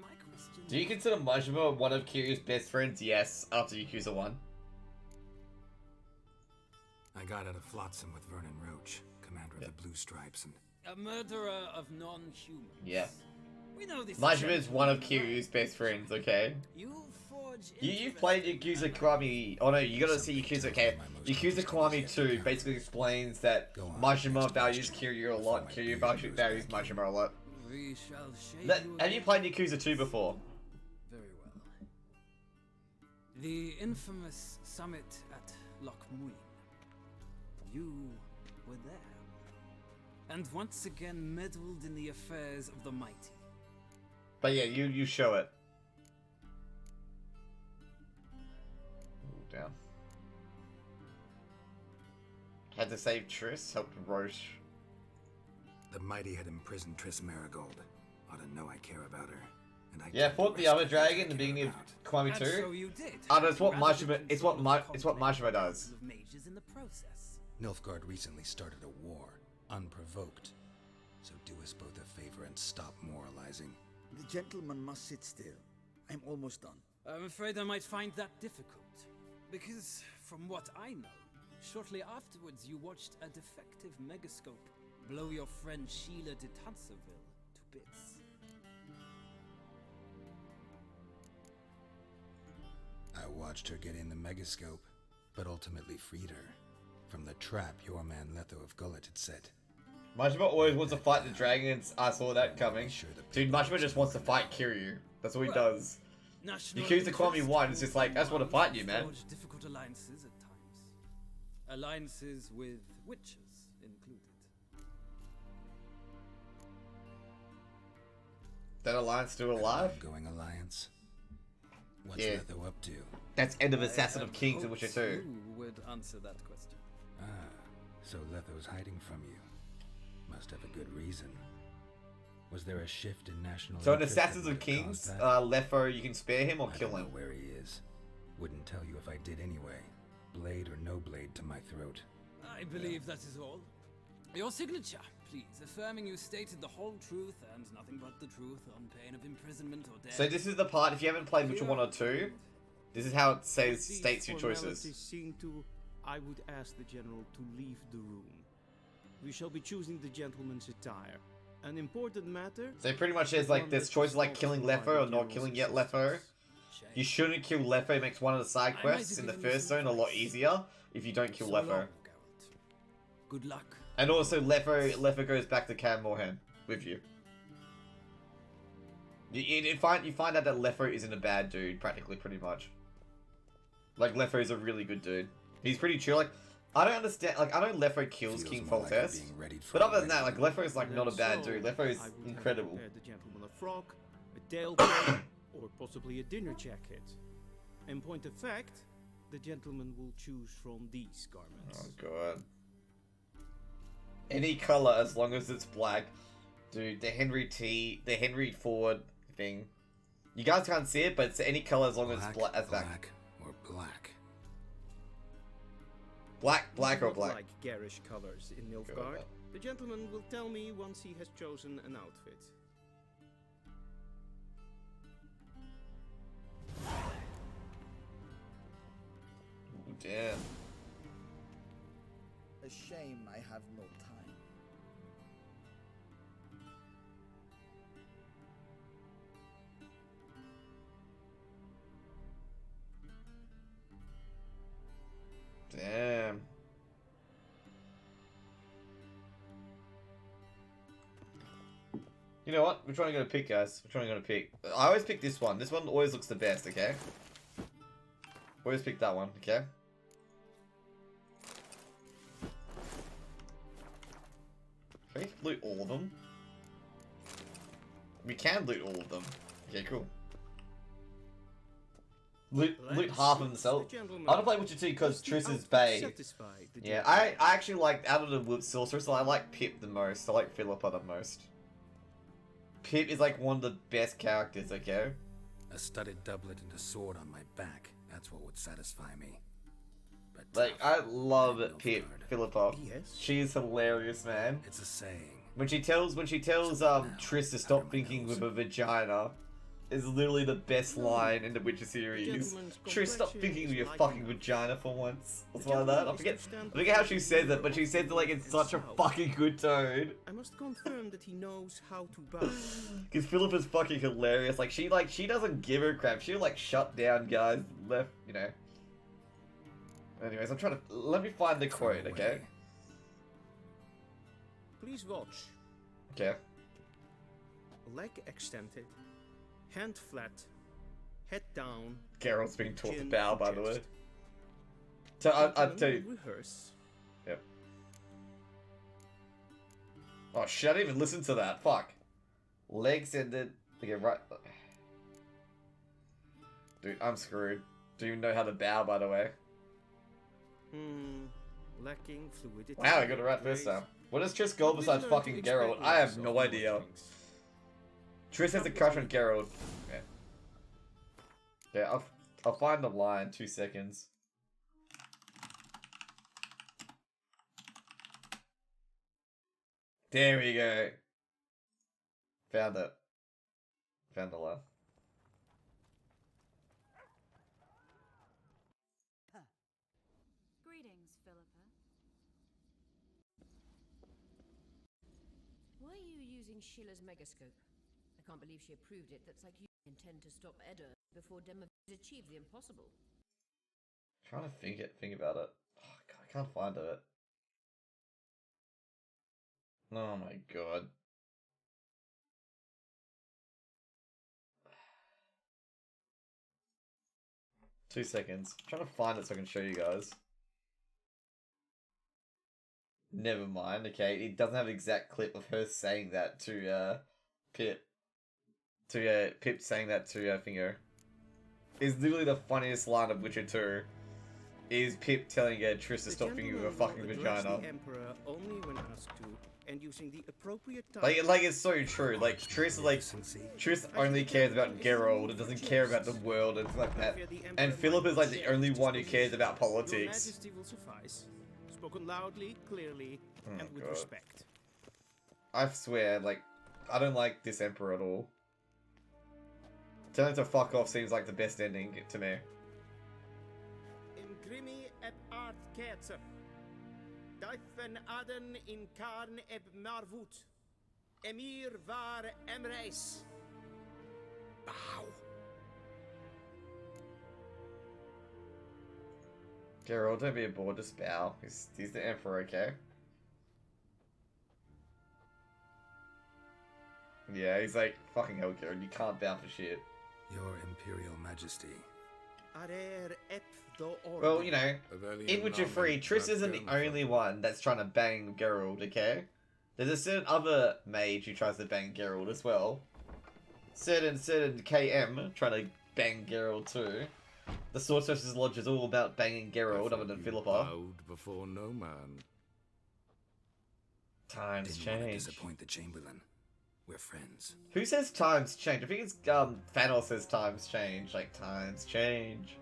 My question... Do you consider Majima one of Kiryu's best friends? Yes, after Yakuza 1. I got out of Flotsam with Vernon Roach, commander of the Blue Stripes, and... A murderer of non-humans. Yeah. We know this. Majima is one of Kiryu's best friends, okay? You've played Yakuza Kiwami. Oh no, you gotta see Yakuza. Okay, Yakuza Kiwami 2 basically explains that Majima values Kiryu a lot. Kiryu values Majima a lot. We shall shade Have you played Yakuza 2 before? Very well. The infamous summit at Loch Muin. You were there, and once again meddled in the affairs of the mighty. But yeah, you show it. Ooh, damn. Had to save Triss, helped Roche. The mighty had imprisoned Triss Marigold. Ought to know I care about her. And I Yeah, fought the other dragon in the beginning of Kiwami 2. So you did. It's what Majima. It's what Majima does. Mages in the process. Nilfgaard recently started a war, unprovoked. So do us both a favor and stop moralizing. The gentleman must sit still. I'm almost done. I'm afraid I might find that difficult. Because, from what I know, shortly afterwards you watched a defective megascope blow your friend Sheila de Tanserville to bits. I watched her get in the megascope, but ultimately freed her from the trap your man Letho of Gullet had set. Majima always wants to fight the dragons. I saw that coming. Dude, Majima just wants to fight Kiryu. That's what he does. Yakuza Kiwami 1 is just like, I just want to fight you, man. Forge difficult alliances at times. Alliances with witches included. That alliance still alive? Going alliance. What's Yeah. Letho up to? That's end of Assassin of Kings in Witcher 2. Who would answer that question? Ah, so Letho's hiding from you. Must have a good reason. Was there a shift in national So in interest Assassins that of would have Kings, caused that? Lefo, you can spare him or I kill don't him. know where he is. Wouldn't tell you if I did anyway. Blade or no blade to my throat. I believe that is all. Your signature, please, affirming you stated the whole truth and nothing but the truth on pain of imprisonment or death. So this is the part, if you haven't played Witcher 1 or 2, this is how it says, These states your formalities choices. seen to, I would ask the general to leave the room. We shall be choosing the gentleman's attire. An important matter. So pretty much there's like, there's choices like killing Lefo or not killing yet Lefo. You shouldn't kill Lefo, it makes one of the side quests in the first zone a lot easier if you don't kill So Lefo. long, Geralt. Good luck. And also Lefo goes back to Kaer Morhen with you. You find out that Lefo isn't a bad dude, practically, pretty much. Like, Lefo is a really good dude. He's pretty chill, like, I don't understand, like, I know Lefo kills King more like Foltest, being readied for but other a than that, like, Lefo is, like, not a bad So, dude. Lefo is I would have incredible. prepared the gentleman a frock, a tailcoat, or possibly a dinner jacket. In point of fact, the gentleman will choose from these garments. Oh, God. Any color as long as it's black. Dude, the Henry Ford thing. You guys can't see it, but it's any color as long as it's black. Black or black. Black or Not black. like garish colors in Nilfgaard. The gentleman will tell me once he has chosen an outfit. Ooh, damn. A shame I have no time. Damn. You know what? Which one are you gonna pick, guys? Which one are you gonna pick? I always pick this one. This one always looks the best, okay? Always pick that one, okay? Can we loot all of them? We can loot all of them. Okay, cool. loot half of themselves. I want to play Witcher 2 because Triss is bae. Satisfy the Yeah, gentleman. I actually like, out of the Whoop sorcerers, I like Pip the most. I like Philippa the most. Pip is like one of the best characters, okay? A studded doublet and a sword on my back. That's what would satisfy me. But Like, I love Pip, Philippa. Yes. She's hilarious, man. it's a saying. When she tells Triss to stop thinking with a vagina, is literally the best line in the Witcher series. Triss, stop thinking with your fucking vagina for once. Or something like that. I forget how she says it, but she says it like in such a fucking good tone. I must confirm that he knows how to bow. Because Philippa's fucking hilarious. Like she doesn't give a crap. She'll like shut down guys left, you know. Anyways, I'm trying to let me find the quote, okay? Please watch. Okay. Leg extended, hand flat, head down. Geralt's being taught to chin bow, by the way. chest. So I'll Gentlemen tell you. will rehearse. Yep. Oh shit! I didn't even listen to that. Fuck. Legs ended. Okay, right. Dude, I'm screwed. Don't even know how to bow, by the way. Lacking fluidity. Wow, I got it right first time. What does Triss go besides fucking Geralt? I have no idea. Triss has a crush on Geralt. Okay. Yeah, I'll find the line. 2 seconds. There we go. Found it. Found the line. Greetings, Philippa. Why are you using Schiller's megascope? I can't believe she approved it. That's like you intend to stop Edda before Dema achieved the impossible. Trying to think about it. Oh, God, I can't find it. Oh my god. Two seconds. I'm trying to find it so I can show you guys. Never mind, okay. It doesn't have an exact clip of her saying that to Pip. Pip saying that to Finger. It's literally the funniest line of Witcher 2. Is Pip telling Triss to stop thinking with a fucking vagina. The Emperor only when asked to, and using the appropriate time. Like it's so true. Like Triss only cares about Geralt and doesn't care about the world and stuff like that. And Philip is like the only one who cares about Your politics. Majesty will suffice. Spoken loudly, clearly, and with God. respect. I swear, like, I don't like this Emperor at all. Telling him to fuck off seems like the best ending to me. Imgrimi eb art ketzer. Daifen aden in karn eb marvut. Emir var emreis. Bow. Geralt, don't be a bored, just bow. He's the Emperor, okay? Yeah, he's like, fucking hell, Geralt, you can't bow for shit. Your Imperial Majesty. Arer ep do or. Well, you know, in Witcher 3, Triss isn't the only one that's trying to bang Geralt, okay? There's a certain other mage who tries to bang Geralt as well. Certain KM trying to bang Geralt too. The Sorcerer's Lodge is all about banging Geralt other than Philippa. Bowed before no man. Times Didn't want to change. disappoint the Chamberlain. We're friends. Who says times change? I think it's Thanos says times change. Like times change.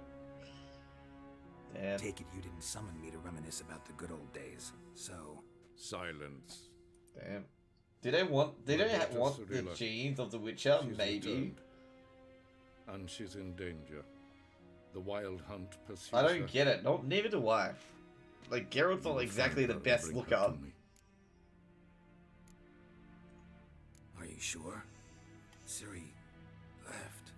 Damn. Take it you didn't summon me to reminisce about the good old days. So Silence. Damn. They don't want the Cyrilla. genes of the Witcher? She's Maybe. returned. And she's in danger. The Wild Hunt pursues I don't her. get it. No, neither do I. Like Geralt's not exactly the Find her and best bring her looker. to me. are you sure? Ciri left.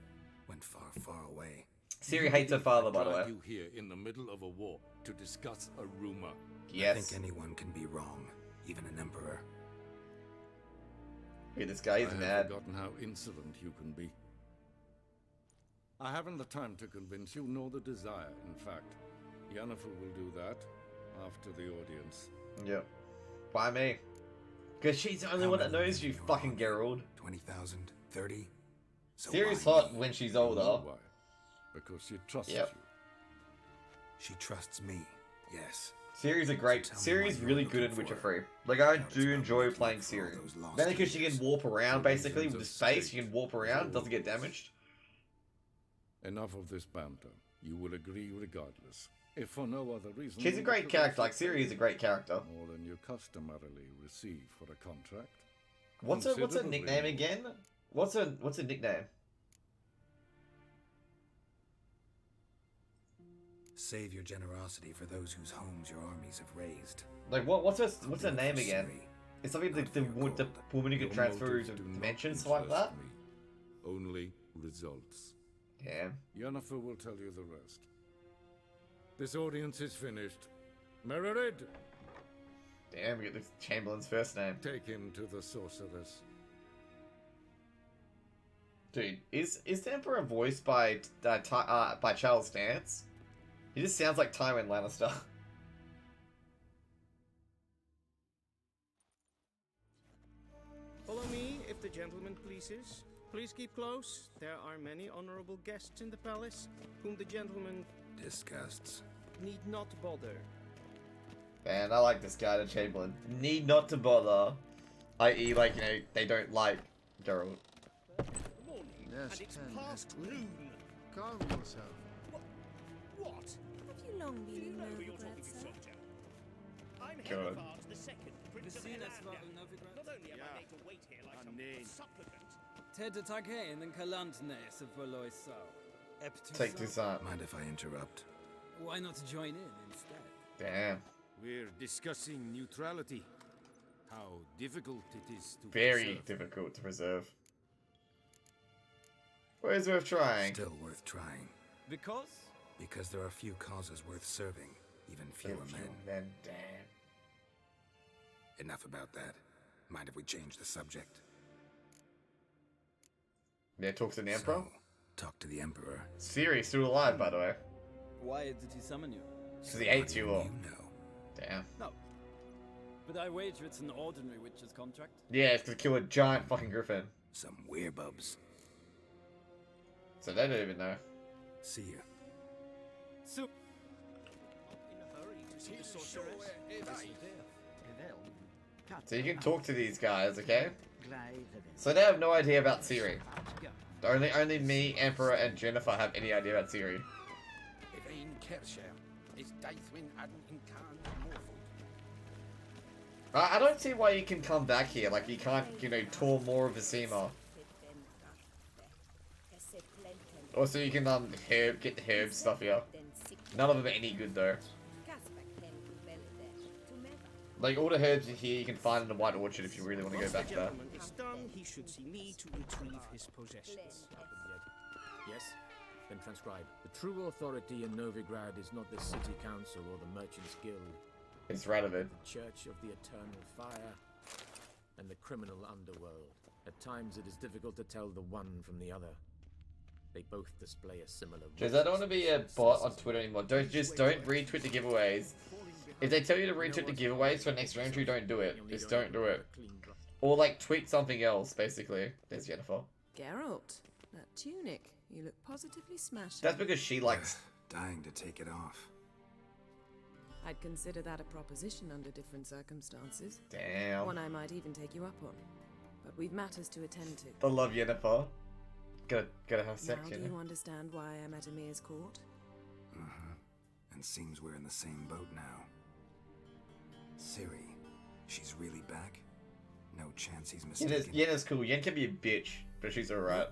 Went far, far away. Ciri hates her father, by the way. Drag you here in the middle of a war to discuss a rumor. I Yes. think anyone can be wrong, even an emperor. Hey, this guy is I have mad. forgotten how insolent you can be. I haven't the time to convince you, nor the desire, in fact. Yennefer will do that after the audience. Yep. Why me? Because she's the only one that knows you, fucking Geralt. 20,000? 30? So Ciri's why hot me? when she's You know older. why? because she trusts Yep. you. She trusts me, yes. Ciri's a great. Ciri's really good in Witcher 3. Like, I do enjoy playing Ciri. Mainly because she can warp around, basically, with the space. She can warp around, doesn't get damaged. Enough of this banter. You will agree regardless. If for no other reason... She's a great character. Like, Ciri is a great character. More than you customarily receive for a contract. What's her Consider the nickname ring. again? What's her nickname? Save your generosity for those whose homes your armies have raised. Like, what's her name again? It's something like the woman who can Your transfer motives to do not dimensions, something like that. interest me. Only results. Yeah. Yennefer will tell you the rest. This audience is finished. Mererid, Damn, we get the Chamberlain's first name. take him to the sorceress. Dude, is the Emperor voiced by Charles Dance? He just sounds like Tywin Lannister. Follow me, if the gentleman pleases. Please keep close. There are many honorable guests in the palace, whom the gentleman Disgusts. need not bother. Man, I like this guy, the Chamberlain. Need not to bother. I.e., like, you know, they don't like Geralt. Morning, Yes, and it's Ken, past yes, noon. Calm yourself. What? Have you long been You in know who you're Novigrad, talking to, sir? soldier. I'm God. Hedevard the Second, Prince of Vizina Helanda. Svar Novigrad. Not only am I Ja. made to wait here like some Amen. supplicant, Ted Taghain and Kalantnes of Verloisau. Take this out. Mind if I interrupt? Why not join in instead? Damn. We're discussing neutrality. How difficult it is to Very preserve. difficult to preserve. But it's worth trying. Still worth trying. Because? Because there are few causes worth serving, even fewer men. Damn. Enough about that. Mind if we change the subject? Yeah, talk to the Emperor? So, talk to the Emperor. Ciri's still alive, by the way. Why did he summon you? Because he hates you all. You know. Damn. No. But I wager it's an ordinary witch's contract. Yeah, it's to kill a giant fucking griffin. Some werebubs. So they don't even know. See ya. So, in a hurry to see the sorceress. So you can talk to these guys, okay? So they have no idea about Ciri. Only me, Emperor, and Jennifer have any idea about Ciri. I don't see why you can come back here. Like, you can't, you know, tour more of Vizima. Also, you can, get the herb stuff here. None of them are any good, though. Like, all the herbs here you can find in the White Orchard if you really want to go Once the back there. gentleman is done, he should see me to retrieve his possessions. Yes? Then transcribe. The true authority in Novigrad is not the city council or the merchants guild. It's Radovid. The Church of the Eternal Fire and the criminal underworld. At times it is difficult to tell the one from the other. They both display a similar... Jez, I don't want to be a bot on Twitter anymore. Don't retweet the giveaways. If they tell you to retweet the giveaways for next entry, don't do it. Just don't do it. Or like tweet something else, basically. There's Jennifer. Geralt, that tunic, you look positively smashed. That's because she likes... Dying to take it off. I'd consider that a proposition under different circumstances. Damn. One I might even take you up on. But we've matters to attend to. I love Jennifer. Gotta have sex, Now you do know? you understand why I'm at Emir's court? And seems we're in the same boat now. Ciri, she's really back? No chance he's mistaken. Yenna's cool. Yen can be a bitch, but she's alright.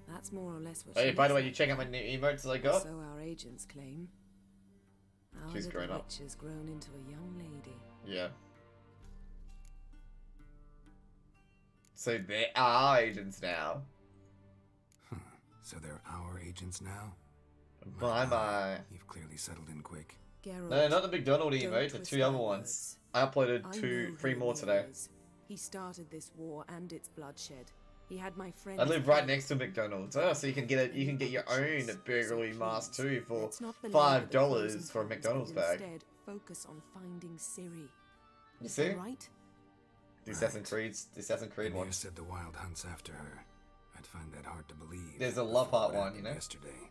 That's more or less what Hey, she by the way, is. you check out my new emotes I got? So our agents claim. Our She's little grown up. witch has grown into a young lady. Yeah. So they are agents now. So they're our agents now? Bye-bye. You've clearly settled in quick. Geralt, No, not the McDonald don't emote, the twist two my other ones. I uploaded I three know who more Emir today. is. He started this war and its bloodshed. He had my friend. I live right next to McDonald's. Oh, so you can get your own burglary mask too for Let's not belabor the pros $5 and for a cons, McDonald's but bag. Instead, focus on finding Ciri. You see? Right? The Assassin's Creed one. Emir said the Wild hunts after her. I'd find that hard to believe. There's a love before heart what one, happened you know? Yesterday.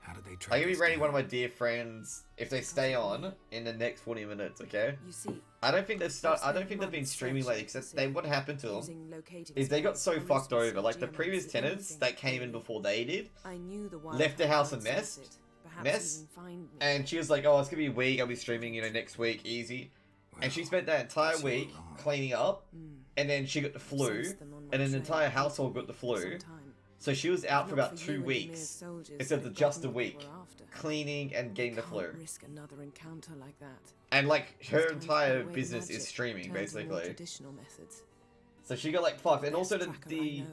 How did they I'm track gonna be us rating down? one of my dear friends if they stay on in the next 40 minutes, okay? You see, I don't think they've I've I don't spent think they've been months streaming lately searching because for they Sid, what happened to them using locating is they got so spies, fucked police, over. Like the previous geomancy, tenants anything, that came in really. before they did I knew the wild left the hunt house a might sense mess, it, perhaps mess, even find me. and she was like, "Oh, it's gonna be a week. I'll be streaming, you know, next week, easy." And she spent that entire week cleaning up, and then she got the flu, Sensed them on my and then the trail. entire household got the flu. Sometime. So she was out for Not about for 2 you and the mere weeks soldiers instead that of had just a gotten what they week, were after. cleaning and getting the flu. Can't risk another encounter like that. And like It's her time to put entire away the business is magic, streaming, turn to more basically. traditional methods. So she got like fucked, and also Tracker I know.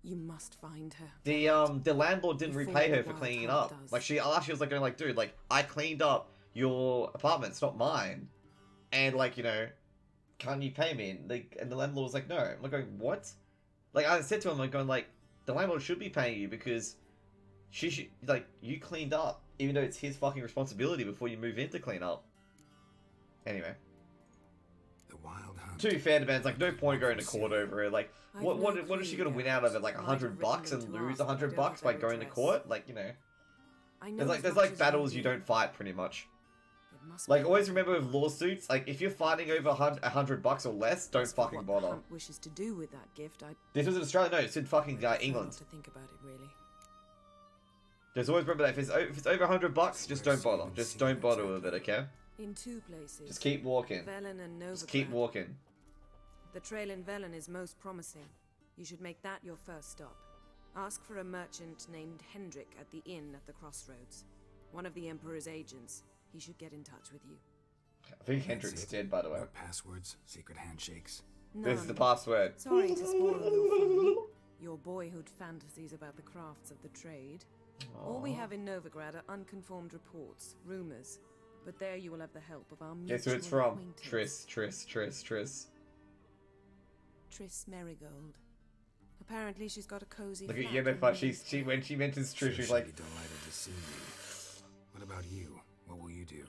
You must find her. the landlord didn't Before repay the her for wild cleaning hunt up. does. Like she was like going like, dude, like I cleaned up your apartment, it's not mine, and like, you know, can't you pay me? And the landlord was like, no. I'm like going, what? Like I said to him, like going like, the landlord should be paying you because she should, like, you cleaned up, even though it's his fucking responsibility before you move in to clean up. Anyway. The wild hunt. To be fair to Ben, it's like no point going to court over it. Like, I've what no what is she clue, gonna win out of it? Like Might have $100 written and them to lose ask, but I $100 don't by have going to address. court? Like, you know. I know There's like as there's much like as battles do. you don't fight pretty much. It must Like be always remember with lawsuits, like if you're fighting over $100 or less, don't As for fucking what bother. Hunt wishes to do with that gift, I This was in Australia, no, it's in fucking prefer England. not to think about it really. Just always remember that if it's over $100, just don't bother. Just don't bother with it, okay? In two places. Just keep walking. Velen and Novigrad. Just keep walking. The trail in Velen is most promising. You should make that your first stop. Ask for a merchant named Hendrik at the inn at the crossroads. One of the Emperor's agents. He should get in touch with you. I think Hendrik's dead, by the way. No passwords, secret handshakes. This is the None. password. Sorry to spoil your fun. Your boyhood fantasies about the crafts of the trade. All we Aw. have in Novigrad are unconformed reports, rumors. But there you will have the help of our Guess who it's mutual from? acquaintance. Triss. Triss Merigold. Apparently she's got a cozy Look at flat in Yennefer, she when she mentions Triss, she's like, She'd be delighted to see me. What about you? What will you do?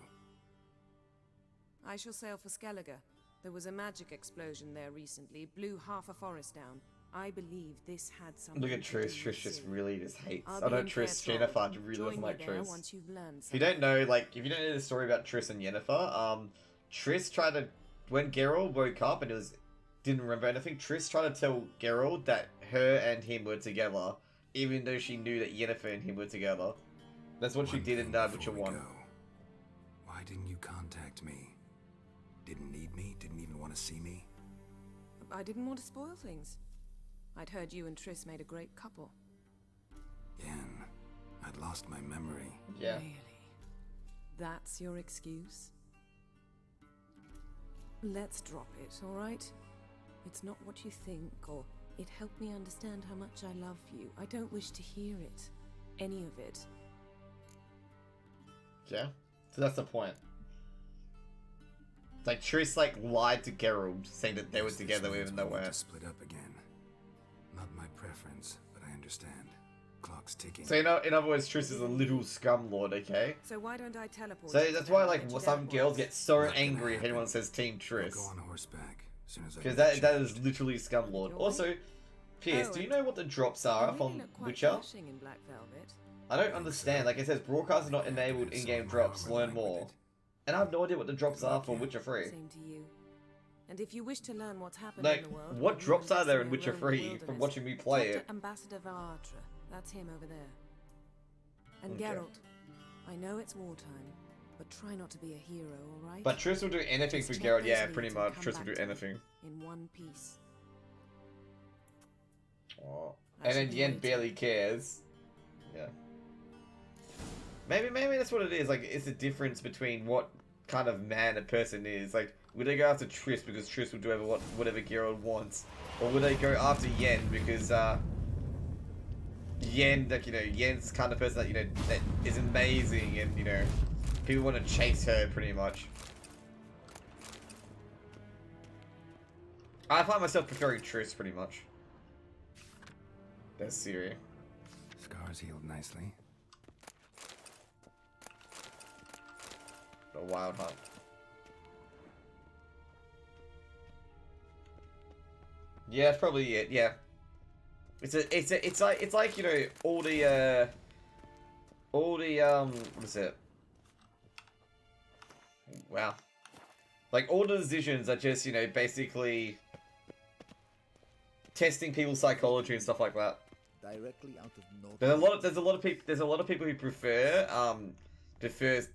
I shall sail for Skellige. There was a magic explosion there recently, blew half a forest down. I believe this had something look at to do Triss. with Triss just Sid. really just hates. I'll I be know in Triss. Fair Yennefer Troll. really Join doesn't me like there Triss. once you've learned If you don't know, like, if you don't know the story about Triss and Yennefer, Triss tried to, when Geralt woke up and didn't remember anything, Triss tried to tell Geralt that her and him were together, even though she knew that Yennefer and him were together. That's what she did in Witcher 1. Why didn't you contact me? Didn't need me? Didn't even want to see me? I didn't want to spoil things. I'd heard you and Triss made a great couple. Yen, I'd lost my memory. Yeah. Really? That's your excuse? Let's drop it, alright? It's not what you think, or it helped me understand how much I love you. I don't wish to hear it. Any of it. Yeah? So that's the point. Like, Triss, like, lied to Geralt, saying that they were together even though they We need to weren't. split up again. Not my preference, but I understand. Clock's ticking. So, in other words, Triss is a little scum lord, okay? So why don't I teleport? So you that's to why, them like, and get you some there girls once? get so Not gonna angry if anyone happen. says Team I'll Triss. go on horseback as soon as I Because get that a is literally scum lord. Also, Pierce, Oh, do you and know what the drops You are really from look quite Witcher? dashing in black velvet. I don't understand. Like it says, broadcast is not enabled in-game drops. Learn more. And I have no idea what the drops are for Witcher 3. Same to you. And if you wish to learn what's happened Like, in the world, what while you drops are invest there in in your Witcher own 3 from wilderness, watching me play talk it? to Ambassador Varatra. That's him over there. And Okay. Geralt, I know it's wartime, but try not to be a hero, alright? But Triss will do anything Just for check Geralt. those Yeah, leads pretty and much. come Triss will back do to me anything. in one piece. Oh. I And shall then be Yen waiting. barely cares. Yeah. Maybe that's what it is. Like, it's the difference between what kind of man a person is. Like, would they go after Triss because Triss will do whatever Geralt wants? Or would they go after Yen because, Yen, like, you know, Yen's kind of person that, you know, that is amazing and, you know, people want to chase her pretty much. I find myself preferring Triss pretty much. That's Siri. Scars healed nicely. The Wild Hunt. Yeah, that's probably it. Yeah, it's like you know all the all the what is it? Wow. Like all the decisions are just, you know, basically testing people's psychology and stuff like that. Directly out of North. There's a lot of people who prefer Triss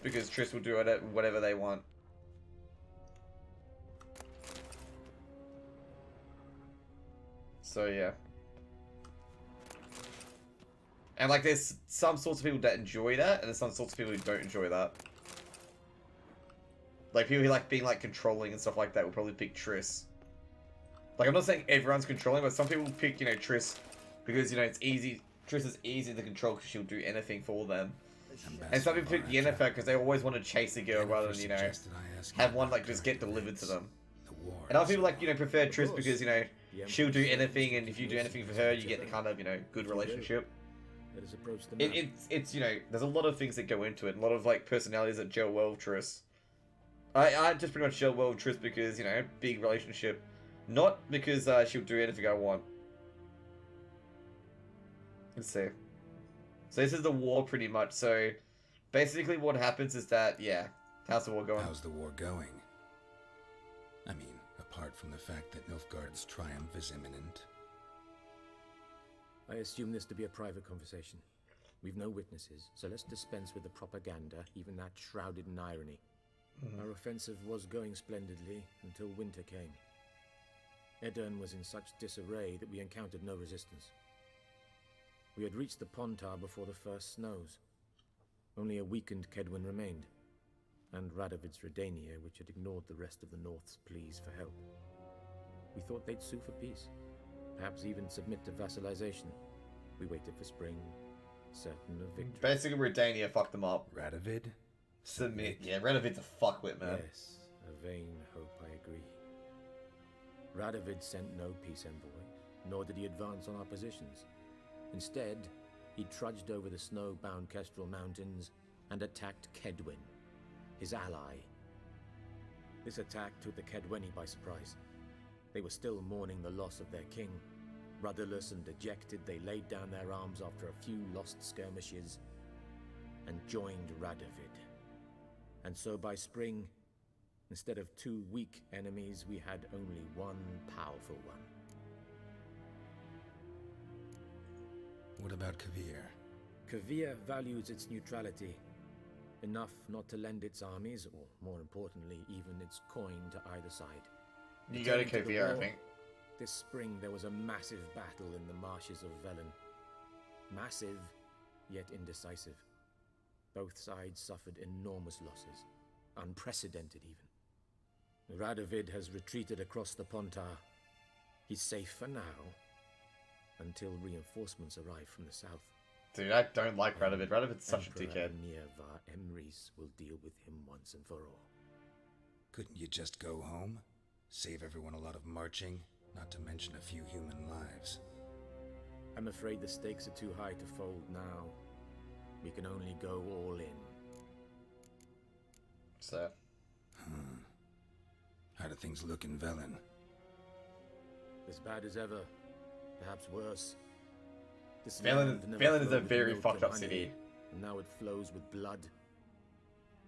because Triss will do whatever they want. So yeah. And like there's some sorts of people that enjoy that, and there's some sorts of people who don't enjoy that. Like people who like being like controlling and stuff like that will probably pick Triss. Like I'm not saying everyone's controlling, but some people pick, you know, Triss because, you know, it's easy. Triss is easy to control because she'll do anything for them. And some people pick Yennefer because they always want to chase a girl rather than, you know, have one like just get delivered to them. And other people like, you know, prefer Triss because, you know, she'll do anything, and if you do anything for her, you get the kind of, you know, good relationship. It's you know, there's a lot of things that go into it, a lot of like personalities that gel well with Triss. I just pretty much gel well with Triss because, you know, big relationship, not because she'll do anything I want. Let's see. So this is the war pretty much. So basically what happens is that, yeah, how's the war going? How's the war going? I mean, apart from the fact that Nilfgaard's triumph is imminent. I assume this to be a private conversation. We've no witnesses, so let's dispense with the propaganda, even that shrouded in irony. Our offensive was going splendidly until winter came. Edirn was in such disarray that we encountered no resistance. We had reached the Pontar before the first snows. Only a weakened Kedwen remained, and Radovid's Redania, which had ignored the rest of the North's pleas for help. We thought they'd sue for peace, perhaps even submit to vassalization. We waited for spring, certain of victory. Basically, Redania fucked them up. Radovid? Submit. Yeah, Radovid's a fuckwit, man. Yes, a vain hope, I agree. Radovid sent no peace envoys, nor did he advance on our positions. Instead, he trudged over the snow-bound Kestrel Mountains and attacked Kedwen, his ally. This attack took the Kedweni by surprise. They were still mourning the loss of their king. Rudderless and dejected, they laid down their arms after a few lost skirmishes and joined Radovid. And so by spring, instead of 2 weak enemies, we had only one powerful one. What about Kavir? Kavir values its neutrality, enough not to lend its armies, or more importantly, even its coin to either side. You go to Kavir, I think. This spring there was a massive battle in the marshes of Velen. Massive, yet indecisive. Both sides suffered enormous losses, unprecedented even. Radovid has retreated across the Pontar. He's safe for now, until reinforcements arrive from the south. Dude, I don't like Radovid. Radovid's such a dickhead. Nirvar Emrys will deal with him once and for all. Couldn't you just go home? Save everyone a lot of marching, not to mention a few human lives. I'm afraid the stakes are too high to fold now. We can only go all in. So? How do things look in Velen? As bad as ever. Perhaps worse. Velen is a very fucked up city. And now it flows with blood.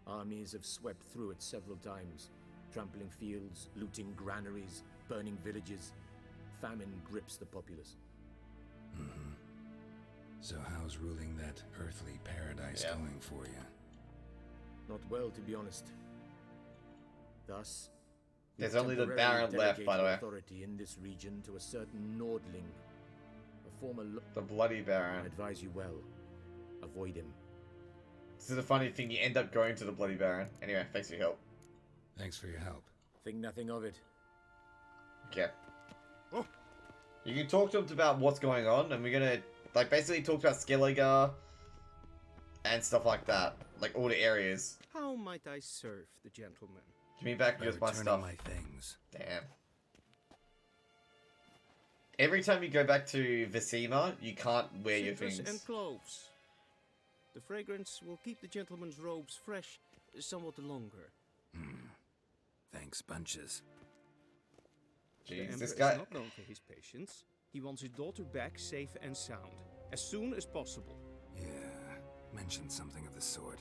Armies have swept through it several times, trampling fields, looting granaries, burning villages. Famine grips the populace. So how's ruling that earthly paradise going for you? Not well, to be honest. Thus, there's only the Baron left, by the way. Authority in this region to a certain Nordling, a former. The Bloody Baron. I advise you well. Avoid him. This is a funny thing. You end up going to the Bloody Baron. Anyway, thanks for your help. Thanks for your help. Think nothing of it. Okay. Oh. You can talk to him about what's going on, and we're gonna like basically talk about Skelliger and stuff like that, like all the areas. How might I serve the gentleman? Give me back my stuff. My things. Damn. Every time you go back to Vizima, you can't wear your Citrus things. and cloves. The fragrance will keep the gentleman's robes fresh somewhat longer. Thanks, bunches. The Jeez, Emperor this guy. is not known for his patience. He wants his daughter back safe and sound, as soon as possible. Yeah, mentioned something of the sort.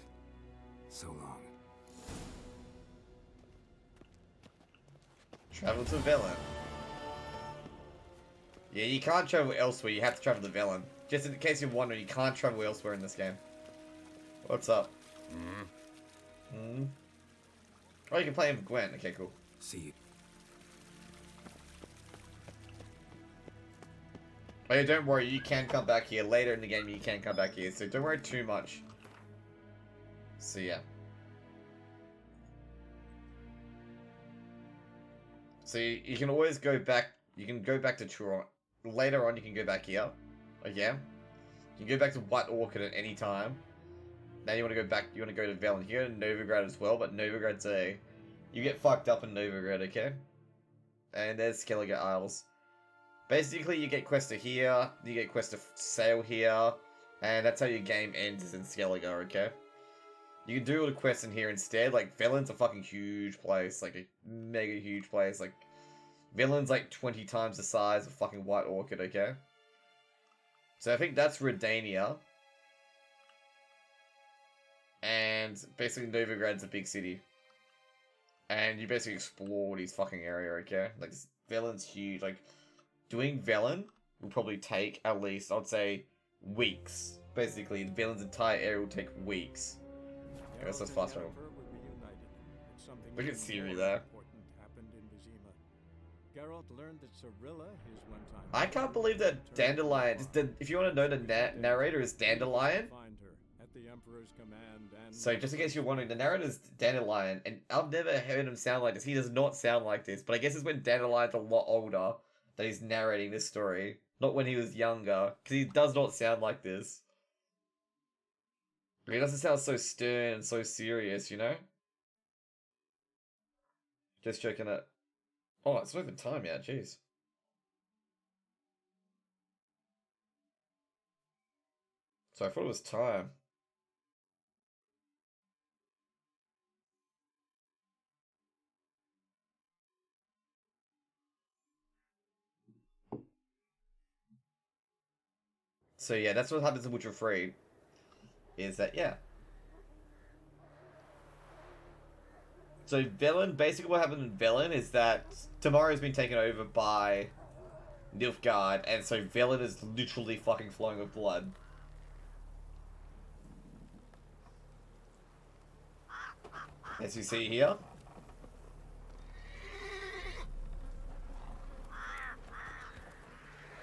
So long. Travel to Velen. Yeah, you can't travel elsewhere, you have to travel to Velen. Just in case you're wondering, you can't travel elsewhere in this game. What's up? Oh, you can play him with Gwen. Okay, cool. See you. Oh yeah, don't worry, you can come back here. Later in the game, you can come back here, so don't worry too much. So yeah. So you can always go back, you can go back to Turon. Later on, you can go back here. Again. You can go back to White Orchid at any time. Now you want to go back, you want to go to Velen. You go to Novigrad as well, but Novigrad's a... You get fucked up in Novigrad, okay? And there's Skellige Isles. Basically, you get quests to here, you get quests to sail here, and that's how your game ends is in Skellige, okay? You can do all the quests in here instead. Like, Velen's a fucking huge place, like a mega huge place. Like, Velen's like 20 times the size of fucking White Orchid, okay? So I think that's Redania. And basically Novigrad's a big city. And you basically explore this fucking area, okay? Like, Velen's huge. Like, doing Velen will probably take at least, I'd say, weeks. Basically, Velen's entire area will take weeks. Okay, let's just fast travel. Look at Ciri there. Geralt learned that Cirilla, his one-time... I can't believe that Dandelion... If you want to know, the narrator is Dandelion. Find her at the Emperor's command and... So, just in case you're wondering, the narrator is Dandelion, and I've never heard him sound like this. He does not sound like this, but I guess it's when Dandelion's a lot older that he's narrating this story. Not when he was younger, because he does not sound like this. He doesn't sound so stern and so serious, you know? Just checking it. Oh, it's not even time yet, jeez. So I thought it was time. So yeah, that's what happens in Witcher 3. Is that, yeah. So Velen, basically what happened in Velen is that Tomorrow's been taken over by Nilfgaard, and so Velen is literally fucking flowing with blood. As you see here.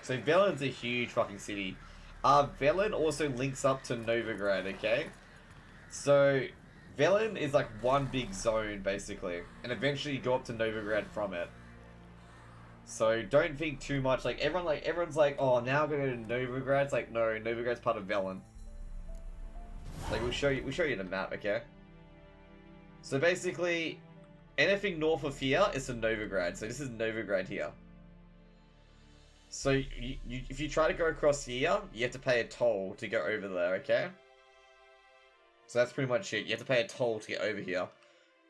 So Velen's a huge fucking city. Velen also links up to Novigrad, okay? So Velen is like one big zone, basically. And eventually you go up to Novigrad from it. So don't think too much. Like, everyone's like, oh, now I'm gonna go to Novigrad. It's like, no, Novigrad's part of Velen. Like, we'll show you the map, okay? So basically, anything north of here is to Novigrad. So this is Novigrad here. So if you try to go across here, you have to pay a toll to go over there, okay? So that's pretty much it. You have to pay a toll to get over here.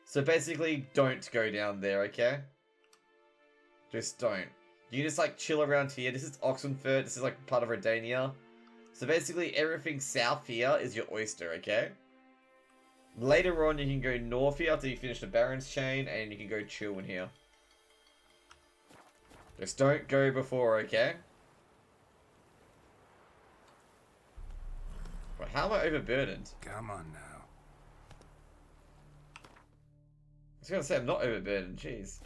So basically, don't go down there, okay? Just don't. You just like chill around here. This is Oxenfurt. This is like part of Redania. So basically, everything south here is your oyster, okay? Later on, you can go north here after you finish the Baron's Chain, and you can go chill in here. Just don't go before, okay? Well, how am I overburdened? Come on now. I was gonna say I'm not overburdened, jeez.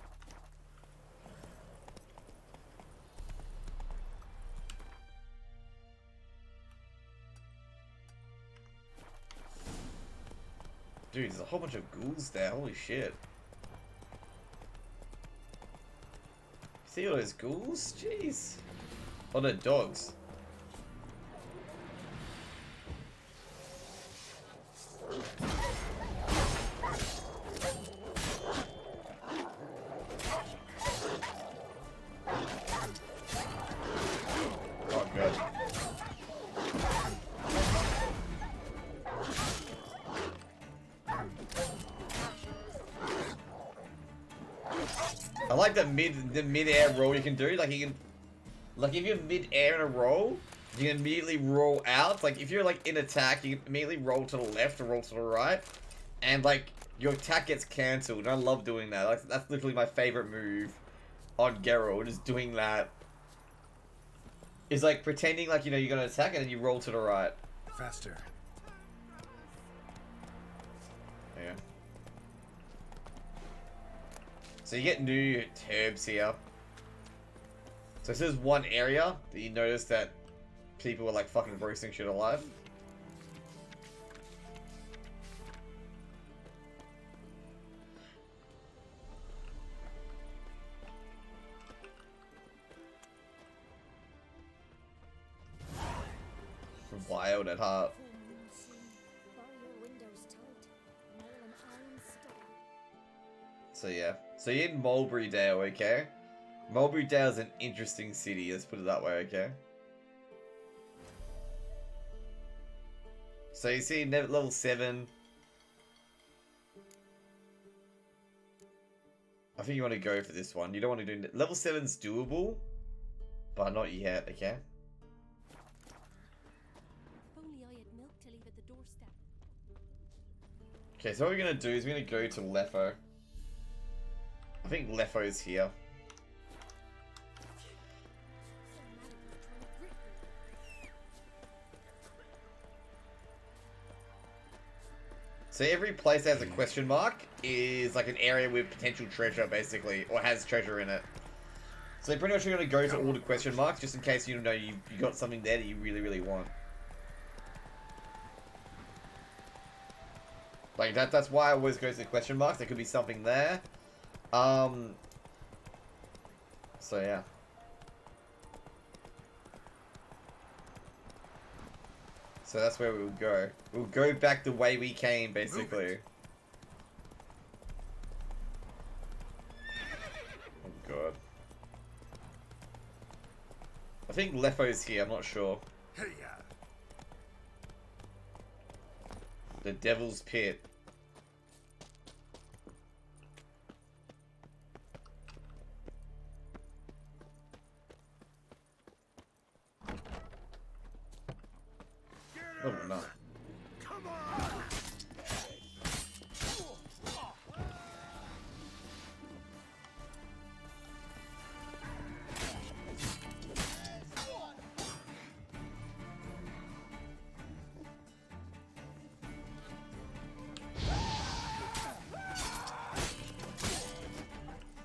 Dude, there's a whole bunch of ghouls there, holy shit. See all those ghouls? Jeez. Oh, they're dogs. Oh, good. I like the mid-air roll you can do. Like you can, like if you're mid-air in a roll, you can immediately roll out. Like, if you're, like, in attack, you can immediately roll to the left or roll to the right. And, like, your attack gets cancelled. And I love doing that. Like, that's literally my favorite move on Geralt, is doing that. Is, like, pretending like, you know, you're gonna attack and then you roll to the right. Faster. Yeah. So you get new herbs here. So this is one area that you notice that people are like fucking roasting shit alive. Wild at heart. So yeah. So you're in Mulberry Dale, okay? Mulberry Dale is an interesting city, let's put it that way, okay? So you see level 7. I think you want to go for this one. You don't want to do... Level 7's doable, but not yet, okay? Okay, so what we're going to do is we're going to go to Leffo. I think Leffo's here. So every place that has a question mark is like an area with potential treasure, basically, or has treasure in it. So pretty much you're going to go to all the question marks, just in case you know you got something there that you really, really want. Like, that's why I always go to the question marks. There could be something there. So, yeah. So that's where we'll go. We'll go back the way we came, basically. Oh, God. I think Leffo's here, I'm not sure. The Devil's Pit. Oh, no. Come on!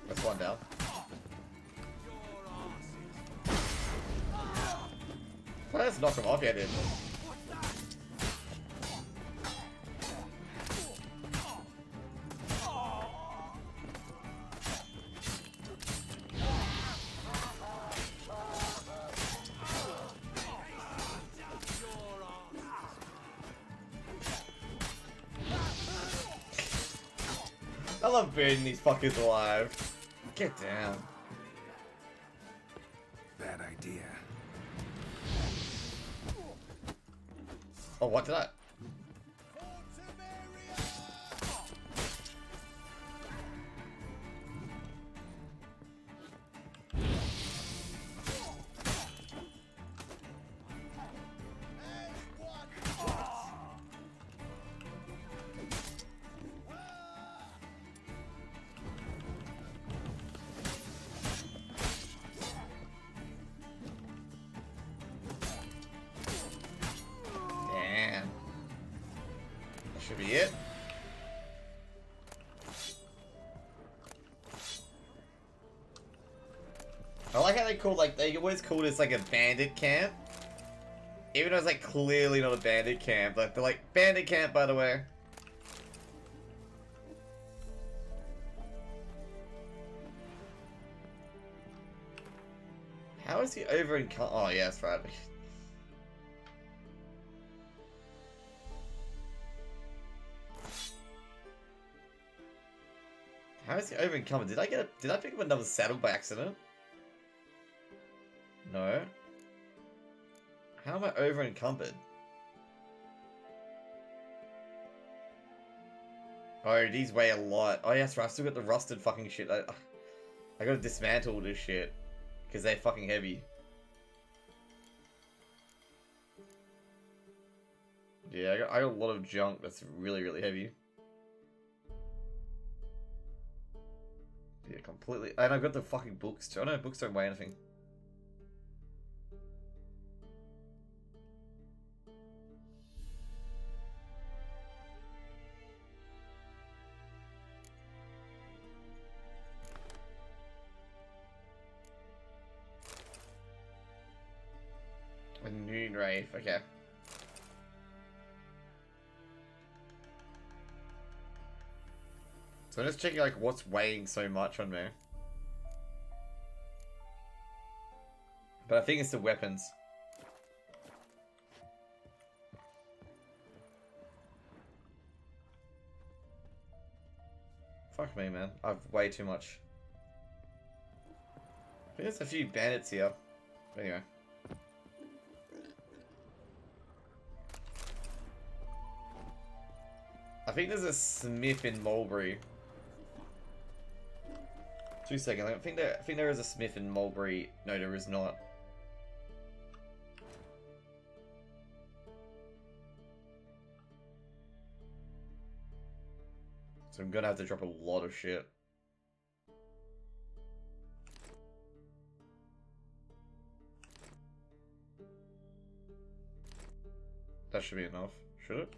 That's one down. Let's knock him off, yeah, dude. I love burning these fuckers alive. Get down. Bad idea. Oh, what did I... Damn. That should be it. I like how they always call this like a bandit camp. Even though it's like clearly not a bandit camp. Like they're like, bandit camp, by the way. How is he over in... Oh, yeah, that's right. How is he over encumbered? Did I pick up another saddle by accident? No. How am I over encumbered? Oh, these weigh a lot. Oh, yes, right. I've still got the rusted fucking shit. I gotta dismantle this shit. Because they're fucking heavy. Yeah, I got a lot of junk that's really, really heavy. Yeah, completely. And I've got the fucking books too. I know books don't weigh anything. A noon rave, okay. So I'm just checking like what's weighing so much on me. But I think it's the weapons. Fuck me, man. I've way too much. I think there's a few bandits here. Anyway. I think there's a smith in Mulberry. 2 seconds. I think there is a smith in Mulberry. No, there is not. So I'm gonna have to drop a lot of shit. That should be enough. Should it?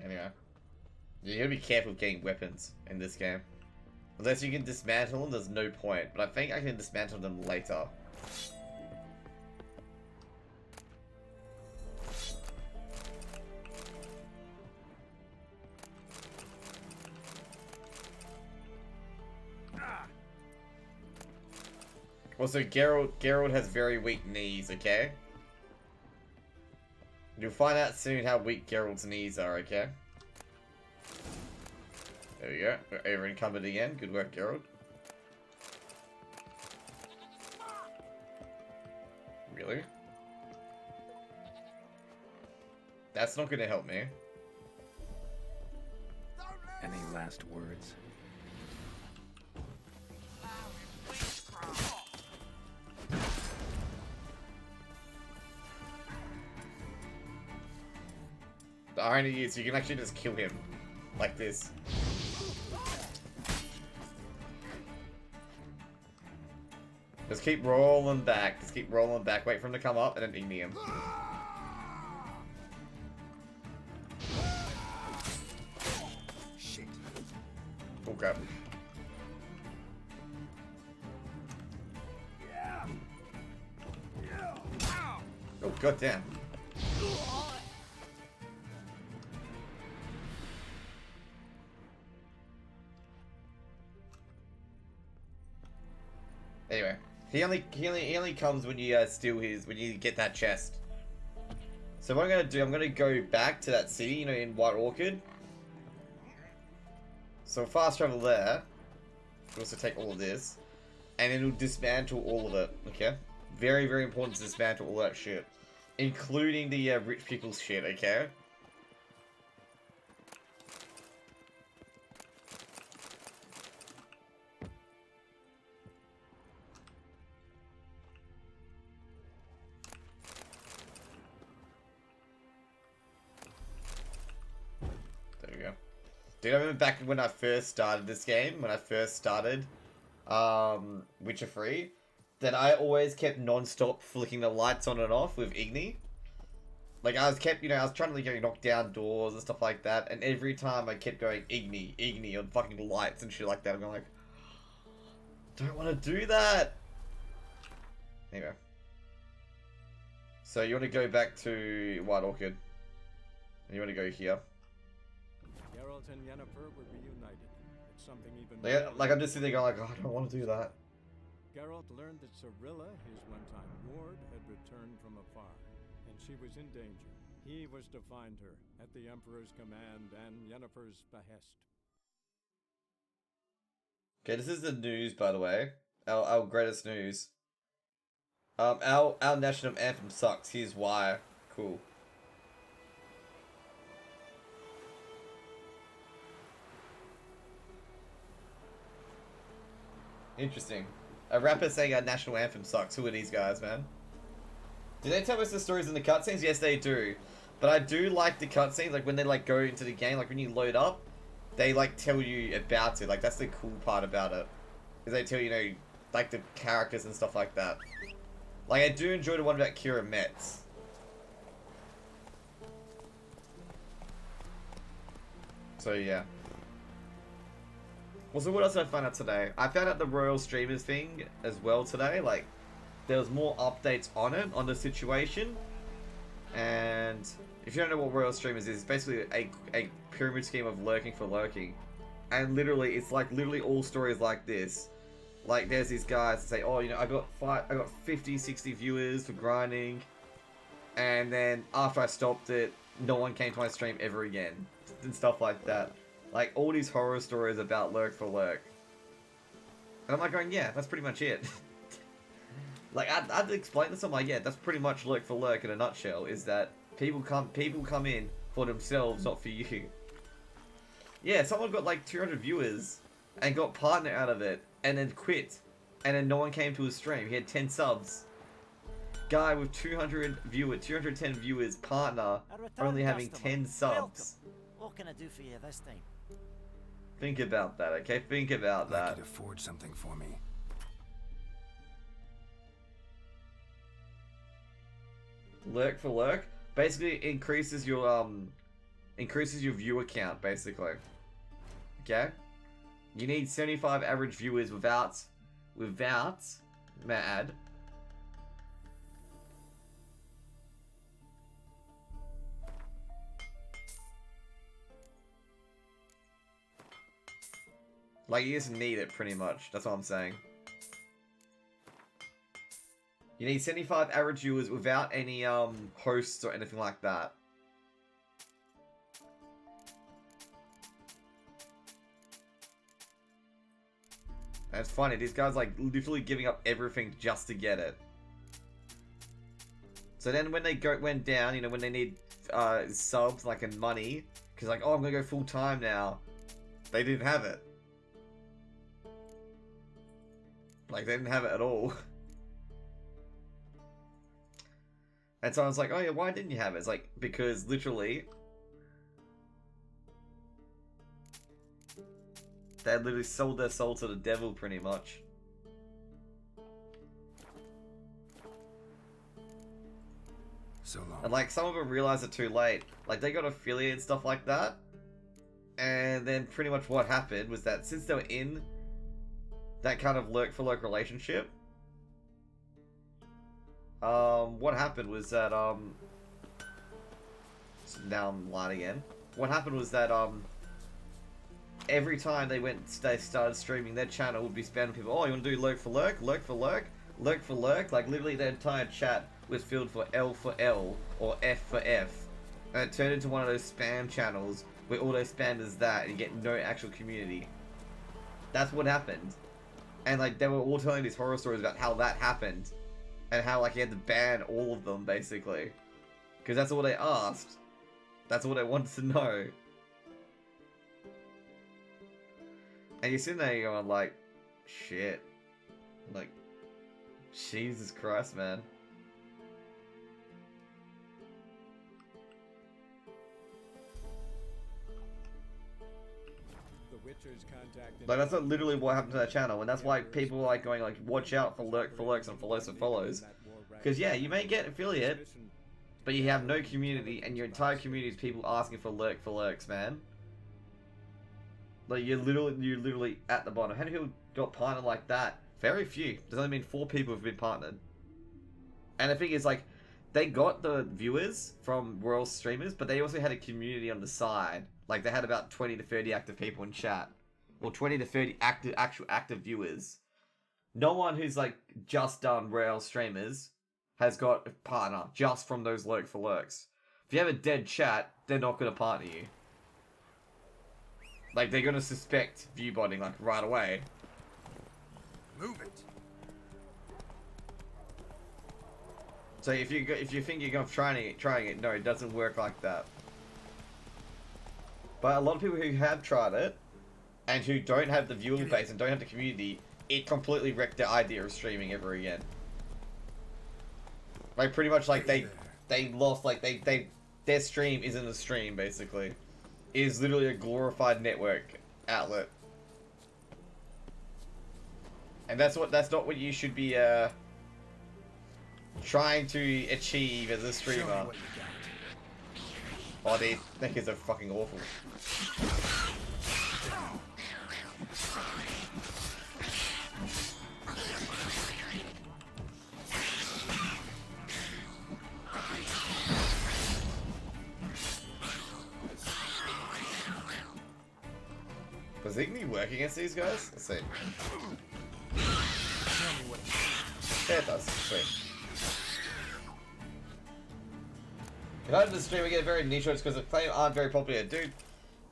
Anyway. You gotta be careful of getting weapons in this game. Unless you can dismantle them, there's no point. But I think I can dismantle them later. Also, Geralt has very weak knees, okay? You'll find out soon how weak Geralt's knees are, okay? There we go. We're over encumbered again. Good work, Geralt. Really? That's not gonna help me. Any last words? The irony is you can actually just kill him. Like this. Just keep rolling back. Just keep rolling back. Wait for him to come up and then igni him. Shit. Oh crap. Oh goddamn. Anyway, he only comes when you steal when you get that chest. So what I'm gonna do, I'm gonna go back to that city, you know, in White Orchid. So fast travel there. We'll also take all of this, and then we'll dismantle all of it. Okay, very very important to dismantle all that shit, including the rich people's shit. Okay. Dude, I remember back when I first started this game, when I first started Witcher 3, that I always kept non-stop flicking the lights on and off with Igni. Like, I was trying to go knock down doors and stuff like that, and every time I kept going Igni on fucking lights and shit like that, I'm going like, don't want to do that! Anyway. So you want to go back to White Orchid. And you want to go here. Geralt and Yennefer were reunited. It's something even like I'm just sitting there going like, oh, I don't want to do that. Geralt learned that Cirilla, his one-time ward, had returned from afar, and she was in danger. He was to find her at the Emperor's command and Yennefer's behest. Okay, this is the news, by the way. Our greatest news. Our national anthem sucks. Here's why. Cool. Interesting. A rapper saying our national anthem sucks. Who are these guys, man? Do they tell us the stories in the cutscenes? Yes, they do. But I do like the cutscenes, like when they like go into the game, like when you load up, they like tell you about it. Like that's the cool part about it, is they tell you, you know, like the characters and stuff like that. Like I do enjoy the one about Kira Metz. So yeah. Also, what else did I find out today? I found out the Royal Streamers thing as well today. Like, there was more updates on it, on the situation. And if you don't know what Royal Streamers is, it's basically a pyramid scheme of lurking for lurking. And literally, it's like literally all stories like this. Like, there's these guys that say, oh, you know, I got 50, 60 viewers for grinding. And then after I stopped it, no one came to my stream ever again. And stuff like that. Like, all these horror stories about lurk for lurk. And I'm like going, yeah, that's pretty much it. Like, I'd explain this, I'm like, yeah, that's pretty much lurk for lurk in a nutshell, is that people come in for themselves, not for you. Yeah, someone got like 200 viewers and got partner out of it, and then quit. And then no one came to his stream. He had 10 subs. Guy with 210 viewers, partner, only having 10 subs. What can I do for you this time? Think about that, okay? Think about I'd like that. you to forge something for me. Lurk for lurk basically increases your viewer count, basically. Okay? You need 75 average viewers without mad. Like, you just need it, pretty much. That's what I'm saying. You need 75 average viewers without any, hosts or anything like that. And it's funny, these guys, like, literally giving up everything just to get it. So then when they went down, you know, when they need, subs, like, and money, because, like, oh, I'm gonna go full-time now, they didn't have it. Like, they didn't have it at all. And so I was like, oh yeah, why didn't you have it? It's like, because literally, they literally sold their soul to the devil, pretty much. So long. And like, some of them realized it too late. Like, they got affiliate and stuff like that. And then pretty much what happened was that since they were in that kind of lurk for lurk relationship, what happened was that, now I'm lying again. What happened was that, every time they started streaming, their channel would be spamming people, oh, you want to do lurk for lurk, lurk for lurk, lurk for lurk? Like, literally their entire chat was filled for L for L, or F for F. And it turned into one of those spam channels, where all they spammed is that, and you get no actual community. That's what happened. And, like, they were all telling these horror stories about how that happened. And how, like, he had to ban all of them, basically. Because that's all they asked. That's all they wanted to know. And you're sitting there going, like, shit. Like, Jesus Christ, man. Like, that's not literally what happened to that channel, and that's why people are like going like, watch out for lurks and follows. Because yeah, you may get affiliate, but you have no community, and your entire community is people asking for lurks, man. Like, you're literally at the bottom. How many people got partnered like that? Very few. There's only been 4 people who've been partnered. And the thing is, like, they got the viewers from Royal Streamers, but they also had a community on the side. Like, they had about 20 to 30 active people in chat. Or 20 to 30 actual active viewers. No one who's, like, just done Royal Streamers has got a partner just from those lurk for lurks. If you have a dead chat, they're not going to partner you. Like, they're going to suspect viewbotting, like, right away. Move it. So if you think you're trying it, no, it doesn't work like that. But a lot of people who have tried it, and who don't have the viewing base and don't have the community, it completely wrecked their idea of streaming ever again. Like pretty much like they lost, like their stream isn't a stream basically. It is literally a glorified network outlet. And that's not what you should be trying to achieve as a streamer. Oh, these knickers are fucking awful. Does Igni work against these guys? Let's see. Yeah, it does. Sweet. Can I do the stream again very niche because the claim aren't very popular? Dude,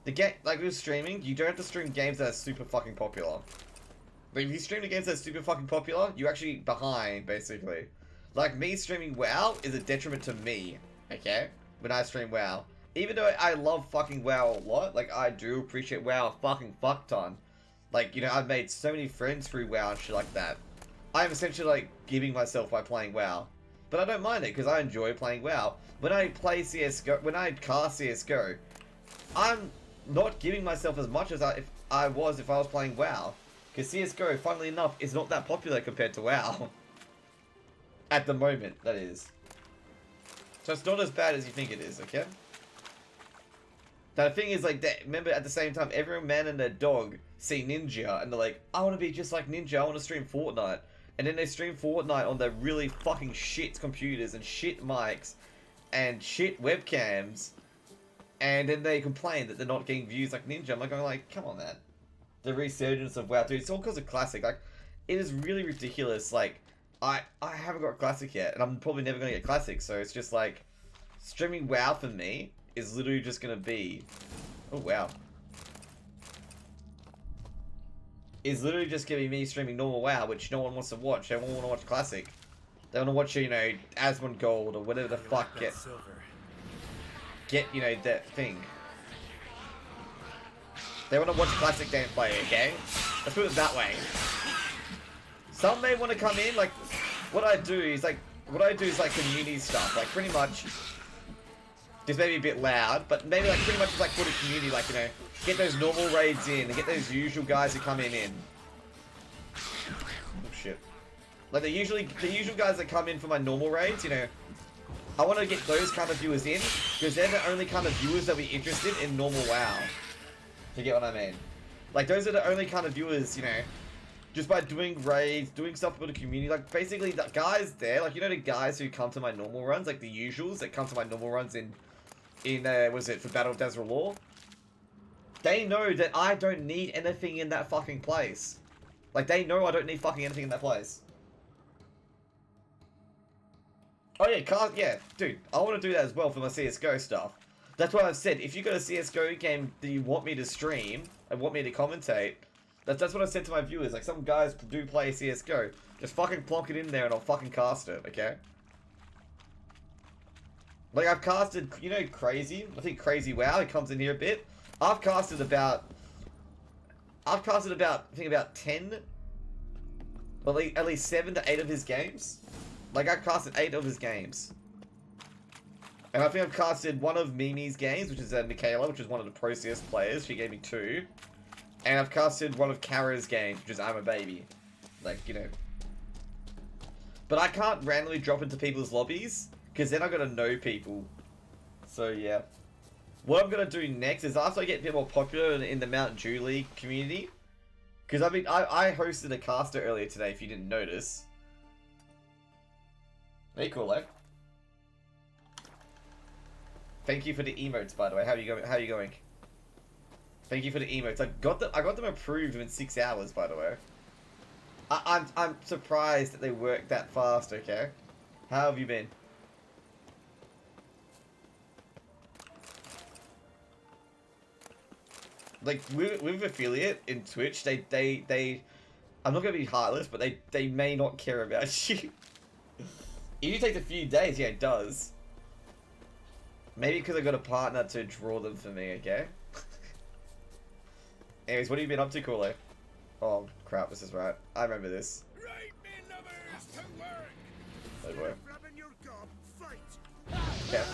the game, like with streaming, you don't have to stream games that are super fucking popular. Like if you stream the games that are super fucking popular, you're actually behind, basically. Like me streaming WoW is a detriment to me, okay? When I stream WoW. Even though I love fucking WoW a lot, like I do appreciate WoW a fucking fuck ton. Like, you know, I've made so many friends through WoW and shit like that. I'm essentially like giving myself by playing WoW. But I don't mind it because I enjoy playing WoW. When I play CSGO, when I cast CSGO, I'm not giving myself as much as if I was playing WoW. Because CSGO, funnily enough, is not that popular compared to WoW. At the moment, that is. So it's not as bad as you think it is, okay? Now the thing is, like, remember at the same time, every man and their dog see Ninja, and they're like, I want to be just like Ninja, I want to stream Fortnite. And then they stream Fortnite on their really fucking shit computers and shit mics and shit webcams, and then they complain that they're not getting views like Ninja. I'm like, come on, man. The resurgence of WoW, dude, it's all because of Classic. Like, it is really ridiculous. Like, I haven't got Classic yet, and I'm probably never going to get Classic, so it's just like, streaming WoW for me is literally just going to be, oh wow. Is literally just going to be me streaming normal WoW, which no one wants to watch. They don't want to watch Classic. They want to watch, you know, Asmund Gold or whatever the fuck get, you know, that thing. They want to watch Classic gameplay, okay? Let's put it that way. Some may want to come in, like, what I do is like community stuff, like pretty much, just maybe a bit loud, but maybe like pretty much just like for the community, like, you know, get those normal raids in and get those usual guys who come in. Oh shit. Like the usual guys that come in for my normal raids, you know, I want to get those kind of viewers in, because they're the only kind of viewers that will be interested in normal WoW. You get what I mean? Like those are the only kind of viewers, you know, just by doing raids, doing stuff for the community, like basically the guys there, like, you know, the guys who come to my normal runs, like the usuals that come to my normal runs in was it for Battle of Dazralor? They know that I don't need anything in that fucking place. Like, they know I don't need fucking anything in that place. Oh yeah, yeah, dude, I want to do that as well for my CSGO stuff. That's why I've said, if you got a CSGO game that you want me to stream, and want me to commentate, that's what I said to my viewers. Like, some guys do play CSGO. Just fucking plonk it in there and I'll fucking cast it, okay? Like, I've casted, you know, Crazy? I think Crazy WoW, he comes in here a bit. I've casted about, I think about 10, well, at least 7 to 8 of his games. Like, I've casted 8 of his games. And I think I've casted one of Mimi's games, which is Michaela, which is one of the Pro CS players. She gave me 2. And I've casted one of Kara's games, which is I'm a Baby. Like, you know. But I can't randomly drop into people's lobbies, because then I've got to know people. So, yeah. What I'm going to do next is, after I get a bit more popular in the Mount Dew League community, because I mean, I hosted a caster earlier today, if you didn't notice. Hey, cool, eh? Thank you for the emotes, by the way. How are you going? Thank you for the emotes. I got them approved within 6 hours, by the way. I'm surprised that they work that fast. Okay, how have you been? Like with affiliate in Twitch, they I'm not gonna be heartless, but they may not care about you. It usually takes a few days. Yeah, it does. Maybe because I got a partner to draw them for me, okay? Anyways, what have you been up to, Kool-Aid? Oh, crap, this is right. I remember this. Oh boy. Okay.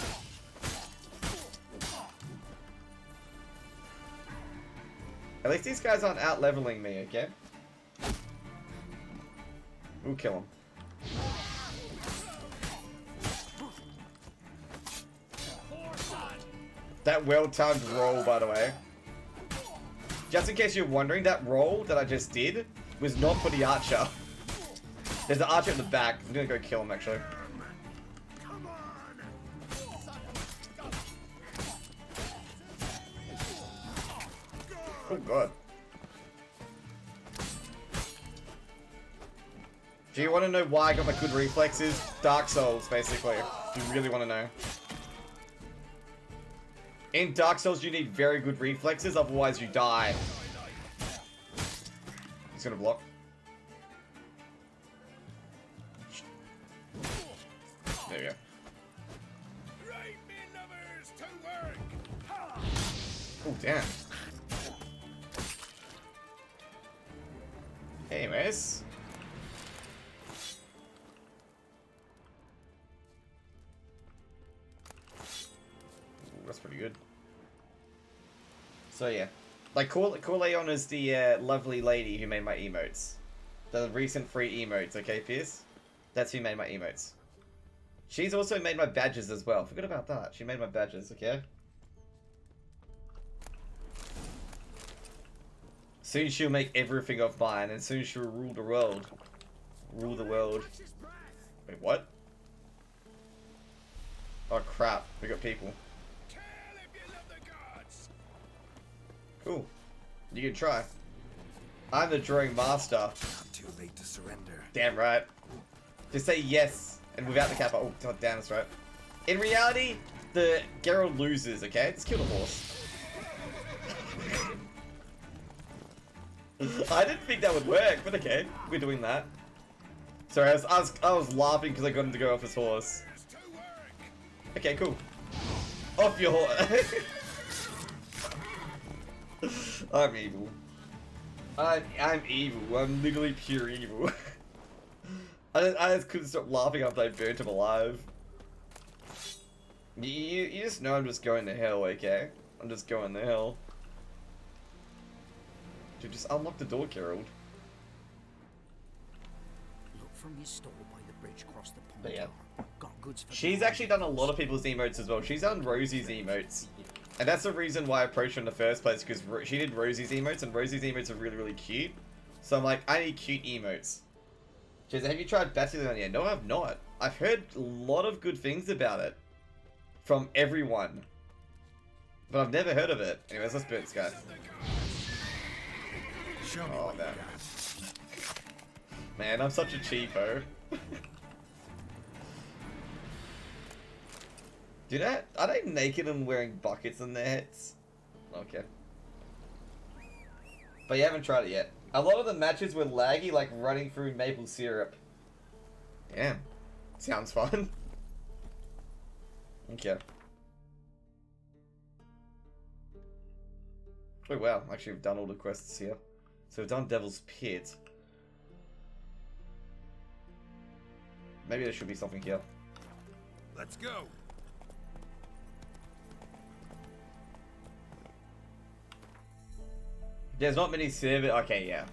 At least these guys aren't out-leveling me, okay? We'll kill him. That well-timed roll, by the way. Just in case you're wondering, that roll that I just did was not for the archer. There's an archer in the back. I'm gonna go kill him, actually. Oh, God. Do you want to know why I got my good reflexes? Dark Souls, basically. You really want to know. In Dark Souls, you need very good reflexes, otherwise you die. He's gonna block. There you go. Oh, damn. Anyways. Ooh, that's pretty good. So yeah. Like, Corleone is the lovely lady who made my emotes. The recent free emotes, okay, Pierce? That's who made my emotes. She's also made my badges as well. Forgot about that. She made my badges, okay? Soon she'll make everything of mine, and soon she'll rule the world. Rule the world. Wait, what? Oh crap, we got people. Cool. You can try. I'm the drawing master. Too late to surrender. Damn right. Just say yes, and without the kappa. Oh, god damn, that's right. In reality, the Geralt loses, okay? Just kill the horse. I didn't think that would work, but okay, we're doing that. Sorry, I was laughing because I got him to go off his horse. Okay, cool. Off your horse. I'm evil. I'm evil. I'm literally pure evil. I just couldn't stop laughing after I burnt him alive. You just know I'm just going to hell, okay? I'm just going to hell. Dude, just unlock the door, Geralt. Look from your stall by the bridge across the pond. But yeah. Got goods for She's actually done a lot of people's emotes as well. She's done Rosie's emotes. And that's the reason why I approached her in the first place, because she did Rosie's emotes, and Rosie's emotes are really, really cute. So I'm like, I need cute emotes. She says, have you tried Bastion yet? No, I've not. I've heard a lot of good things about it. From everyone. But I've never heard of it. Anyways, let's burn this guy. Oh, man. Man, I'm such a cheapo. Are they naked and wearing buckets on their heads? Okay. But you haven't tried it yet. A lot of the matches were laggy, like running through maple syrup. Damn. Sounds fun. Okay. Oh wow, actually we've done all the quests here. So we've done Devil's Pit. Maybe there should be something here. Let's go. There's not many server. Okay, yeah.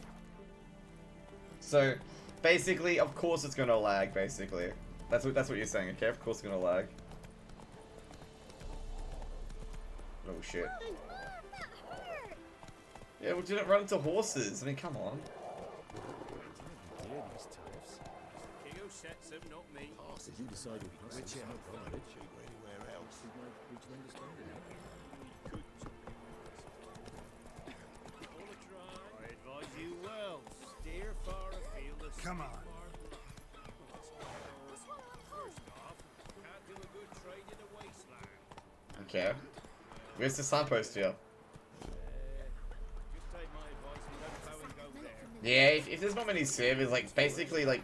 So, basically, of course it's gonna lag. Basically, that's what you're saying. Okay, of course it's gonna lag. Oh shit. Yeah, we didn't run into horses. I mean, come on. You decided which anywhere else. I advise you well. Steer far afield. Come on. Can't do a good trade in a wasteland. Okay. Where's the signpost here? Just take my advice and don't go and go there. Yeah, if there's not many servers, like basically like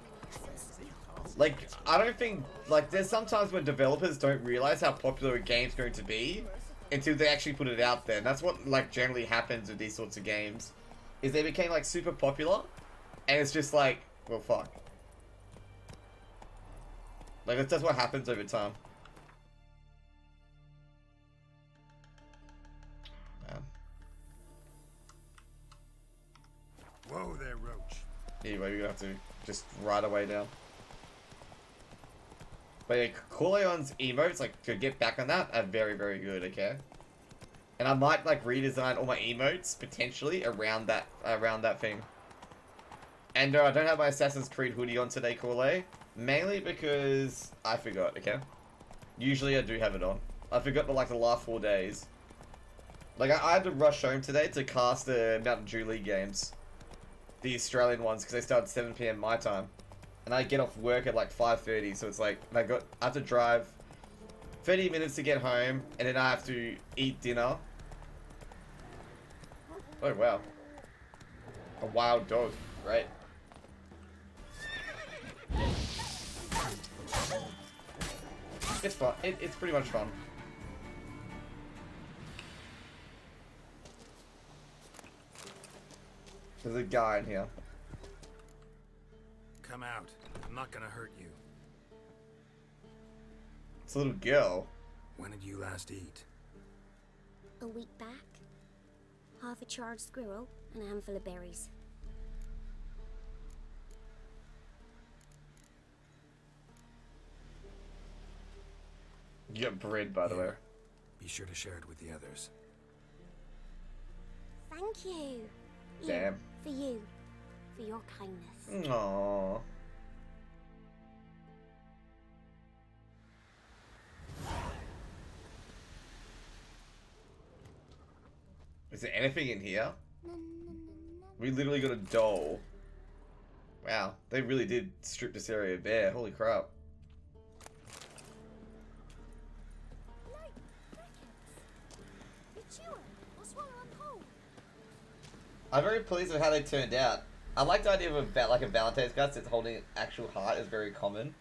Like, I don't think, like, there's sometimes when developers don't realize how popular a game's going to be until they actually put it out there. And that's what, like, generally happens with these sorts of games. Is they became, like, super popular, and it's just like, well, fuck. Like, that's just what happens over time. Man. Whoa there, Roach. Anyway, we're gonna have to just right away down. But yeah, Corleone's emotes, like, to get back on that, are very, very good, okay? And I might, like, redesign all my emotes, potentially, around that thing. And I don't have my Assassin's Creed hoodie on today, Corle. Mainly because I forgot, okay? Usually I do have it on. I forgot for, like, the last 4 days. Like, I had to rush home today to cast the Mountain Dew League games. The Australian ones, because they start at 7 PM my time. And I get off work at, like, 5:30, so it's like, I have to drive 30 minutes to get home, and then I have to eat dinner. Oh, wow. A wild dog, right? It's fun. It's pretty much fun. There's a guy in here. Come out. I'm not gonna hurt you. It's a little girl. When did you last eat? A week back. Half a charred squirrel and a handful of berries. You got bread, by the way. Be sure to share it with the others. Thank you. Damn. For you. For your kindness. Aww. Is there anything in here? We literally got a doll. Wow, they really did strip this area bare. Holy crap. I'm very pleased with how they turned out. I like the idea of a Valentine's card that's holding an actual heart is very common.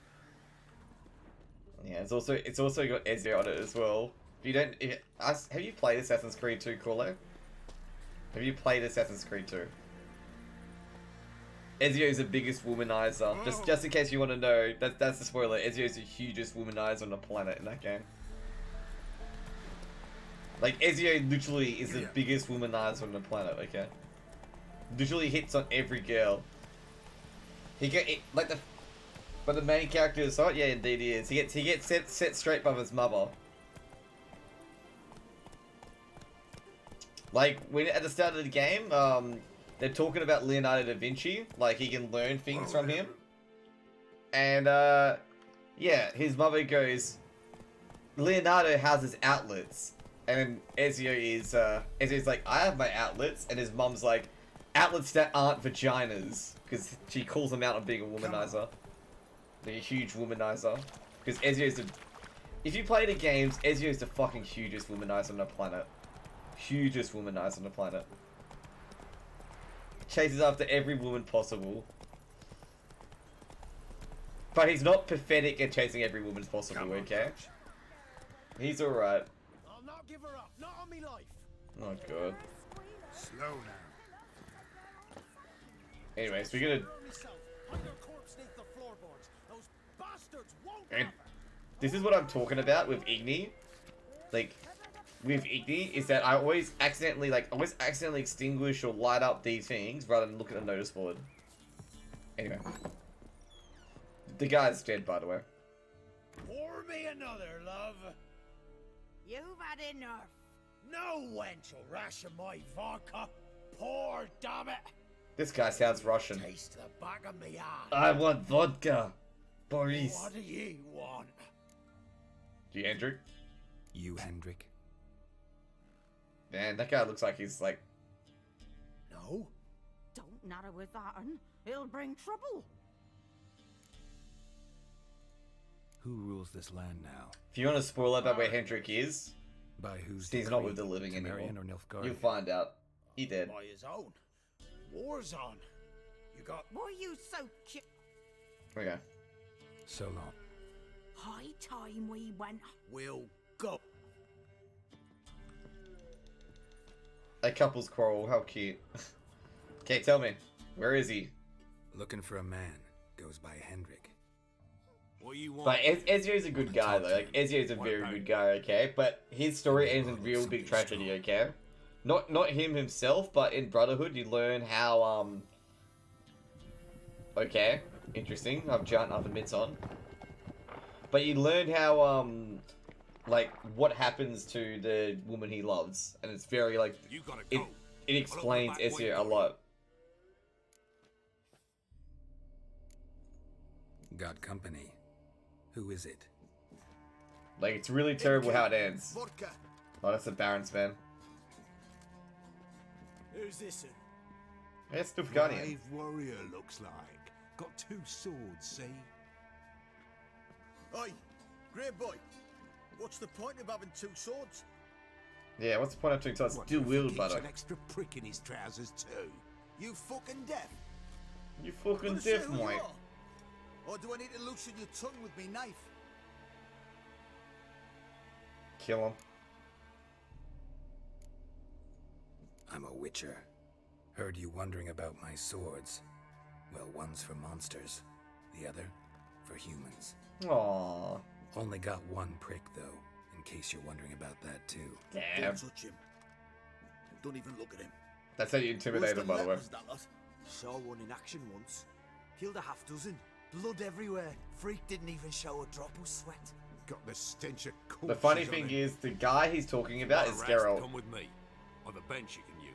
Yeah, it's also got Ezio on it as well. Have you played Assassin's Creed 2, Corlo? Have you played Assassin's Creed 2? Ezio is the biggest womanizer. Just in case you want to know, that's the spoiler. Ezio is the hugest womanizer on the planet in that game. Like, Ezio literally is the biggest womanizer on the planet, okay? Literally hits on every girl. But the main character is hot? Yeah, indeed he is. He gets set straight by his mother. Like, when at the start of the game, they're talking about Leonardo da Vinci, like he can learn things from him. And yeah, his mother goes, Leonardo has his outlets. And Ezio's like, I have my outlets, and his mom's like, outlets that aren't vaginas, because she calls him out on being a womanizer, like a huge womanizer. Because Ezio's if you play the games, Ezio's the fucking hugest womanizer on the planet, hugest womanizer on the planet. Chases after every woman possible, but he's not pathetic at chasing every woman possible. Okay, he's all right. I'll not give her up, not on me life. Oh god. Slow now. Anyways, we're gonna. And this is what I'm talking about with Igni. Like, with Igni, is that I always accidentally extinguish or light up these things rather than look at the notice board. Anyway. The guy's dead, by the way. Pour me another, love. You've had enough. No wench will ration my vodka. Pour, damn it. This guy sounds Russian. Taste the back of me ass. I want vodka, Boris. What do you want? Do you, Hendrik? You, Hendrik? Man, that guy looks like he's like... No. Don't natter with that un. It'll bring trouble. Who rules this land now? If you want to spoil about where Hendrik is, by whose he's not with the living anymore. Temerian or Nilfgaard? You'll find out. He dead. By his own. War's on. You got... Why are you so cute? Okay. So long. High time we went. We'll go. A couple's quarrel, how cute. Okay, tell me, where is he? Looking for a man. Goes by Hendrik. What you want? But Ezio's a good guy though. Like Ezio's a very good guy, okay? But his story ends in real big tragedy, okay? Not him himself, but in Brotherhood you learn how okay, interesting. I've jumped up the mitts on. But you learn how like what happens to the woman he loves, and it's very like it explains Ezio a lot. Got company. Who is it? Like it's really terrible how it ends. Vodka. Oh, that's the Baron's man. Who's this? Yeah, it's Nilfgaardian. Brave warrior looks like. Got 2 swords, see? Oi, great boy. What's the point of having 2 swords? Yeah, what's the point of doing so? It's dual wield, brother. An extra prick in his trousers too. You fucking deaf. You fucking Wanna say deaf, who you mate. are? Or do I need to loosen your tongue with me knife? Kill him. I'm a witcher. Heard you wondering about my swords. Well, one's for monsters. The other, for humans. Aww. Only got 1 prick, though, in case you're wondering about that, too. Damn. Don't touch him. Don't even look at him. That's how you intimidate him, by the way. That lot? Saw one in action once. Killed a half dozen. Blood everywhere. Freak didn't even show a drop of sweat. Got the stench of corpses. The funny on thing him. is, the guy he's talking about is Geralt. Come with me. On the bench you can use.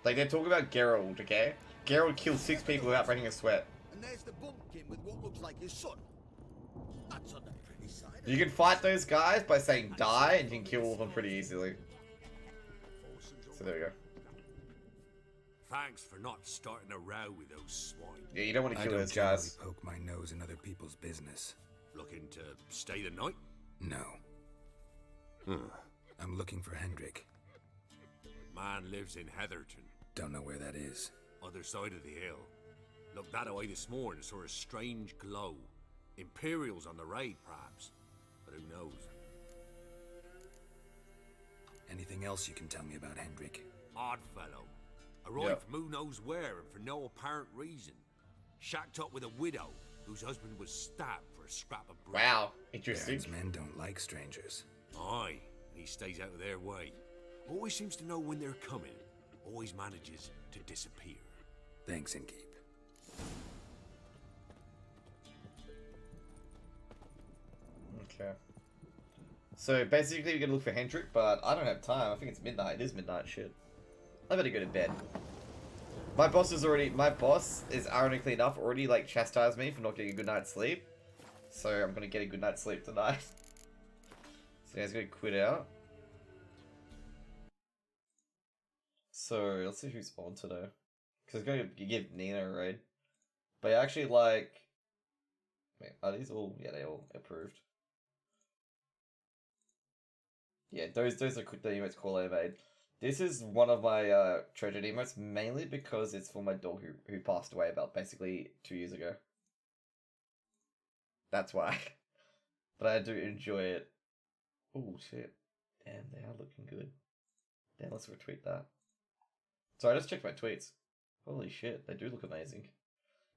Like, they're talking about Geralt, okay? Geralt killed 6 people without breaking a sweat. And there's the bumpkin with what looks like his son. That's on the pretty side. You can fight those guys by saying die, and you can kill all of them pretty easily. So there we go. Thanks for not starting a row with those swine. Yeah, you don't want to kill I those don't guys. generally poke my nose in other people's business. Looking to stay the night? No. I'm looking for Hendrik. Man lives in Heatherton. Don't know where that is. Other side of the hill. Looked that away this morning, saw a strange glow. Imperials on the raid, perhaps. But who knows? Anything else you can tell me about Hendrik? Odd fellow. Arrived from who knows where and for no apparent reason. Shacked up with a widow whose husband was stabbed for a scrap of bread. Wow, interesting. Baron's men don't like strangers. Aye, and he stays out of their way. Always seems to know when they're coming. Always manages to disappear. Thanks, Inkeep. Okay. So basically, we're gonna look for Hendrik, but I don't have time. I think it's midnight. It is midnight. Shit. I better go to bed. My boss is ironically enough already like chastised me for not getting a good night's sleep. So I'm gonna get a good night's sleep tonight. So he's gonna quit out. So let's see who's on today. Because it's going to give Nina a raid. But actually, like, wait, are these all? Yeah, they all approved. Yeah, those are the emotes call I made. This is one of my treasured emotes, mainly because it's for my dog who passed away about basically 2 years ago. That's why. But I do enjoy it. Oh shit. Damn, they are looking good. Damn, let's retweet that. Sorry, I just checked my tweets. Holy shit, they do look amazing.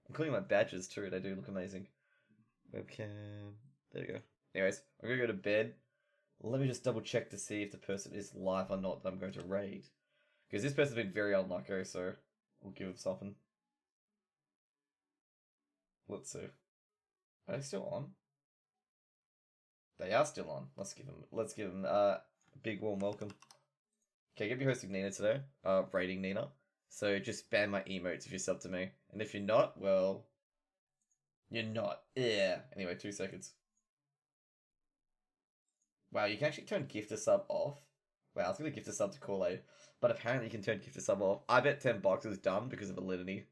Including my badges too, they do look amazing. Webcam. There you go. Anyways, I'm gonna go to bed. Let me just double check to see if the person is live or not that I'm going to raid. Because this person's been very unlucky, so we'll give him something. Let's see. Are they still on? They are still on. Let's give them a big warm welcome. Okay, gonna be hosting Nina today. Raiding Nina. So just ban my emotes if you're sub to me. And if you're not, well, you're not. Yeah. Anyway, 2 seconds. Wow, you can actually turn gift to sub off. Wow, I was gonna gift a sub to Corlay, but apparently you can turn gift to sub off. I bet $10 is done because of Alinity.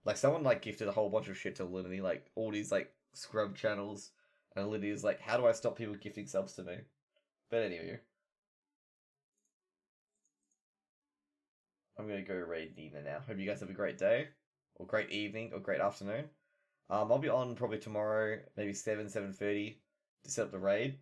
Like someone like gifted a whole bunch of shit to Alinity, like all these like scrub channels, and Alinity is like, how do I stop people gifting subs to me? But anyway, I'm gonna go raid Nina now. Hope you guys have a great day, or great evening, or great afternoon. I'll be on probably tomorrow, maybe 7:30 to set up the raid.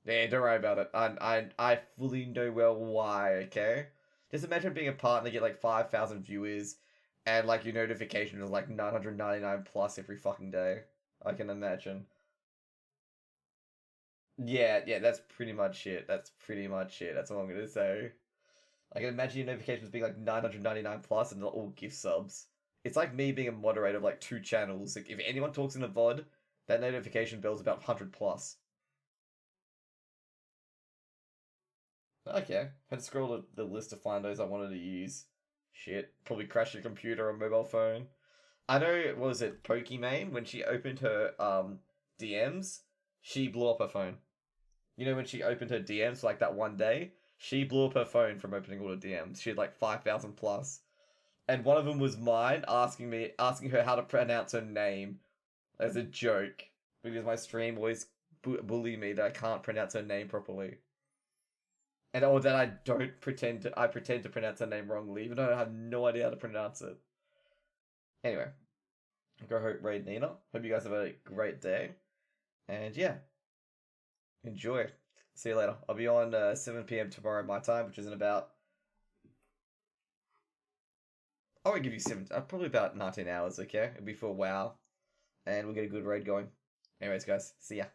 Yeah, don't worry about it. I fully know well why, okay? Just imagine being a partner, get like 5,000 viewers, and like your notification is like 999 plus every fucking day. I can imagine. Yeah, that's pretty much it. That's pretty much it. That's all I'm gonna say. I can imagine your notifications being like 999 plus and they're all gift subs. It's like me being a moderator of like 2 channels. Like if anyone talks in a VOD, that notification bell's about 100 plus. Okay, had to scroll the list to find those I wanted to use. Shit, probably crashed your computer or mobile phone. I know, what was it, Pokimane, when she opened her DMs, she blew up her phone. You know when she opened her DMs like that one day? She blew up her phone from opening all the DMs. She had like 5,000 plus. And one of them was mine, asking her how to pronounce her name as a joke. Because my stream always bully me that I can't pronounce her name properly. And or that I pretend to pronounce her name wrongly, even though I have no idea how to pronounce it. Anyway, go raid Nina. Hope you guys have a great day. And yeah, enjoy. See you later. I'll be on 7 PM tomorrow my time, which is in about... I won't give you probably about 19 hours, okay? It'll be for WoW. And we'll get a good raid going. Anyways, guys, see ya.